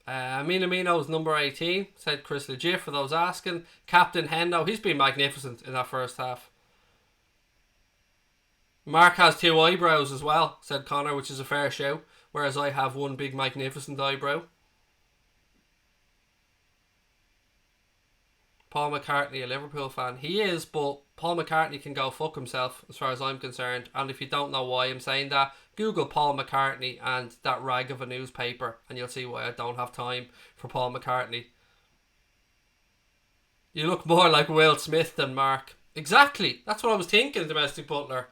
Speaker 1: Minamino is number 18, said Chris Legit for those asking. Captain Hendo, he's been magnificent in that first half. Mark has 2 eyebrows as well, said Connor, which is a fair show, whereas I have one big magnificent eyebrow. Paul McCartney, a Liverpool fan. He is, but Paul McCartney can go fuck himself as far as I'm concerned. And if you don't know why I'm saying that, Google Paul McCartney and that rag of a newspaper and you'll see why I don't have time for Paul McCartney. You look more like Will Smith than Mark. Exactly. That's what I was thinking, Domestic Butler.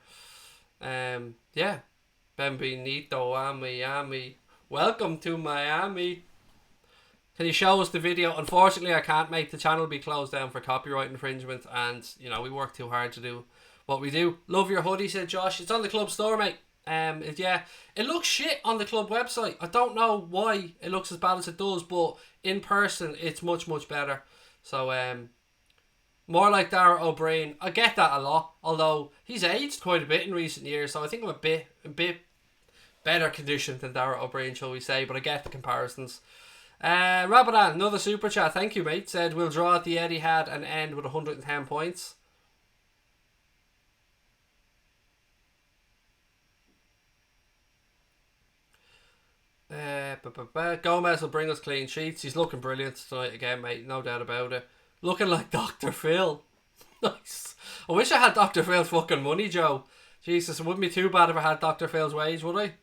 Speaker 1: Yeah. Benvenuto a Miami. Welcome to Miami. Can you show us the video? Unfortunately, I can't, mate. The channel will be closed down for copyright infringement, and you know we work too hard to do what we do. Love your hoodie, said Josh. It's on the club store, mate. Yeah, it looks shit on the club website. I don't know why it looks as bad as it does, but in person, it's much better. So, more like Dara O'Brien. I get that a lot, although he's aged quite a bit in recent years, so I think I'm a bit better conditioned than Dara O'Brien, shall we say? But I get the comparisons. Rabadan, another super chat, thank you mate, said we'll draw at the Etihad and end with 110 points. Gomez will bring us clean sheets. He's looking brilliant tonight again, mate, no doubt about it. Looking like Dr. Phil. Nice. I wish I had Dr. Phil's fucking money, Joe. Jesus, it wouldn't be too bad if I had Dr. Phil's wage, would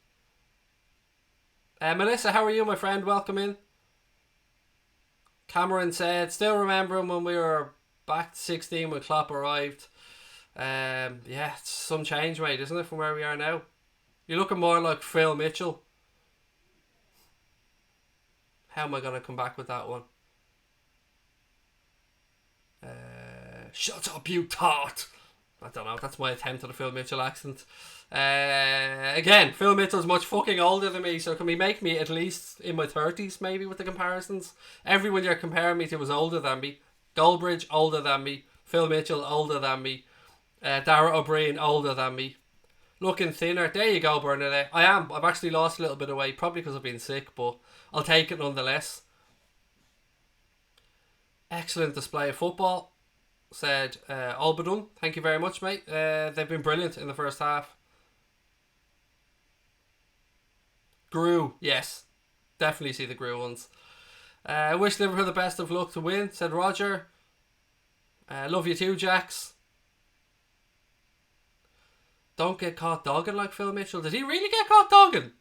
Speaker 1: I? Melissa, how are you, my friend? Welcome in. Cameron said, still remembering when we were back to 16 when Klopp arrived. Yeah, it's some change, mate, isn't it, from where we are now? You're looking more like Phil Mitchell. How am I going to come back with that one? Shut up, you tart. I don't know, that's my attempt at a Phil Mitchell accent. Again, Phil Mitchell's much fucking older than me, so can we make me at least in my 30s maybe with the comparisons? Everyone you're comparing me to was older than me. Goldbridge, older than me. Phil Mitchell, older than me. Dara O'Brien, older than me. Looking thinner. There you go, Bernadette. I am. I've actually lost a little bit of weight, probably because I've been sick, but I'll take it nonetheless. Excellent display of football, said Albadun. Thank you very much, mate. They've been brilliant in the first half. Grew, yes. Definitely see the Grew ones. I wish Liverpool the best of luck to win, said Roger. Love you too, Jax. Don't get caught dogging like Phil Mitchell. Did he really get caught dogging?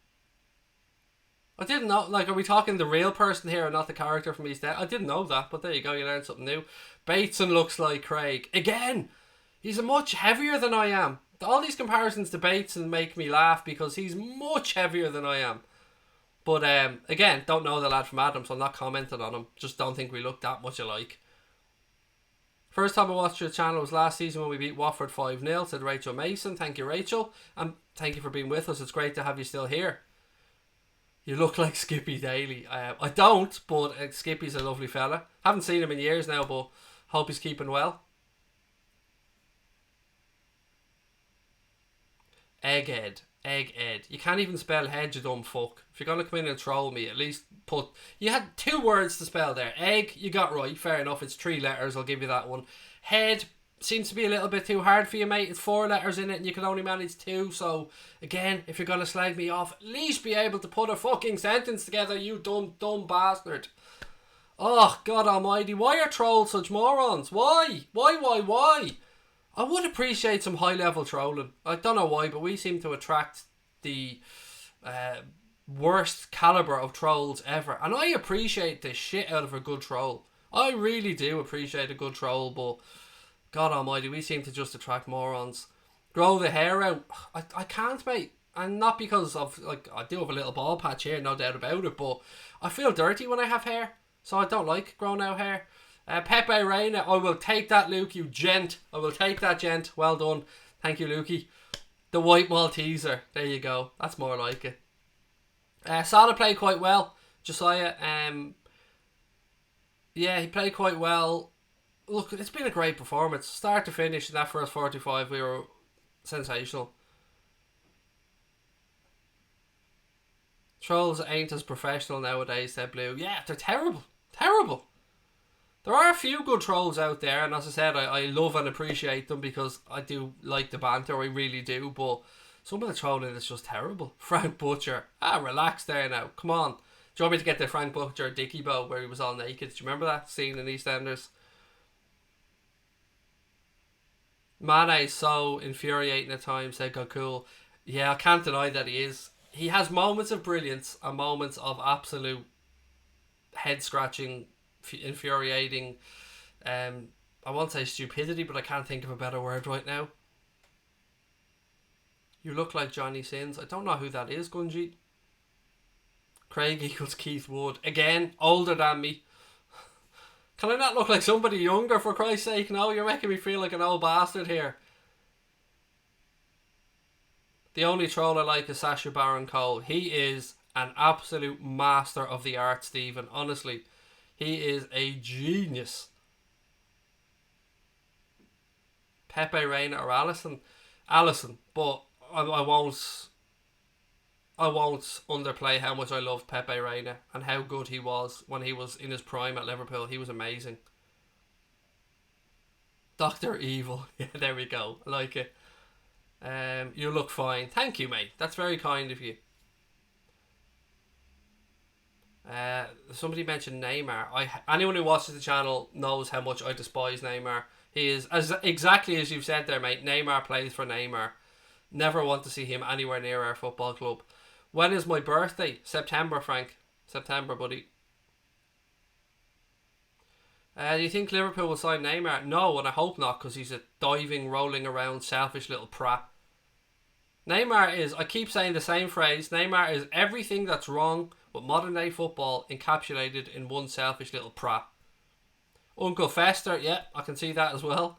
Speaker 1: I didn't know. Like, are we talking the real person here and not the character from EastEnders? I didn't know that, but there you go. You learned something new. Bateson looks like Craig. Again, he's much heavier than I am. All these comparisons to Bateson make me laugh because he's much heavier than I am. But again, don't know the lad from Adam, so I'm not commenting on him. Just don't think we look that much alike. First time I watched your channel was last season when we beat Watford 5-0, said Rachel Mason. Thank you, Rachel. And thank you for being with us. It's great to have you still here. You look like Skippy Daly. I don't, but Skippy's a lovely fella. Haven't seen him in years now, but hope he's keeping well. Egghead. You can't even spell head, you dumb fuck. If you're going to come in and troll me, at least put... You had 2 words to spell there. Egg, you got right. Fair enough. It's 3 letters. I'll give you that one. Head seems to be a little bit too hard for you, mate. It's 4 letters in it and you can only manage 2. So, again, if you're going to slag me off, at least be able to put a fucking sentence together, you dumb bastard. Oh, God almighty. Why are trolls such morons? Why? I would appreciate some high-level trolling. I don't know why, but we seem to attract the worst calibre of trolls ever. And I appreciate the shit out of a good troll. I really do appreciate a good troll, but God almighty, we seem to just attract morons. Grow the hair out. I can't, mate. And not because of, like, I do have a little ball patch here, no doubt about it, but I feel dirty when I have hair, so I don't like growing out hair. Pepe Reina, I will take that, Luke, you gent. I will take that, gent. Well done. Thank you, Lukey. The White Malteser. There you go. That's more like it. Salah played quite well. Josiah, yeah, he played quite well. Look, it's been a great performance. Start to finish in that first 45, we were sensational. Trolls ain't as professional nowadays, said Blue. Yeah, they're terrible. Terrible. There are a few good trolls out there, and as I said, I love and appreciate them because I do like the banter, I really do, but some of the trolling is just terrible. Frank Butcher. Relax there now. Come on. Do you want me to get the Frank Butcher Dickie bow where he was all naked? Do you remember that scene in EastEnders? Mane is so infuriating at times, said Gokul. Yeah, I can't deny that he is. He has moments of brilliance and moments of absolute head-scratching, infuriating, I won't say stupidity, but I can't think of a better word right now. You look like Johnny Sins. I don't know who that is, Gunji. Craig equals Keith Wood. Again, older than me. Can I not look like somebody younger, for Christ's sake? No, you're making me feel like an old bastard here. The only troll I like is Sacha Baron Cohen. He is an absolute master of the art, Stephen. Honestly, he is a genius. Pepe Reina or Allison? Allison, but I won't underplay how much I love Pepe Reina and how good he was when he was in his prime at Liverpool. He was amazing. Dr. Evil. Yeah, there we go. I like it. You look fine. Thank you, mate. That's very kind of you. Somebody mentioned Neymar. Anyone who watches the channel knows how much I despise Neymar. He is, exactly as you've said there, mate. Neymar plays for Neymar. Never want to see him anywhere near our football club. When is my birthday? September, Frank. September, buddy. Do you think Liverpool will sign Neymar? No, and I hope not, because he's a diving, rolling around, selfish little prat. Neymar is, I keep saying the same phrase, Neymar is everything that's wrong with modern day football encapsulated in one selfish little prat. Uncle Fester, yeah, I can see that as well.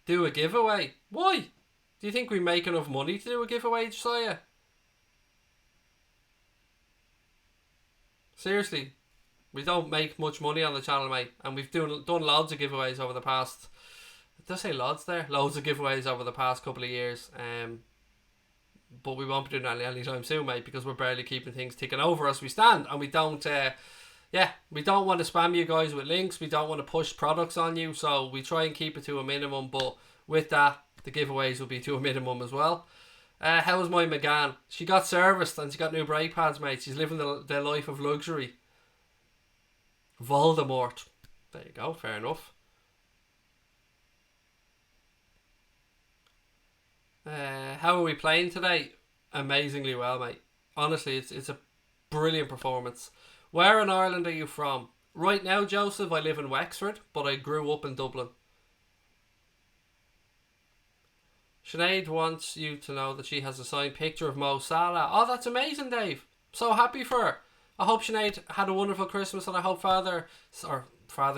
Speaker 1: Do a giveaway? Why? Do you think we make enough money to do a giveaway, Josiah? Seriously, we don't make much money on the channel, mate, and we've done loads of giveaways over the past... Did I say loads there? Loads of giveaways over the past couple of years. But we won't be doing that anytime soon, mate, because we're barely keeping things ticking over as we stand, and we don't... we don't want to spam you guys with links. We don't want to push products on you, so we try and keep it to a minimum, but with that, the giveaways will be to a minimum as well. How was my McGann? She got serviced and she got new brake pads, mate. She's living the life of luxury. Voldemort. There you go, fair enough. How are we playing today? Amazingly well, mate. Honestly, it's a brilliant performance. Where in Ireland are you from? Right now, Joseph, I live in Wexford, but I grew up in Dublin. Sinead wants you to know that she has a signed picture of Mo Salah. Oh, that's amazing, Dave. So happy for her. I hope Sinead had a wonderful Christmas, and I hope Father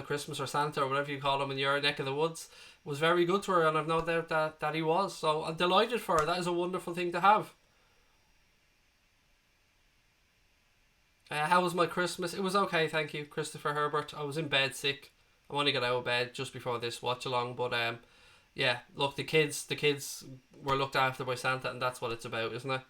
Speaker 1: Christmas or Santa or whatever you call him in your neck of the woods was very good to her, and I've no doubt that he was. So I'm delighted for her. That is a wonderful thing to have. How was my Christmas? It was okay, thank you, Christopher Herbert. I was in bed sick. I only got out of bed just before this watch along, but yeah, look, the kids were looked after by Santa, and that's what it's about, isn't it?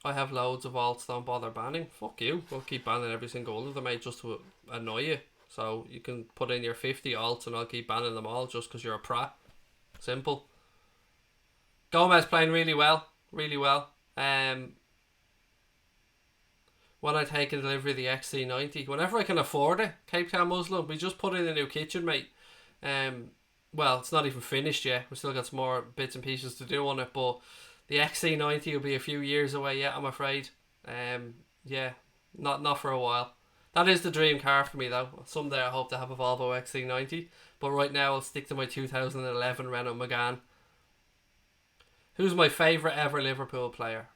Speaker 1: I have loads of alts, don't bother banning. Fuck you. We'll keep banning every single one of them, mate, just to annoy you. So you can put in your 50 alts and I'll keep banning them all just because you're a prat. Simple. Gomez playing really well. Really well. When I take a delivery of the XC90, whenever I can afford it, Cape Town Muslim, we just put in a new kitchen, mate. Well, it's not even finished yet. We've still got some more bits and pieces to do on it, but the XC90 will be a few years away yet, I'm afraid. Yeah, not for a while. That is the dream car for me though. Someday I hope to have a Volvo XC90. But right now I'll stick to my 2011 Renault Megane. Who's my favourite ever Liverpool player?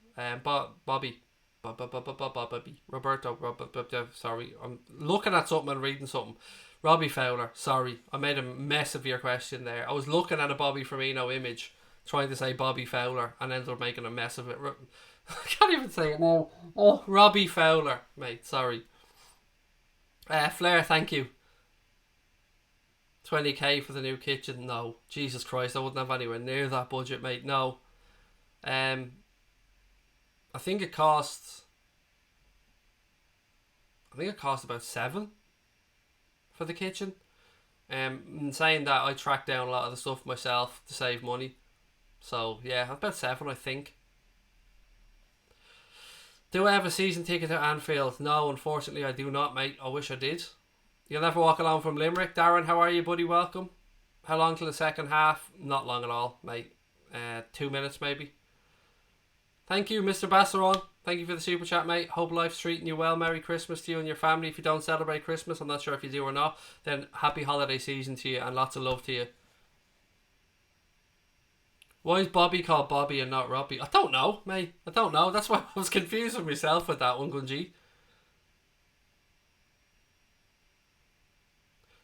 Speaker 1: Bobby. Roberto. Sorry, I'm looking at something and reading something. Robbie Fowler. Sorry, I made a mess of your question there. I was looking at a Bobby Firmino image, trying to say Bobby Fowler, and ended up making a mess of it. I can't even say it now. Oh, Robbie Fowler, mate. Sorry. Flair, thank you. 20k for the new kitchen. No, Jesus Christ, I wouldn't have anywhere near that budget, mate. No. I think it costs about 7 for the kitchen. In saying that, I tracked down a lot of the stuff myself to save money. So yeah, about 7, I think. Do I have a season ticket to Anfield? No, unfortunately I do not, mate. I wish I did. You'll never walk along from Limerick. Darren, how are you, buddy? Welcome. How long till the second half? Not long at all, mate. 2 minutes maybe. Thank you, Mr. Bassaron. Thank you for the super chat, mate. Hope life's treating you well. Merry Christmas to you and your family. If you don't celebrate Christmas, I'm not sure if you do or not, then happy holiday season to you and lots of love to you. Why is Bobby called Bobby and not Robbie? I don't know, mate. I don't know. That's why I was confused with myself with that one, Gunji.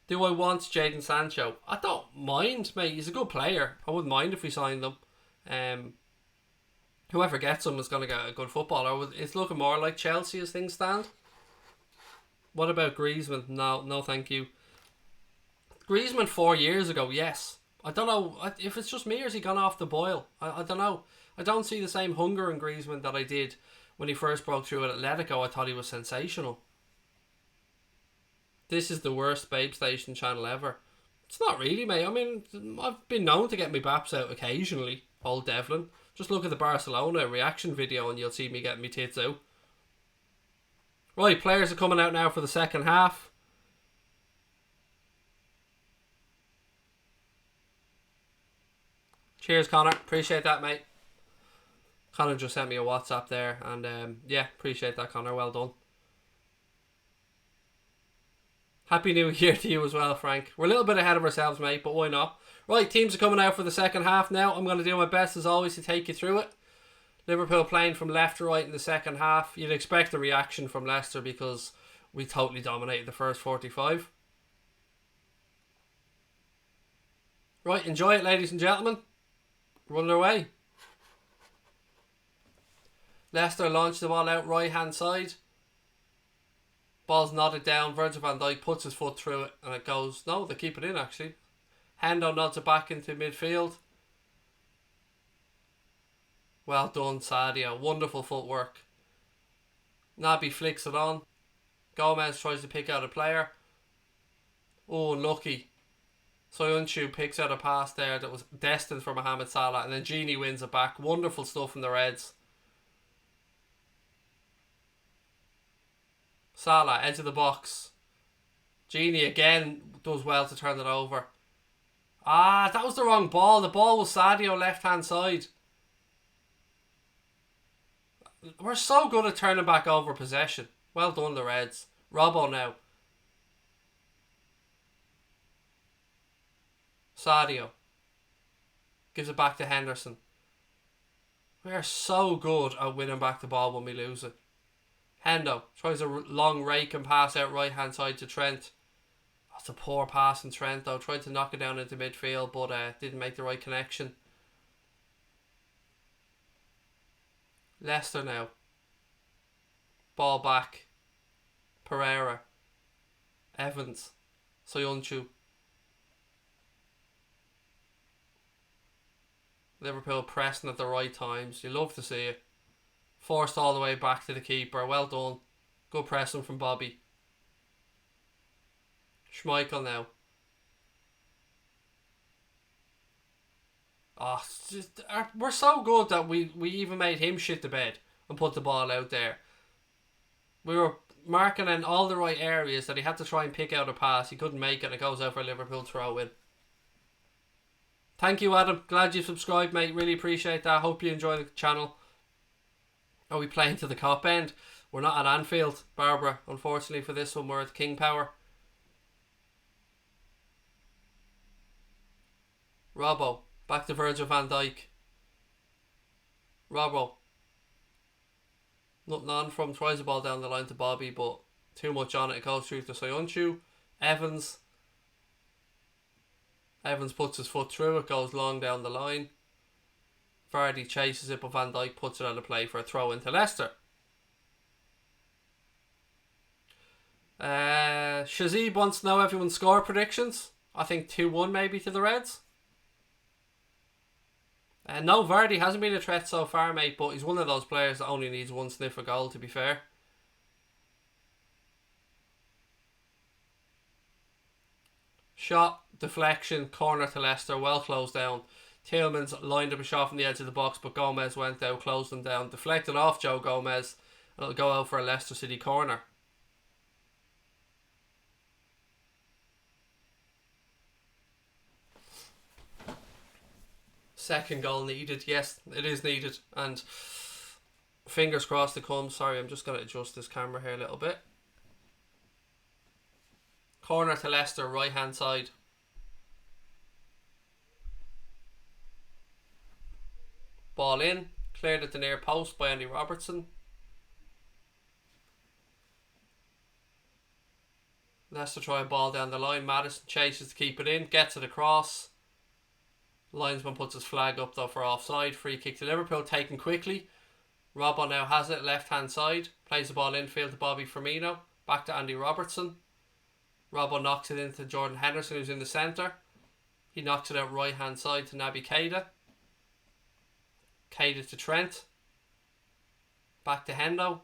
Speaker 1: Do I want Jadon Sancho? I don't mind, mate. He's a good player. I wouldn't mind if we signed him. Whoever gets him is going to get a good footballer. It's looking more like Chelsea as things stand. What about Griezmann? No, thank you. Griezmann 4 years ago, yes. I don't know if it's just me or has he gone off the boil. I don't know. I don't see the same hunger in Griezmann that I did when he first broke through at Atletico. I thought he was sensational. This is the worst Babe Station channel ever. It's not really, mate. I mean, I've been known to get my baps out occasionally. Old Devlin. Just look at the Barcelona reaction video and you'll see me getting my tits out. Right, players are coming out now for the second half. Cheers, Connor. Appreciate that, mate. Connor just sent me a WhatsApp there. And yeah, appreciate that, Connor. Well done. Happy New Year to you as well, Frank. We're a little bit ahead of ourselves, mate, but why not? Right, teams are coming out for the second half now. I'm going to do my best, as always, to take you through it. Liverpool playing from left to right in the second half. You'd expect a reaction from Leicester because we totally dominated the first 45. Right, enjoy it, ladies and gentlemen. Run away. Leicester launched the ball out right-hand side. Ball's nodded down. Virgil van Dijk puts his foot through it and it goes. No, they keep it in actually. Hendo nods it back into midfield. Well done, Sadio. Wonderful footwork. Naby flicks it on. Gomez tries to pick out a player. Oh, unlucky. Soyuncu picks out a pass there that was destined for Mohamed Salah, and then Gini wins it back. Wonderful stuff from the Reds. Salah, edge of the box. Gini again does well to turn it over. Ah, that was the wrong ball. The ball was Sadio left hand side. We're so good at turning back over possession. Well done, the Reds. Robbo now. Sadio gives it back to Henderson. We are so good at winning back the ball when we lose it. Hendo tries a long rake and pass out right hand side to Trent. That's a poor pass in Trent though. Tried to knock it down into midfield but didn't make the right connection. Leicester now. Ball back. Pereira. Evans. Soyuncu. Liverpool pressing at the right times. You love to see it. Forced all the way back to the keeper. Well done. Good pressing from Bobby. Schmeichel now. Oh, we're so good that we even made him shit the bed and put the ball out there. We were marking in all the right areas that he had to try and pick out a pass. He couldn't make it and it goes out for a Liverpool throw in. Thank you, Adam. Glad you subscribed, mate. Really appreciate that. Hope you enjoy the channel. Are we playing to the cop end? We're not at Anfield, Barbara, unfortunately for this one. We're at King Power. Robbo. Back to Virgil van Dijk. Robbo. Nothing on from. Tries the ball down the line to Bobby, but too much on it. It goes through to Soyuncu. Evans. Evans puts his foot through. It goes long down the line. Vardy chases it, but Van Dijk puts it out of play for a throw into Leicester. Shazib wants to know everyone's score predictions. I think 2-1 maybe to the Reds. No, Vardy hasn't been a threat so far, mate, but he's one of those players that only needs one sniff of goal, to be fair. Shot, deflection, corner to Leicester, well closed down. Tillman's lined up a shot from the edge of the box, but Gomez went out, closed him down, deflected off Joe Gomez, and it'll go out for a Leicester City corner. Second goal needed. Yes, it is needed, and fingers crossed it comes. Sorry, I'm just going to adjust this camera here a little bit. Corner to Leicester, right hand side. Ball in, cleared at the near post by Andy Robertson. Leicester try a ball down the line. Maddison chases to keep it in, gets it across. Linesman puts his flag up though for offside. Free kick to Liverpool, taken quickly. Robbo now has it, left hand side. Plays the ball infield to Bobby Firmino. Back to Andy Robertson. Robbo knocks it into Jordan Henderson, who's in the centre. He knocks it out right hand side to Naby Keita. Keita to Trent. Back to Hendo.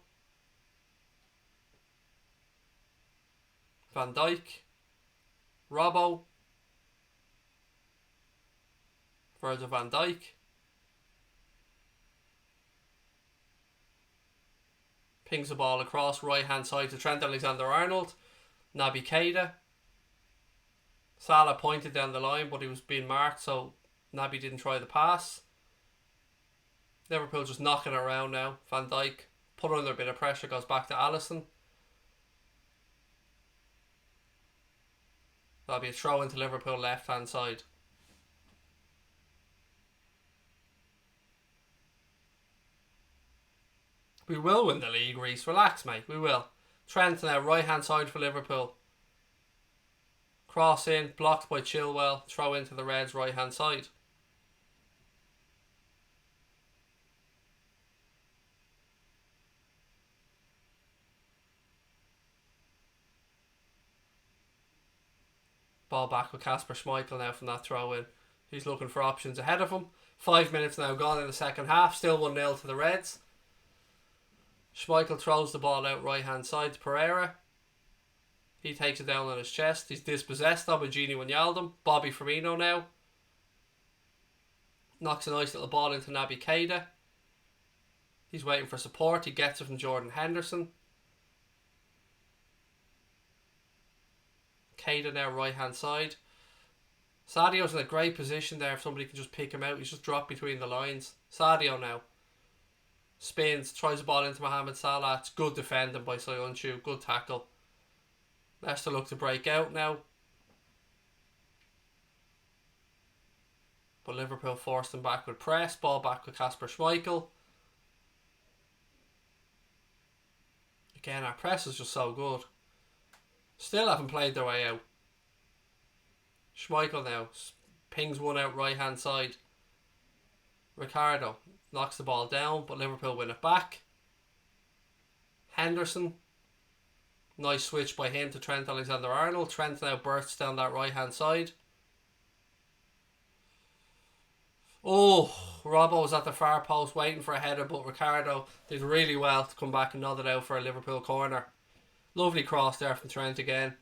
Speaker 1: Van Dijk. Robbo. Virgil van Dijk. Pings the ball across right hand side to Trent Alexander-Arnold. Naby Keita. Salah pointed down the line, but he was being marked, so Naby didn't try the pass. Liverpool just knocking it around now. Van Dijk put under a bit of pressure, goes back to Alisson. That'll be a throw into Liverpool left hand side. We will win the league, Reece. Relax, mate. We will. Trent now, right hand side for Liverpool. Cross in, blocked by Chilwell. Throw into the Reds' right hand side. Ball back with Kasper Schmeichel now from that throw in. He's looking for options ahead of him. 5 minutes now gone in the second half. Still 1-0 to the Reds. Schmeichel throws the ball out right hand side to Pereira. He takes it down on his chest. He's dispossessed of by Gini Wijnaldum. Bobby Firmino now. Knocks a nice little ball into Naby Keita. He's waiting for support. He gets it from Jordan Henderson. Keita now right hand side. Sadio's in a great position there if somebody can just pick him out. He's just dropped between the lines. Sadio now. Spins, tries the ball into Mohamed Salah. It's good defending by Soyuncu. Good tackle. Leicester look to break out now. But Liverpool forced them back with press. Ball back with Kasper Schmeichel. Again, our press is just so good. Still haven't played their way out. Schmeichel now. Pings one out right hand side. Ricardo knocks the ball down, but Liverpool win it back. Henderson. Nice switch by him to Trent Alexander-Arnold. Trent now bursts down that right hand side. Oh, Robbo was at the far post waiting for a header, but Ricardo did really well to come back and nod it out for a Liverpool corner. Lovely cross there from Trent again.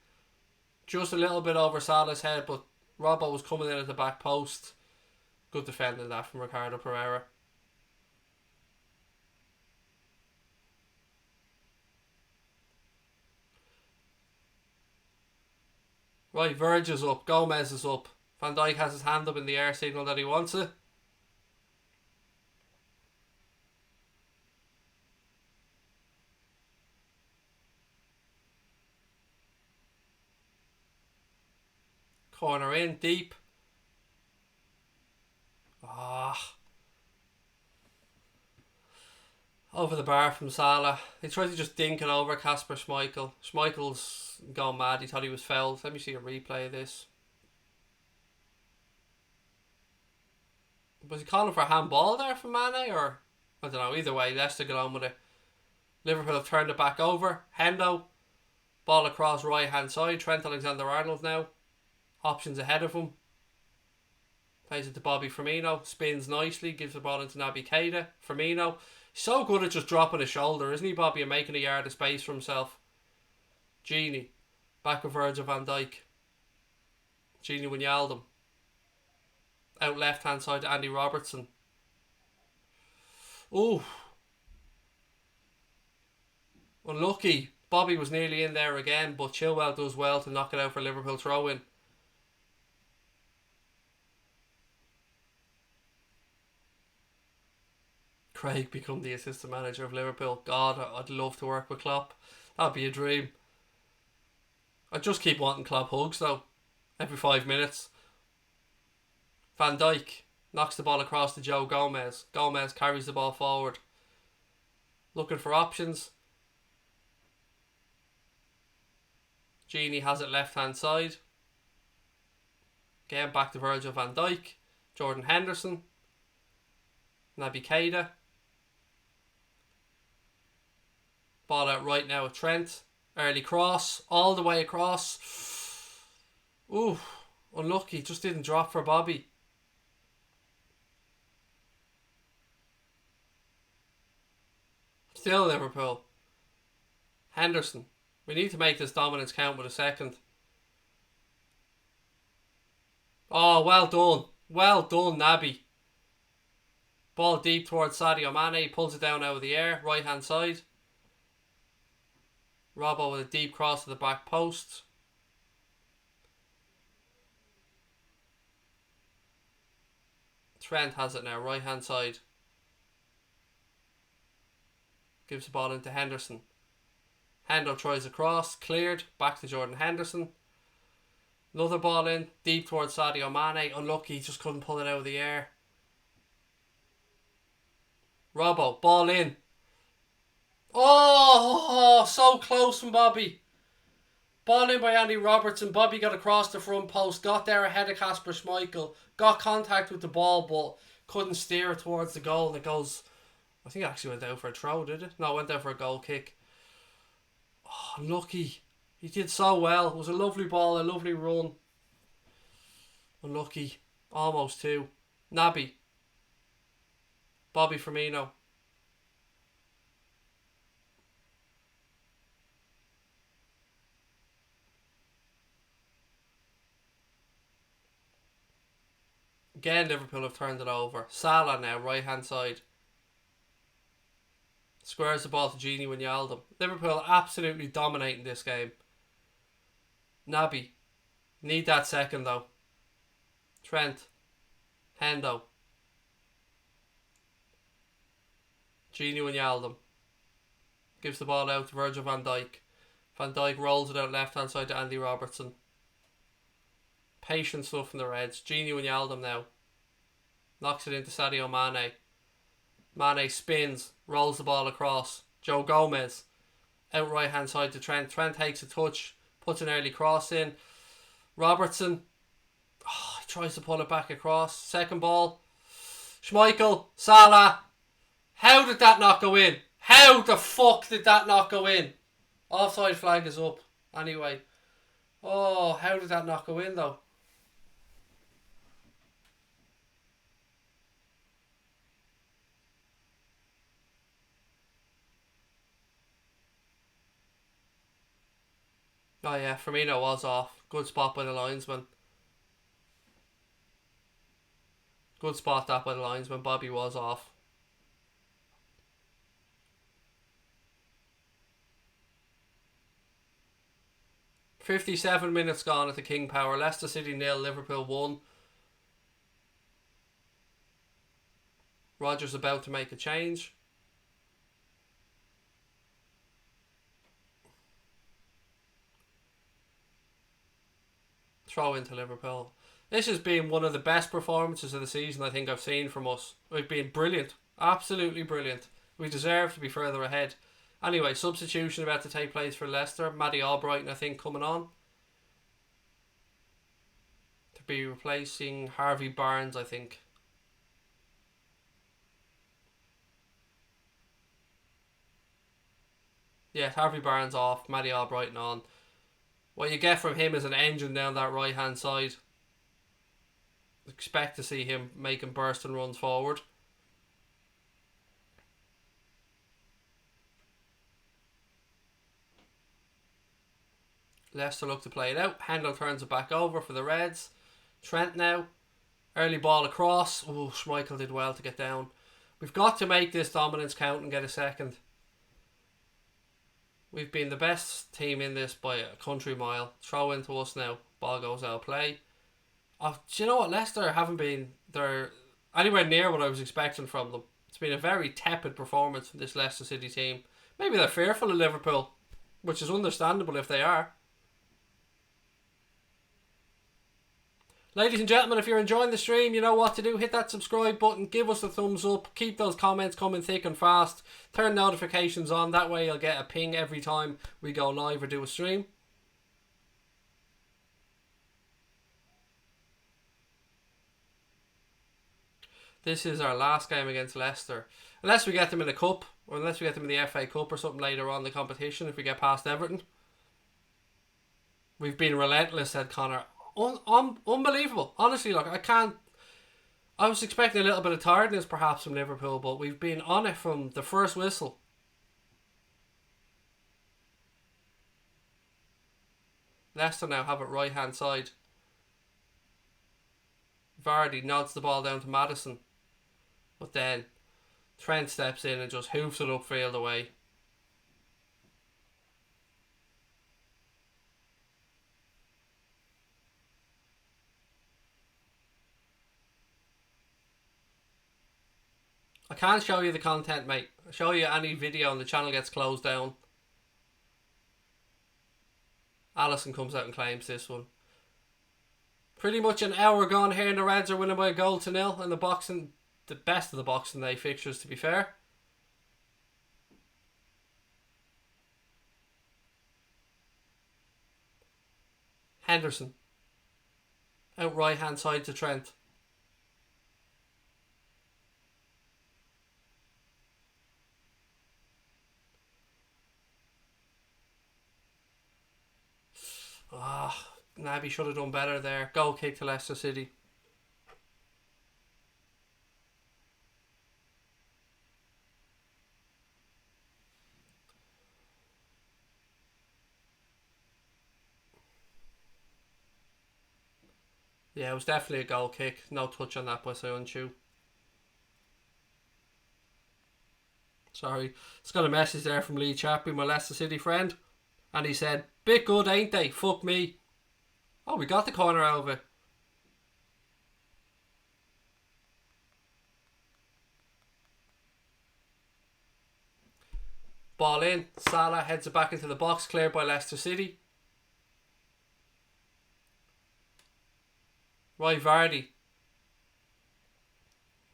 Speaker 1: Just a little bit over Salah's head, but Robbo was coming in at the back post. Good defending that from Ricardo Pereira. Right, Verge is up. Gomez is up. Van Dijk has his hand up in the air, signal that he wants it. Corner in, deep. Ah. Over the bar from Salah. He tried to just dink it over Kasper Schmeichel. Schmeichel's gone mad. He thought he was fouled. Let me see a replay of this. Was he calling for a handball there from Mane, or I don't know. Either way, Leicester get on with it. Liverpool have turned it back over. Hendo, ball across right hand side. Trent Alexander-Arnold now. Options ahead of him. Plays it to Bobby Firmino. Spins nicely. Gives the ball into Naby Keita. Firmino. So good at just dropping his shoulder, isn't he, Bobby? And making a yard of space for himself. Gini. Back with Virgil van Dijk. Gini Wijnaldum. Out left hand side to Andy Robertson. Ooh. Unlucky. Bobby was nearly in there again, but Chilwell does well to knock it out for Liverpool throw in. Craig become the assistant manager of Liverpool. God, I'd love to work with Klopp. That'd be a dream. I just keep wanting Klopp hugs though. Every 5 minutes. Van Dijk knocks the ball across to Joe Gomez. Gomez carries the ball forward. Looking for options. Gini has it left hand side. Again back to Virgil van Dijk. Jordan Henderson. Naby Keita. Ball out right now with Trent. Early cross. All the way across. Ooh. Unlucky. Just didn't drop for Bobby. Still Liverpool. Henderson. We need to make this dominance count with a second. Oh, well done. Well done, Naby. Ball deep towards Sadio Mane. He pulls it down out of the air. Right hand side. Robbo with a deep cross to the back post. Trent has it now. Right hand side. Gives the ball into Henderson. Hendo tries a cross. Cleared. Back to Jordan Henderson. Another ball in. Deep towards Sadio Mane. Unlucky. He just couldn't pull it out of the air. Robbo. Ball in. Oh, so close from Bobby. Ball in by Andy Robertson. Bobby got across the front post. Got there ahead of Kasper Schmeichel. Got contact with the ball, but couldn't steer it towards the goal. And it goes... I think it actually went out for a throw, did it? No, it went out for a goal kick. Oh, unlucky. He did so well. It was a lovely ball, a lovely run. Unlucky. Almost two. Naby. Bobby Firmino. Again, Liverpool have turned it over. Salah now, right hand side. Squares the ball to Gini Wijnaldum. Liverpool absolutely dominating this game. Naby. Need that second though. Trent. Hendo. Gini Wijnaldum. Gives the ball out to Virgil van Dijk. Van Dijk rolls it out left hand side to Andy Robertson. Patient stuff from the Reds. Gini Wijnaldum now. Knocks it into Sadio Mane. Mane spins. Rolls the ball across. Joe Gomez. Out right hand side to Trent. Trent takes a touch. Puts an early cross in. Robertson. Oh, he tries to pull it back across. Second ball. Schmeichel. Salah. How did that not go in? How the fuck did that not go in? Offside flag is up. Anyway. Oh, how did that not go in though? Oh yeah, Firmino was off. Good spot by the linesman. Good spot that by the linesman. Bobby was off. $57 gone at the King Power. Leicester City 0, Liverpool 1. Rodgers about to make a change. Throw into Liverpool. This has been one of the best performances of the season I think I've seen from us. We've been brilliant. Absolutely brilliant. We deserve to be further ahead. Anyway, substitution about to take place for Leicester. Matty Albrighton, I think, coming on. To be replacing Harvey Barnes, I think. Yeah, Harvey Barnes off, Matty Albrighton on. What you get from him is an engine down that right hand side. Expect to see him making bursting runs forward. Leicester look to play it out. Handel turns it back over for the Reds. Trent now. Early ball across. Oh, Schmeichel did well to get down. We've got to make this dominance count and get a second. We've been the best team in this by a country mile. Throw into us now. Ball goes out of play. Oh, do you know what? Leicester haven't been there anywhere near what I was expecting from them. It's been a very tepid performance from this Leicester City team. Maybe they're fearful of Liverpool, which is understandable if they are. Ladies and gentlemen, if you're enjoying the stream, you know what to do. Hit that subscribe button, give us a thumbs up, keep those comments coming thick and fast, turn notifications on, that way you'll get a ping every time we go live or do a stream. This is our last game against Leicester. Unless we get them in a cup, or unless we get them in the FA Cup or something later on in the competition, if we get past Everton. We've been relentless, said Connor. Unbelievable. Honestly, look, I was expecting a little bit of tiredness perhaps from Liverpool, but we've been on it from the first whistle. Leicester now have it right hand side. Vardy nods the ball down to Maddison, but then Trent steps in and just hoofs it upfield away. I can't show you the content, mate. I'll show you any video and the channel gets closed down. Allison comes out and claims this one. Pretty much an hour gone here and the Reds are winning by a goal to nil in the boxing, the best of the Boxing Day fixtures to be fair. Henderson. Out right hand side to Trent. Naby should have done better there. Goal kick to Leicester City. Yeah, it was definitely a goal kick. No touch on that by Soyuncu. Sorry. It's got a message there from Lee Chappie, my Leicester City friend. And he said, bit good, ain't they? Fuck me. Oh, we got the corner out of it. Ball in. Salah heads it back into the box, cleared by Leicester City. Right, Vardy.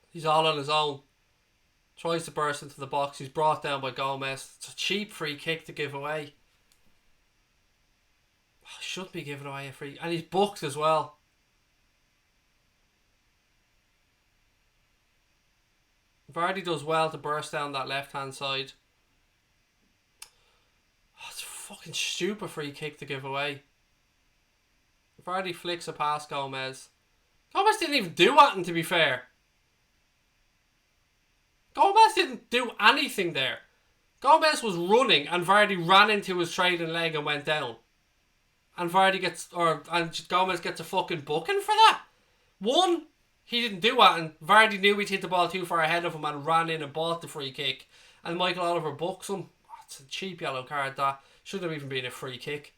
Speaker 1: He's all on his own. Tries to burst into the box. He's brought down by Gomez. It's a cheap free kick to give away. Should be giving away a free, and he's booked as well. Vardy does well to burst down that left hand side. Oh, it's a fucking stupid free kick to give away. Vardy flicks it past Gomez. Gomez didn't even do anything, to be fair. Gomez didn't do anything there. Gomez was running and Vardy ran into his trailing leg and went down. And Vardy and Gomez gets a fucking booking for that. One, he didn't do that, and Vardy knew he'd hit the ball too far ahead of him and ran in and bought the free kick. And Michael Oliver books him. Oh, it's a cheap yellow card, that. Shouldn't have even been a free kick.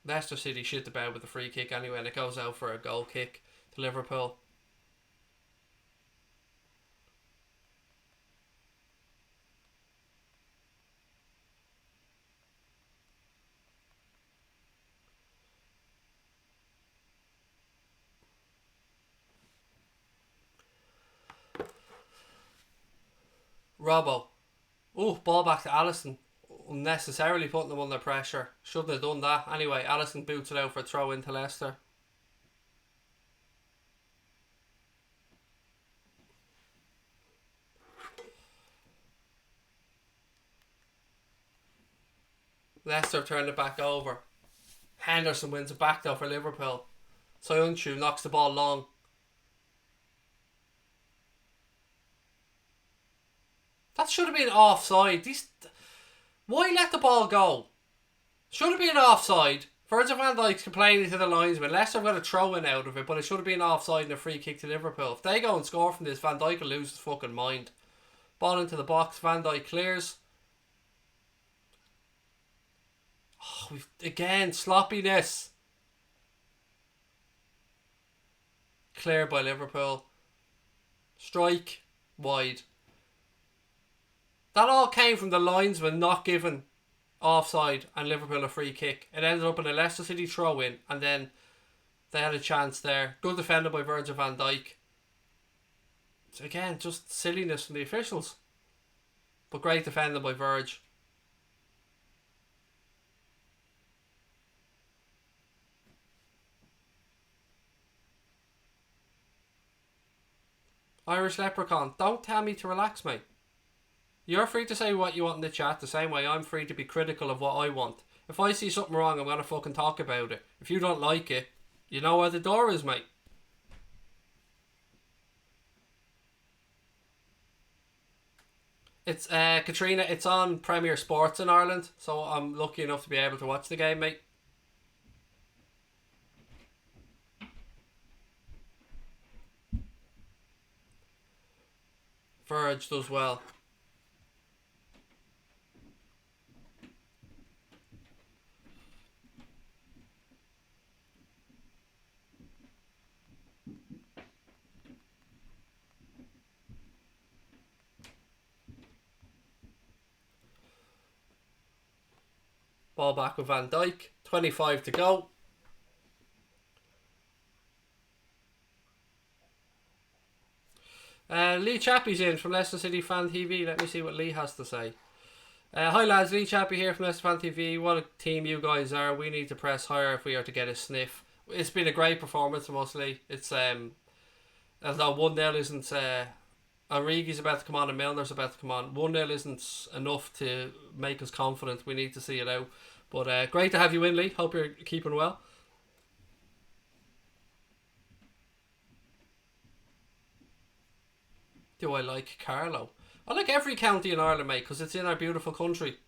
Speaker 1: Leicester City shit the bed with the free kick anyway, and it goes out for a goal kick to Liverpool. Robbo. Oh, ball back to Alisson. Unnecessarily putting them under pressure. Shouldn't have done that. Anyway, Alisson boots it out for a throw into Leicester. Leicester turned it back over. Henderson wins it back though for Liverpool. Soyuncu knocks the ball long. That should have been offside. Why let the ball go? Should have been offside. Virgil van Dijk's complaining to the linesman. Leicester have got a throw in out of it, but it should have been offside and a free kick to Liverpool. If they go and score from this, Van Dijk will lose his fucking mind. Ball into the box. Van Dijk clears. Oh, again, sloppiness. Clear by Liverpool. Strike. Wide. That all came from the linesman not giving offside and Liverpool a free kick. It ended up in a Leicester City throw in, and then they had a chance there. Good defended by Virgil van Dijk. So again, just silliness from the officials. But great defended by Virg. Irish Leprechaun, don't tell me to relax, mate. You're free to say what you want in the chat the same way I'm free to be critical of what I want. If I see something wrong, I'm going to fucking talk about it. If you don't like it, you know where the door is, mate. It's Katrina, it's on Premier Sports in Ireland, so I'm lucky enough to be able to watch the game, mate. Verge does well. Ball back with Van Dijk. 25 to go. Lee Chappie's in from Leicester City Fan TV. Let me see what Lee has to say. Hi lads, Lee Chappie here from Leicester Fan TV. What a team you guys are. We need to press higher if we are to get a sniff. It's been a great performance from us, Lee. It's although 1-0 isn't Origi's about to come on and Milner's about to come on. 1-0 isn't enough to make us confident. We need to see it out. But great to have you in, Lee. Hope you're keeping well. Do I like Carlo? I like every county in Ireland, mate, because it's in our beautiful country.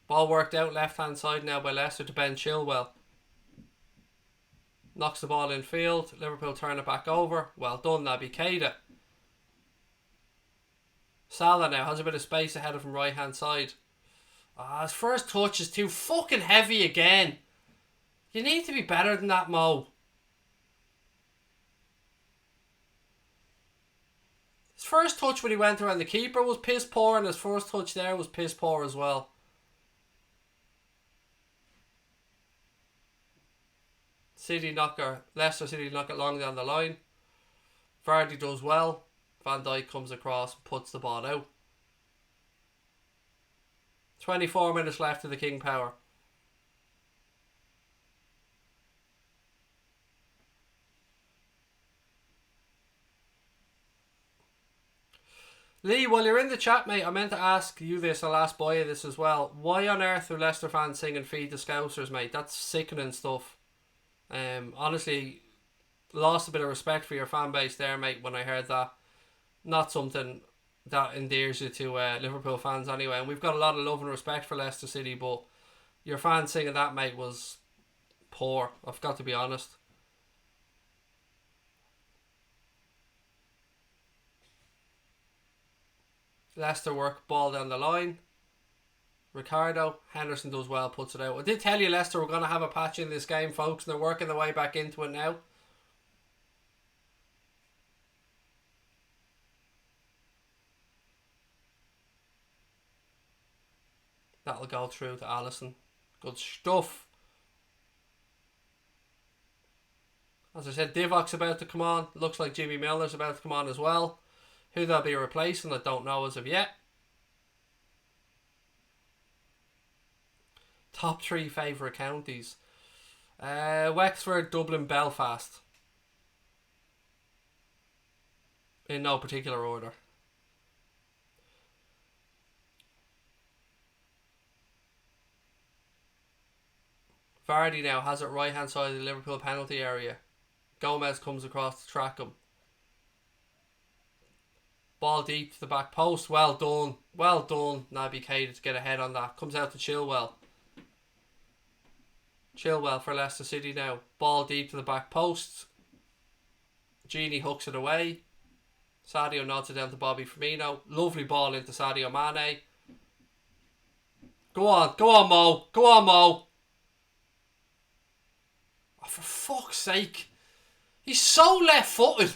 Speaker 1: Ball worked out left hand side now by Leicester to Ben Chilwell. Knocks the ball in field. Liverpool turn it back over. Well done, Naby Keita. Salah now has a bit of space ahead of him right hand side. His first touch is too fucking heavy again. You need to be better than that, Mo. His first touch when he went around the keeper was piss poor, and his first touch there was piss poor as well. Leicester City knock it long down the line. Vardy does well. Van Dijk comes across and puts the ball out. 24 minutes left of the King Power. Lee, while you're in the chat, mate, I meant to ask you this, I'll ask Boya this as well. Why on earth are Leicester fans singing Feed the Scousers, mate? That's sickening stuff. Honestly, lost a bit of respect for your fan base there, mate, when I heard that. Not something that endears you to Liverpool fans anyway. And we've got a lot of love and respect for Leicester City, but your fans singing that, mate, was poor. I've got to be honest. Leicester work ball down the line. Ricardo, Henderson does well, puts it out. I did tell you Leicester were going to have a patch in this game, folks, and they're working their way back into it now. That'll go through to Alisson. Good stuff. As I said, Divok's about to come on. Looks like Jimmy Milner's about to come on as well. Who they'll be replacing, I don't know as of yet. Top 3 favourite counties. Wexford, Dublin, Belfast. In no particular order. Vardy now has it right hand side of the Liverpool penalty area. Gomez comes across to track him. Ball deep to the back post. Well done. Well done, Naby Keita, to get ahead on that. Comes out to Chilwell. Chilwell for Leicester City now. Ball deep to the back post. Gini hooks it away. Sadio nods it down to Bobby Firmino. Lovely ball into Sadio Mane. Go on. Go on, Mo. Go on, Mo. Oh, for fuck's sake. He's so left-footed.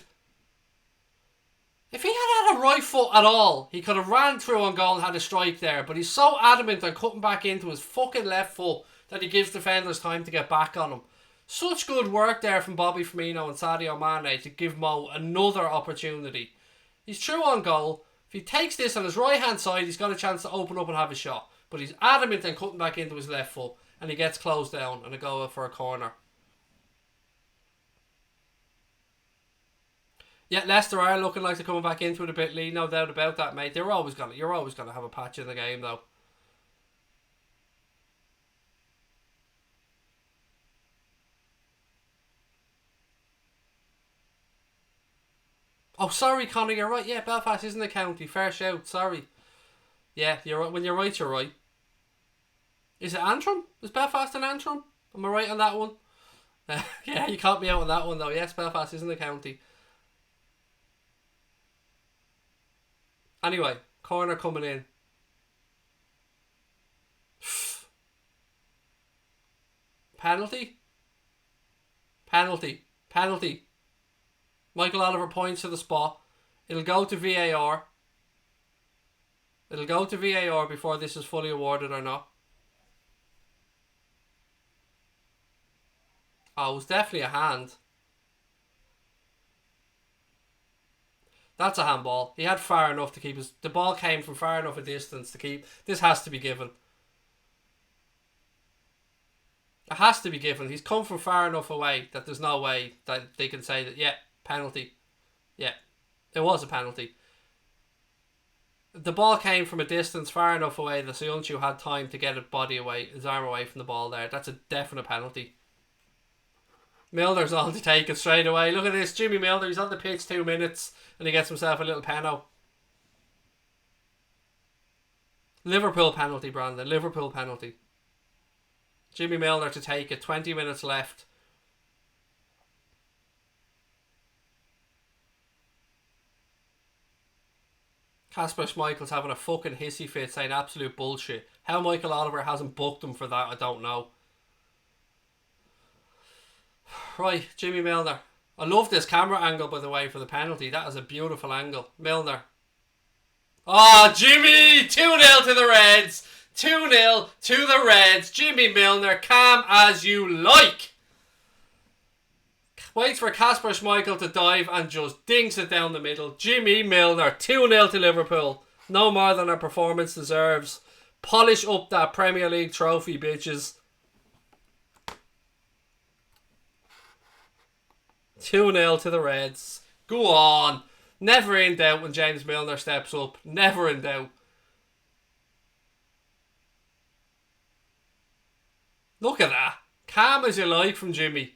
Speaker 1: If he had a right foot at all, he could have ran through on goal and had a strike there. But he's so adamant on cutting back into his fucking left foot that he gives defenders time to get back on him. Such good work there from Bobby Firmino and Sadio Mane to give Mo another opportunity. He's true on goal. If he takes this on his right hand side, he's got a chance to open up and have a shot. But he's adamant on cutting back into his left foot, and he gets closed down and a go for a corner. Yeah, Leicester are looking like they're coming back into it a bit, Lee. No doubt about that, mate. You're always gonna have a patch in the game, though. Oh, sorry, Connor, you're right. Yeah, Belfast isn't a county. Fair shout. Sorry. Yeah, you're right. When you're right, you're right. Is it Antrim? Is Belfast an Antrim? Am I right on that one? Yeah, you caught me out on that one, though. Yes, Belfast isn't a county. Anyway, corner coming in. Penalty? Penalty. Penalty. Michael Oliver points to the spot. It'll go to VAR. It'll go to VAR before this is fully awarded or not. Oh, it was definitely a hand. That's a handball. He had far enough to keep his... The ball came from far enough a distance to keep... This has to be given. It has to be given. He's come from far enough away that there's no way that they can say that, yeah, penalty. Yeah, it was a penalty. The ball came from a distance far enough away that Soyuncu had time to get his arm away from the ball there. That's a definite penalty. Milner's on to take it straight away. Look at this, Jimmy Milner. He's on the pitch 2 minutes and he gets himself a little penalty. Liverpool penalty, Brandon. Liverpool penalty. Jimmy Milner to take it. 20 minutes left. Kasper Schmeichel's having a fucking hissy fit saying absolute bullshit. How Michael Oliver hasn't booked him for that, I don't know. Right, Jimmy Milner. I love this camera angle, by the way, for the penalty. That is a beautiful angle. Milner. Oh, Jimmy! 2-0 to the Reds. 2-0 to the Reds. Jimmy Milner, calm as you like. Waits for Kasper Schmeichel to dive and just dinks it down the middle. Jimmy Milner, 2-0 to Liverpool. No more than our performance deserves. Polish up that Premier League trophy, bitches. 2-0 to the Reds. Go on. Never in doubt when James Milner steps up. Never in doubt. Look at that. Calm as you like from Jimmy.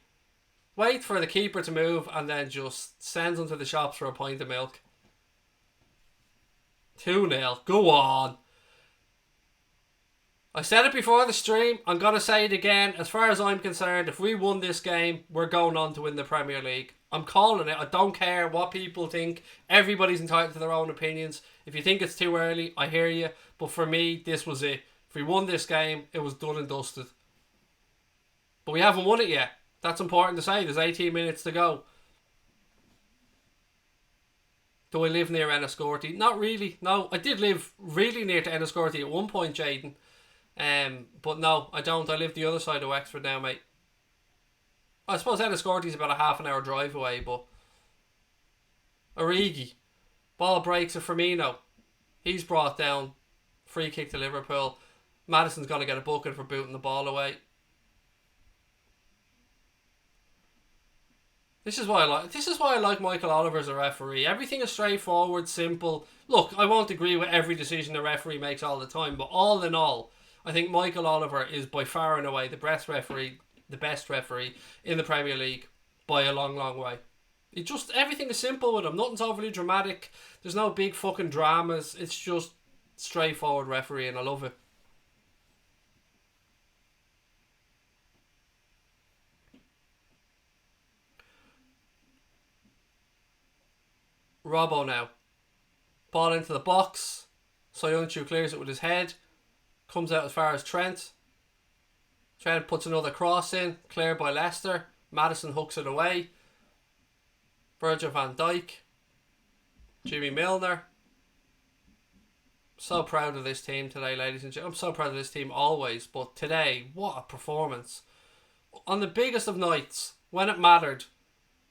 Speaker 1: Wait for the keeper to move and then just sends him to the shops for a pint of milk. 2-0. Go on. I said it before the stream. I'm going to say it again. As far as I'm concerned, if we won this game, we're going on to win the Premier League. I'm calling it. I don't care what people think. Everybody's entitled to their own opinions. If you think it's too early, I hear you. But for me, this was it. If we won this game, it was done and dusted. But we haven't won it yet. That's important to say. There's 18 minutes to go. Do I live near Enniscorthy? Not really. No, I did live really near to Enniscorthy at one point, Jaden. But no, I don't. I live the other side of Wexford now, mate. I suppose Enniscorthy's about a half an hour drive away, but Origi. Ball breaks to Firmino. He's brought down. Free kick to Liverpool. Maddison's going to get a bucket for booting the ball away. This is why I like Michael Oliver as a referee. Everything is straightforward, simple. Look, I won't agree with every decision the referee makes all the time, but all in all, I think Michael Oliver is by far and away the best referee in the Premier League by a long, long way. Everything is simple with him. Nothing's overly dramatic. There's no big fucking dramas. It's just straightforward refereeing. I love it. Robbo now. Ball into the box. Soyuncu clears it with his head. Comes out as far as Trent. Trent puts another cross in. Cleared by Leicester. Maddison hooks it away. Virgil van Dijk. Jimmy Milner. So proud of this team today, ladies and gentlemen. I'm so proud of this team always, but today, what a performance. On the biggest of nights, when it mattered,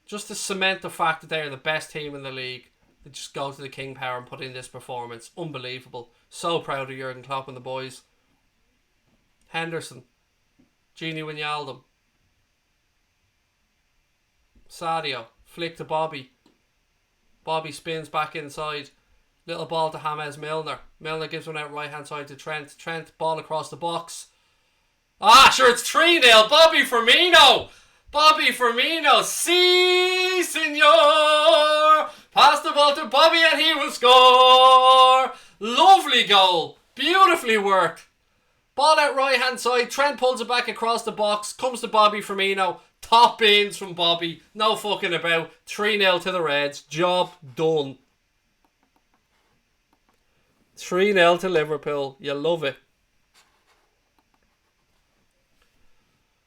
Speaker 1: just to cement the fact that they are the best team in the league, they just go to the King Power and put in this performance. Unbelievable. So proud of Jurgen Klopp and the boys. Henderson. Gini Wijnaldum. Sadio. Flick to Bobby. Bobby spins back inside. Little ball to James Milner. Milner gives one out right hand side to Trent. Trent, ball across the box. Sure, it's 3-0. Bobby Firmino. Bobby Firmino. Si, senor. Pass the ball to Bobby and he will score. Lovely goal. Beautifully worked. Ball out right hand side. Trent pulls it back across the box. Comes to Bobby Firmino. Top beans from Bobby. No fucking about. 3-0 to the Reds. Job done. 3-0 to Liverpool. You love it.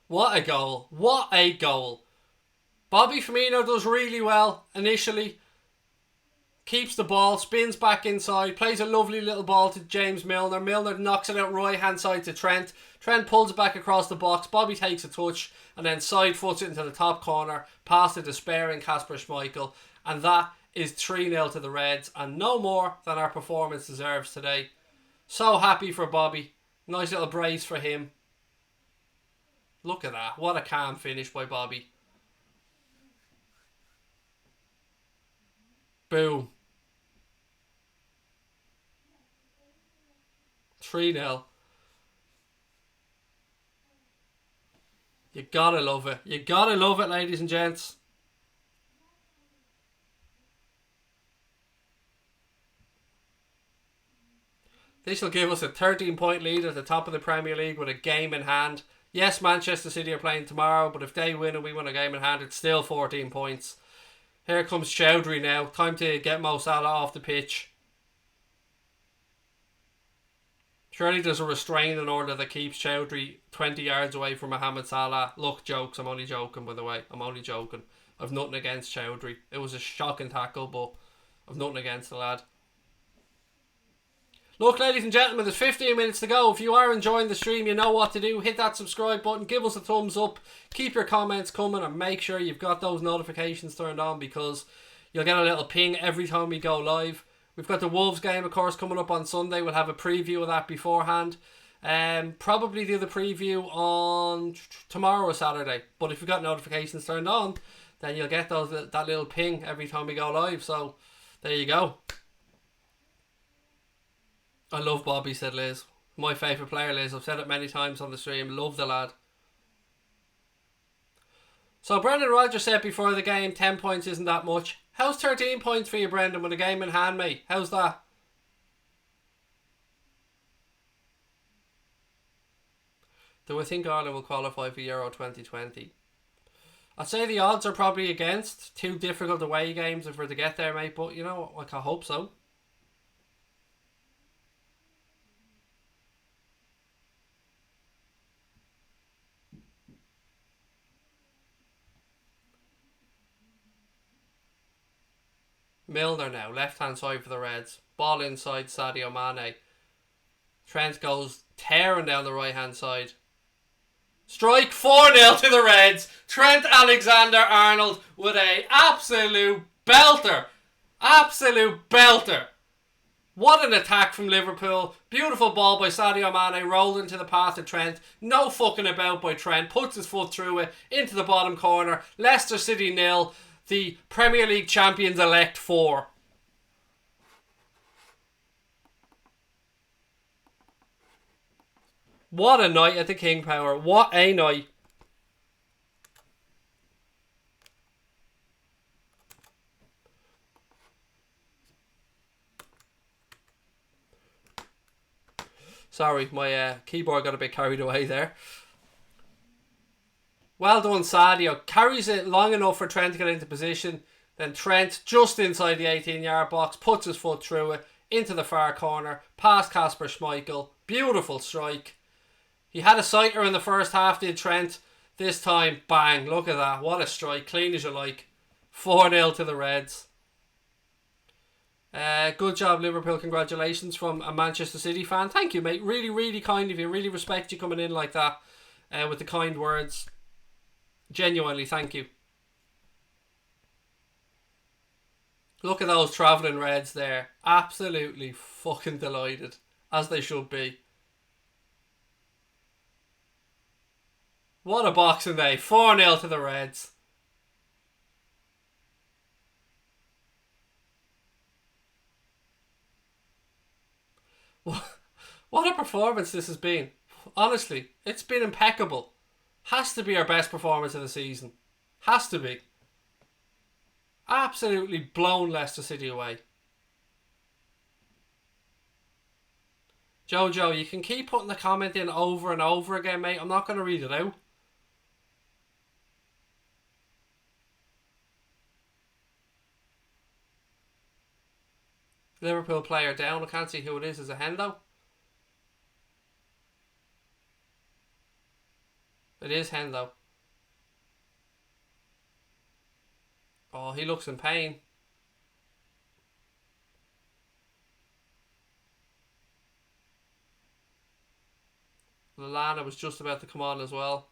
Speaker 1: What a goal. What a goal. Bobby Firmino does really well initially. Keeps the ball, spins back inside, plays a lovely little ball to James Milner. Milner knocks it out right hand side to Trent. Trent pulls it back across the box. Bobby takes a touch and then side foots it into the top corner, past the despairing Kasper Schmeichel. And that is 3-0 to the Reds, and no more than our performance deserves today. So happy for Bobby. Nice little brace for him. Look at that. What a calm finish by Bobby. Boom. 3-0. You gotta love it. You gotta love it, ladies and gents. This will give us a 13-point lead at the top of the Premier League with a game in hand. Yes, Manchester City are playing tomorrow, but if they win and we win a game in hand, it's still 14 points. Here comes Chowdhury now. Time to get Mo Salah off the pitch. Surely there's a restraining order that keeps Chowdhury 20 yards away from Mohamed Salah. Look, jokes. I'm only joking, by the way. I'm only joking. I've nothing against Chowdhury. It was a shocking tackle, but I've nothing against the lad. Look, ladies and gentlemen, there's 15 minutes to go. If you are enjoying the stream, you know what to do. Hit that subscribe button, give us a thumbs up, keep your comments coming, and make sure you've got those notifications turned on because you'll get a little ping every time we go live. We've got the Wolves game, of course, coming up on Sunday. We'll have a preview of that beforehand. Probably do the preview on tomorrow or Saturday. But if you've got notifications turned on, then you'll get that little ping every time we go live. So, there you go. I love Bobby, said Liz. My favourite player, Liz. I've said it many times on the stream. Love the lad. So Brendan Rodgers said before the game 10 points isn't that much. How's 13 points for you, Brendan, with a game in hand, mate? How's that? Do I think Ireland will qualify for Euro 2020? I'd say the odds are probably against. 2 difficult away games if we're to get there, mate. But, you know, I hope so. Milner now, left hand side for the Reds. Ball inside Sadio Mane. Trent goes tearing down the right hand side. Strike 4-0 to the Reds. Trent Alexander-Arnold with a absolute belter. Absolute belter. What an attack from Liverpool. Beautiful ball by Sadio Mane, rolled into the path of Trent. No fucking about by Trent. Puts his foot through it into the bottom corner. Leicester City 0. The Premier League champions elect 4. What a night at the King Power. What a night. Sorry, my keyboard got a bit carried away there. Well done, Sadio. Carries it long enough for Trent to get into position. Then Trent, just inside the 18-yard box, puts his foot through it, into the far corner, past Kasper Schmeichel. Beautiful strike. He had a sighter in the first half, did Trent. This time, bang, look at that. What a strike. Clean as you like. 4-0 to the Reds. Good job, Liverpool. Congratulations from a Manchester City fan. Thank you, mate. Really, really kind of you. Really respect you coming in like that with the kind words. Genuinely, thank you. Look at those travelling Reds there. Absolutely fucking delighted. As they should be. What a boxing day. 4-0 to the Reds. What a performance this has been. Honestly, it's been impeccable. Has to be our best performance of the season. Has to be. Absolutely blown Leicester City away. Jojo, you can keep putting the comment in over and over again, mate. I'm not going to read it out. Liverpool player down. I can't see who it is. Is it Hendo? It is Hendo. Oh, he looks in pain. Lallana was just about to come on as well.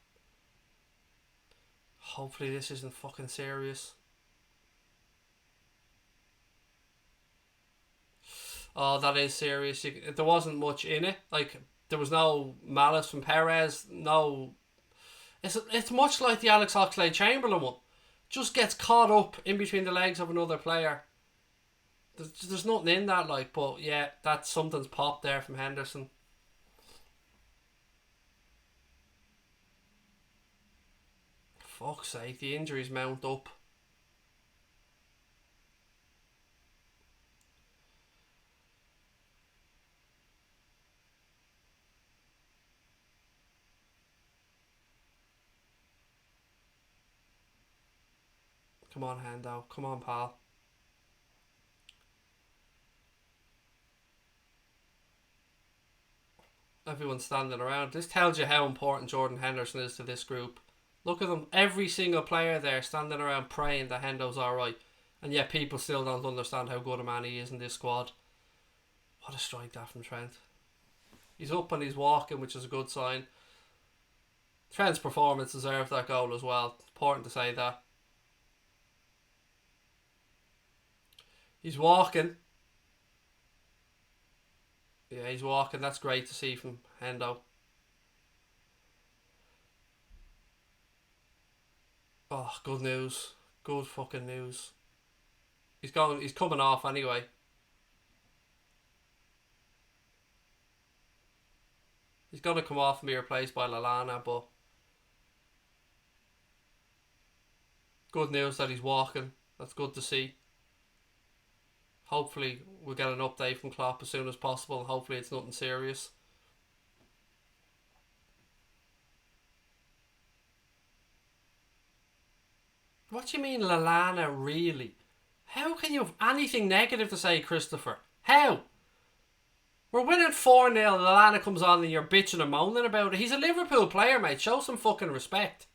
Speaker 1: Hopefully this isn't fucking serious. Oh, that is serious. There wasn't much in it. Like, there was no malice from Perez. No. It's much like the Alex Oxlade-Chamberlain one. Just gets caught up in between the legs of another player. There's nothing in that, like, but yeah, that's something's popped there from Henderson. Fuck's sake, the injuries mount up. Come on, Hendo. Come on, pal. Everyone's standing around. This tells you how important Jordan Henderson is to this group. Look at them. Every single player there standing around praying that Hendo's alright. And yet people still don't understand how good a man he is in this squad. What a strike that from Trent. He's up and he's walking, which is a good sign. Trent's performance deserved that goal as well. Important to say that. He's walking. Yeah, he's walking. That's great to see from Hendo. Oh, good news. Good fucking news. He's coming off anyway. He's going to come off and be replaced by Lallana, but good news that he's walking. That's good to see. Hopefully we'll get an update from Klopp as soon as possible. Hopefully it's nothing serious. What do you mean Lallana, really? How can you have anything negative to say, Christopher? How? We're winning 4-0, Lallana comes on and you're bitching and moaning about it. He's a Liverpool player, mate. Show some fucking respect.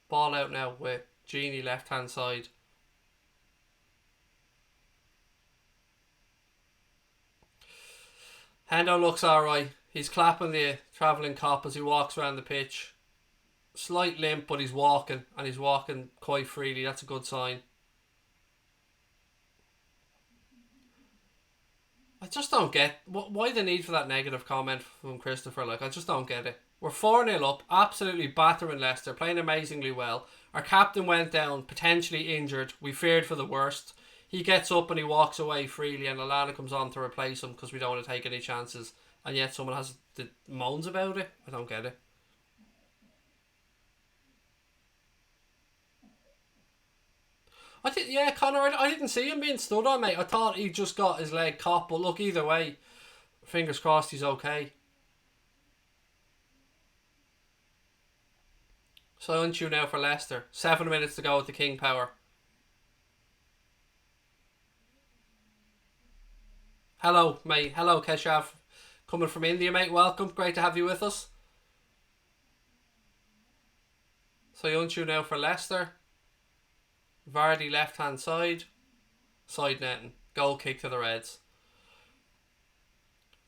Speaker 1: Ball out now with Genie left hand side. Hendo looks alright. He's clapping the travelling cop as he walks around the pitch. Slight limp, but he's walking, and he's walking quite freely. That's a good sign. I just don't get why the need for that negative comment from Christopher. Like, I just don't get it. We're 4-0 up, absolutely battering Leicester, playing amazingly well. Our captain went down, potentially injured. We feared for the worst. He gets up and he walks away freely, and Alana comes on to replace him because we don't want to take any chances. And yet someone has the moans about it. I don't get it. Yeah, Connor, I didn't see him being stood on, mate. I thought he just got his leg caught, but look, either way, fingers crossed he's okay. So on you now for Leicester. 7 minutes to go with the King Power. Hello, mate. Hello, Keshav. Coming from India, mate. Welcome. Great to have you with us. So on you now for Leicester. Vardy left hand side. Side netting. Goal kick to the Reds.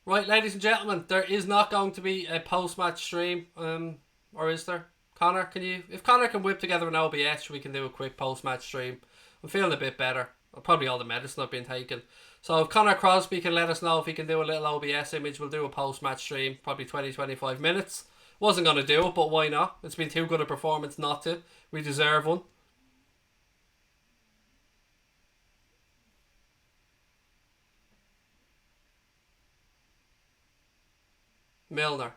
Speaker 1: Right, ladies and gentlemen, there is not going to be a post-match stream. Or is there? Connor, if Connor can whip together an OBS, we can do a quick post-match stream. I'm feeling a bit better. Probably all the medicine I've been taking. So if Connor Crosby can let us know if he can do a little OBS image, we'll do a post-match stream. Probably 20-25 minutes. Wasn't going to do it, but why not? It's been too good a performance not to. We deserve one. Milner.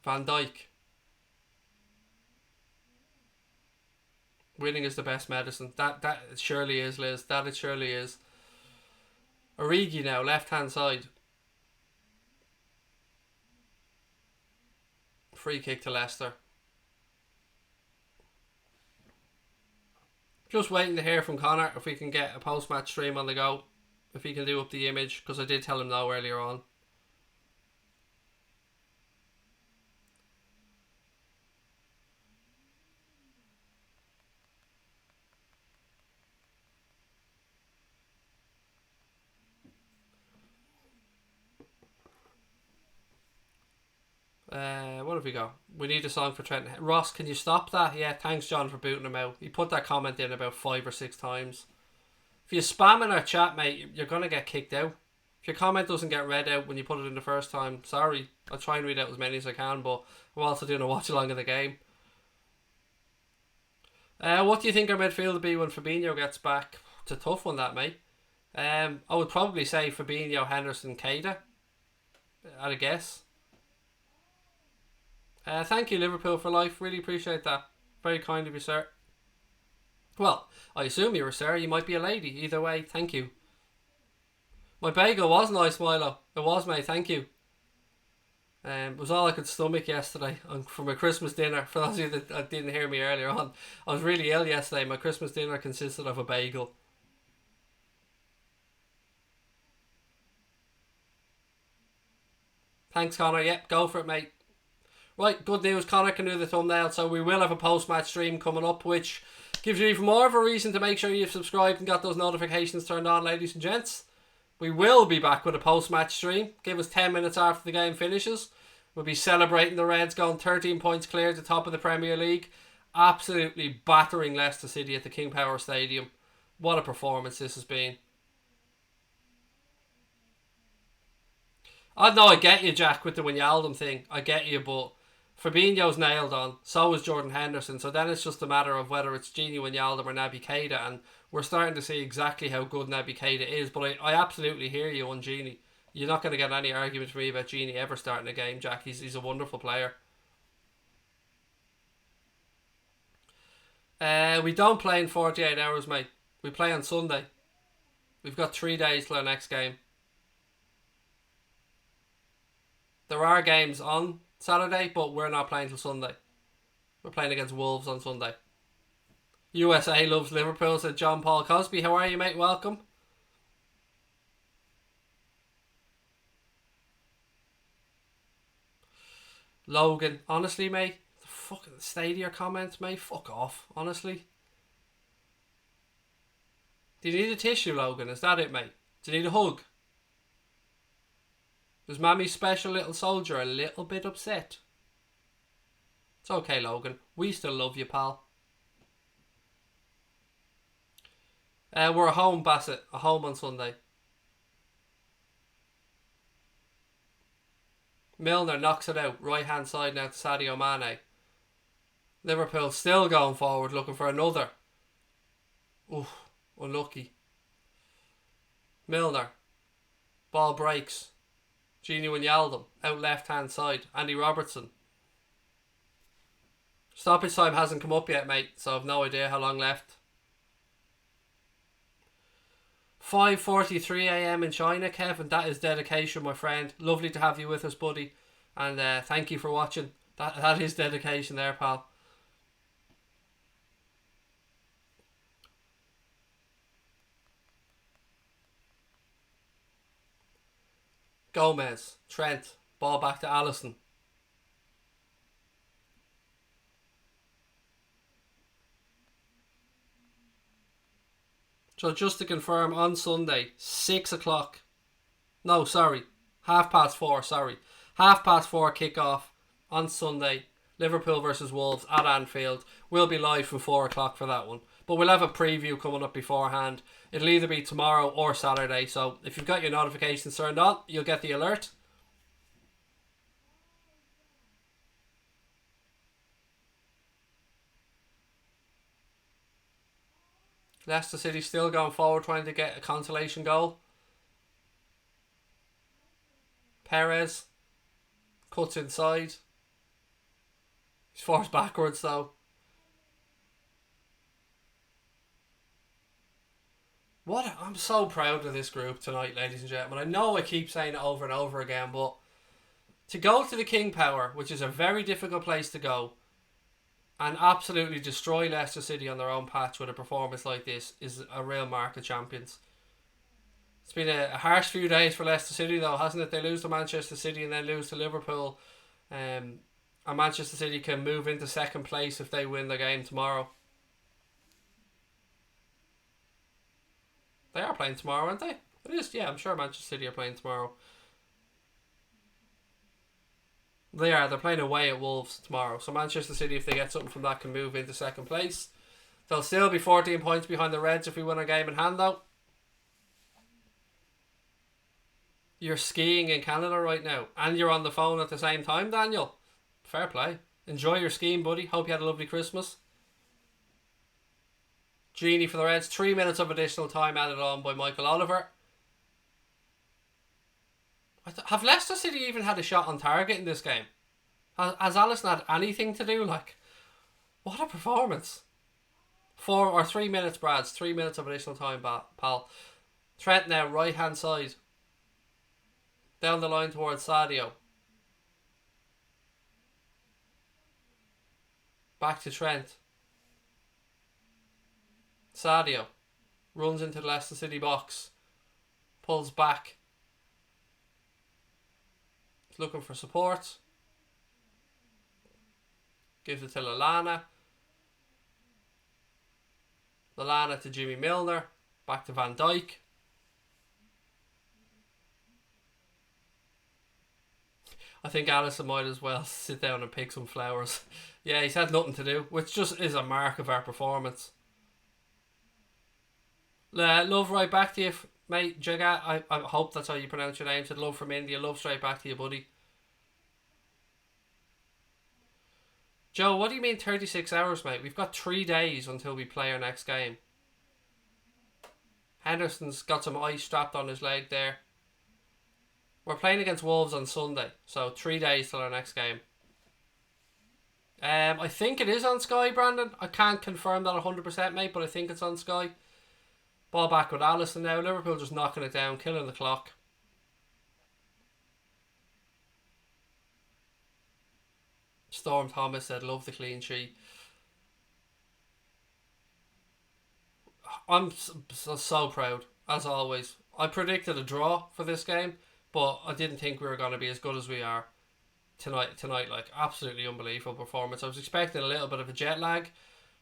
Speaker 1: Van Dijk. Winning is the best medicine. That it surely is, Liz. That it surely is. Origi now, left hand side. Free kick to Leicester. Just waiting to hear from Connor if we can get a post-match stream on the go. If he can do up the image, because I did tell him no earlier on. What have we got? We need a song for Trent. Ross, can you stop that? Yeah, thanks John for booting him out. He put that comment in about 5 or 6 times. If you spam in our chat, mate, you're going to get kicked out. If your comment doesn't get read out when you put it in the first time, sorry. I'll try and read out as many as I can, but I'm also doing a watch along of the game. What do you think our midfield will be when Fabinho gets back? It's a tough one, that, mate. I would probably say Fabinho, Henderson, Keita. I'd a guess. Thank you, Liverpool for life. Really appreciate that. Very kind of you, sir. Well, I assume you're a sir. You might be a lady. Either way, thank you. My bagel was nice, Milo. It was, mate. Thank you. It was all I could stomach yesterday for my Christmas dinner. For those of you that didn't hear me earlier on, I was really ill yesterday. My Christmas dinner consisted of a bagel. Thanks, Connor. Yep, go for it, mate. Right, good news. Connor can do the thumbnail, so we will have a post-match stream coming up, which gives you even more of a reason to make sure you've subscribed and got those notifications turned on, ladies and gents. We will be back with a post-match stream. Give us 10 minutes after the game finishes. We'll be celebrating the Reds going 13 points clear at the top of the Premier League. Absolutely battering Leicester City at the King Power Stadium. What a performance this has been. I know I get you, Jack, with the Wijnaldum thing. I get you, but Fabinho's nailed on. So is Jordan Henderson. So then it's just a matter of whether it's Gini Wijnaldum or Naby Keita. And we're starting to see exactly how good Naby Keita is. But I absolutely hear you on Gini. You're not going to get any argument from me about Gini ever starting a game, Jack. He's a wonderful player. We don't play in 48 hours, mate. We play on Sunday. We've got 3 days till our next game. There are games on Saturday, but we're not playing till Sunday. We're playing against Wolves on Sunday. USA loves Liverpool, said John Paul Cosby. How are you, mate? Welcome. Logan, honestly, mate, the fucking Stadia comments, mate, fuck off, honestly. Do you need a tissue, Logan? Is that it, mate? Do you need a hug? Is Mammy's special little soldier a little bit upset? It's okay, Logan. We still love you, pal. We're at home, Bassett. At home on Sunday. Milner knocks it out. Right hand side now to Sadio Mane. Liverpool still going forward, looking for another. Oof, unlucky. Milner. Ball breaks. Gini Wijnaldum. Out left hand side. Andy Robertson. Stoppage time hasn't come up yet, mate, so I've no idea how long left. 5:43 a.m. in China, Kevin. That is dedication, my friend. Lovely to have you with us, buddy. And thank you for watching. That is dedication there, pal. Gomez. Trent. Ball back to Alisson. So just to confirm, on Sunday, 6 o'clock. No, sorry. 4:30, sorry. 4:30 kickoff on Sunday. Liverpool versus Wolves at Anfield. We'll be live from 4 o'clock for that one. But we'll have a preview coming up beforehand. It'll either be tomorrow or Saturday. So if you've got your notifications turned on, you'll get the alert. Leicester City still going forward, trying to get a consolation goal. Perez cuts inside. He's forced backwards though. I'm so proud of this group tonight, ladies and gentlemen. I know I keep saying it over and over again, but to go to the King Power, which is a very difficult place to go, and absolutely destroy Leicester City on their own patch with a performance like this is a real mark of champions. It's been a harsh few days for Leicester City though, hasn't it? They lose to Manchester City and then lose to Liverpool. And Manchester City can move into second place if they win the game tomorrow. They are playing tomorrow, aren't they? It is, yeah, I'm sure Manchester City are playing tomorrow. They're playing away at Wolves tomorrow. So Manchester City, if they get something from that, can move into second place. They'll still be 14 points behind the Reds if we win a game in hand though. You're skiing in Canada right now and you're on the phone at the same time, Daniel. Fair play. Enjoy your skiing, buddy. Hope you had a lovely Christmas. Genie for the Reds. 3 minutes of additional time added on by Michael Oliver. Have Leicester City even had a shot on target in this game? Has Alisson had anything to do? Like, what a performance. 3 minutes, Brads. 3 minutes of additional time, pal. Trent now, right hand side. Down the line towards Sadio. Back to Trent. Sadio runs into the Leicester City box. Pulls back. He's looking for support. Gives it to Lallana. Lallana to Jimmy Milner. Back to Van Dijk. I think Alisson might as well sit down and pick some flowers. Yeah, he's had nothing to do, which just is a mark of our performance. Love, right back to you, mate. Jagat, I hope that's how you pronounce your name. Said love from India. Love straight back to you, buddy. Joe, what do you mean 36 hours, mate? We've got 3 days until we play our next game. Henderson's got some ice strapped on his leg there. We're playing against Wolves on Sunday, so 3 days till our next game. I think it is on Sky, Brandon. I can't confirm that 100%, mate, but I think it's on Sky. Ball back with Alisson now. Liverpool just knocking it down, killing the clock. Storm Thomas said, love the clean sheet. I'm so proud, as always. I predicted a draw for this game, but I didn't think we were going to be as good as we are tonight. Like, absolutely unbelievable performance. I was expecting a little bit of a jet lag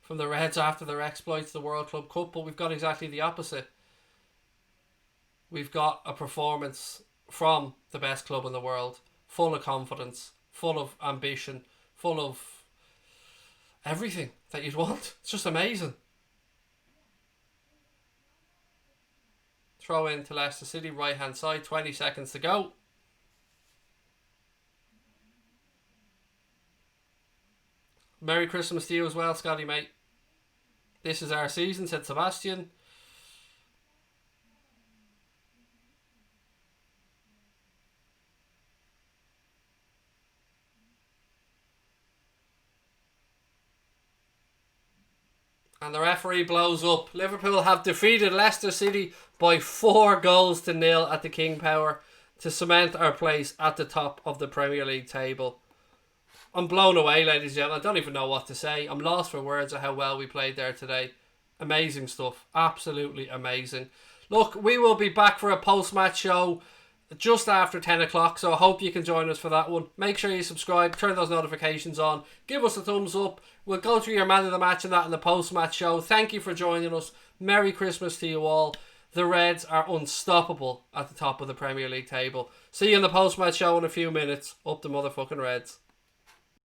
Speaker 1: from the Reds after their exploits, the World Club Cup, but we've got exactly the opposite. we've got a performance from the best club in the world, full of confidence, full of ambition, full of everything that you'd want. It's just amazing. Throw in to Leicester City, right hand side, 20 seconds to go. Merry Christmas to you as well, Scotty, mate. This is our season, said Sebastian. And the referee blows up. Liverpool have defeated Leicester City by 4-0 at the King Power to cement our place at the top of the Premier League table. I'm blown away, ladies and gentlemen. I don't even know what to say. I'm lost for words of how well we played there today. Amazing stuff. Absolutely amazing. Look, we will be back for a post-match show just after 10 o'clock, so I hope you can join us for that one. Make sure you subscribe, turn those notifications on, give us a thumbs up. We'll go through your man of the match and that in the post-match show. Thank you for joining us. Merry Christmas to you all. The Reds are unstoppable at the top of the Premier League table. See you in the post-match show in a few minutes. Up the motherfucking Reds.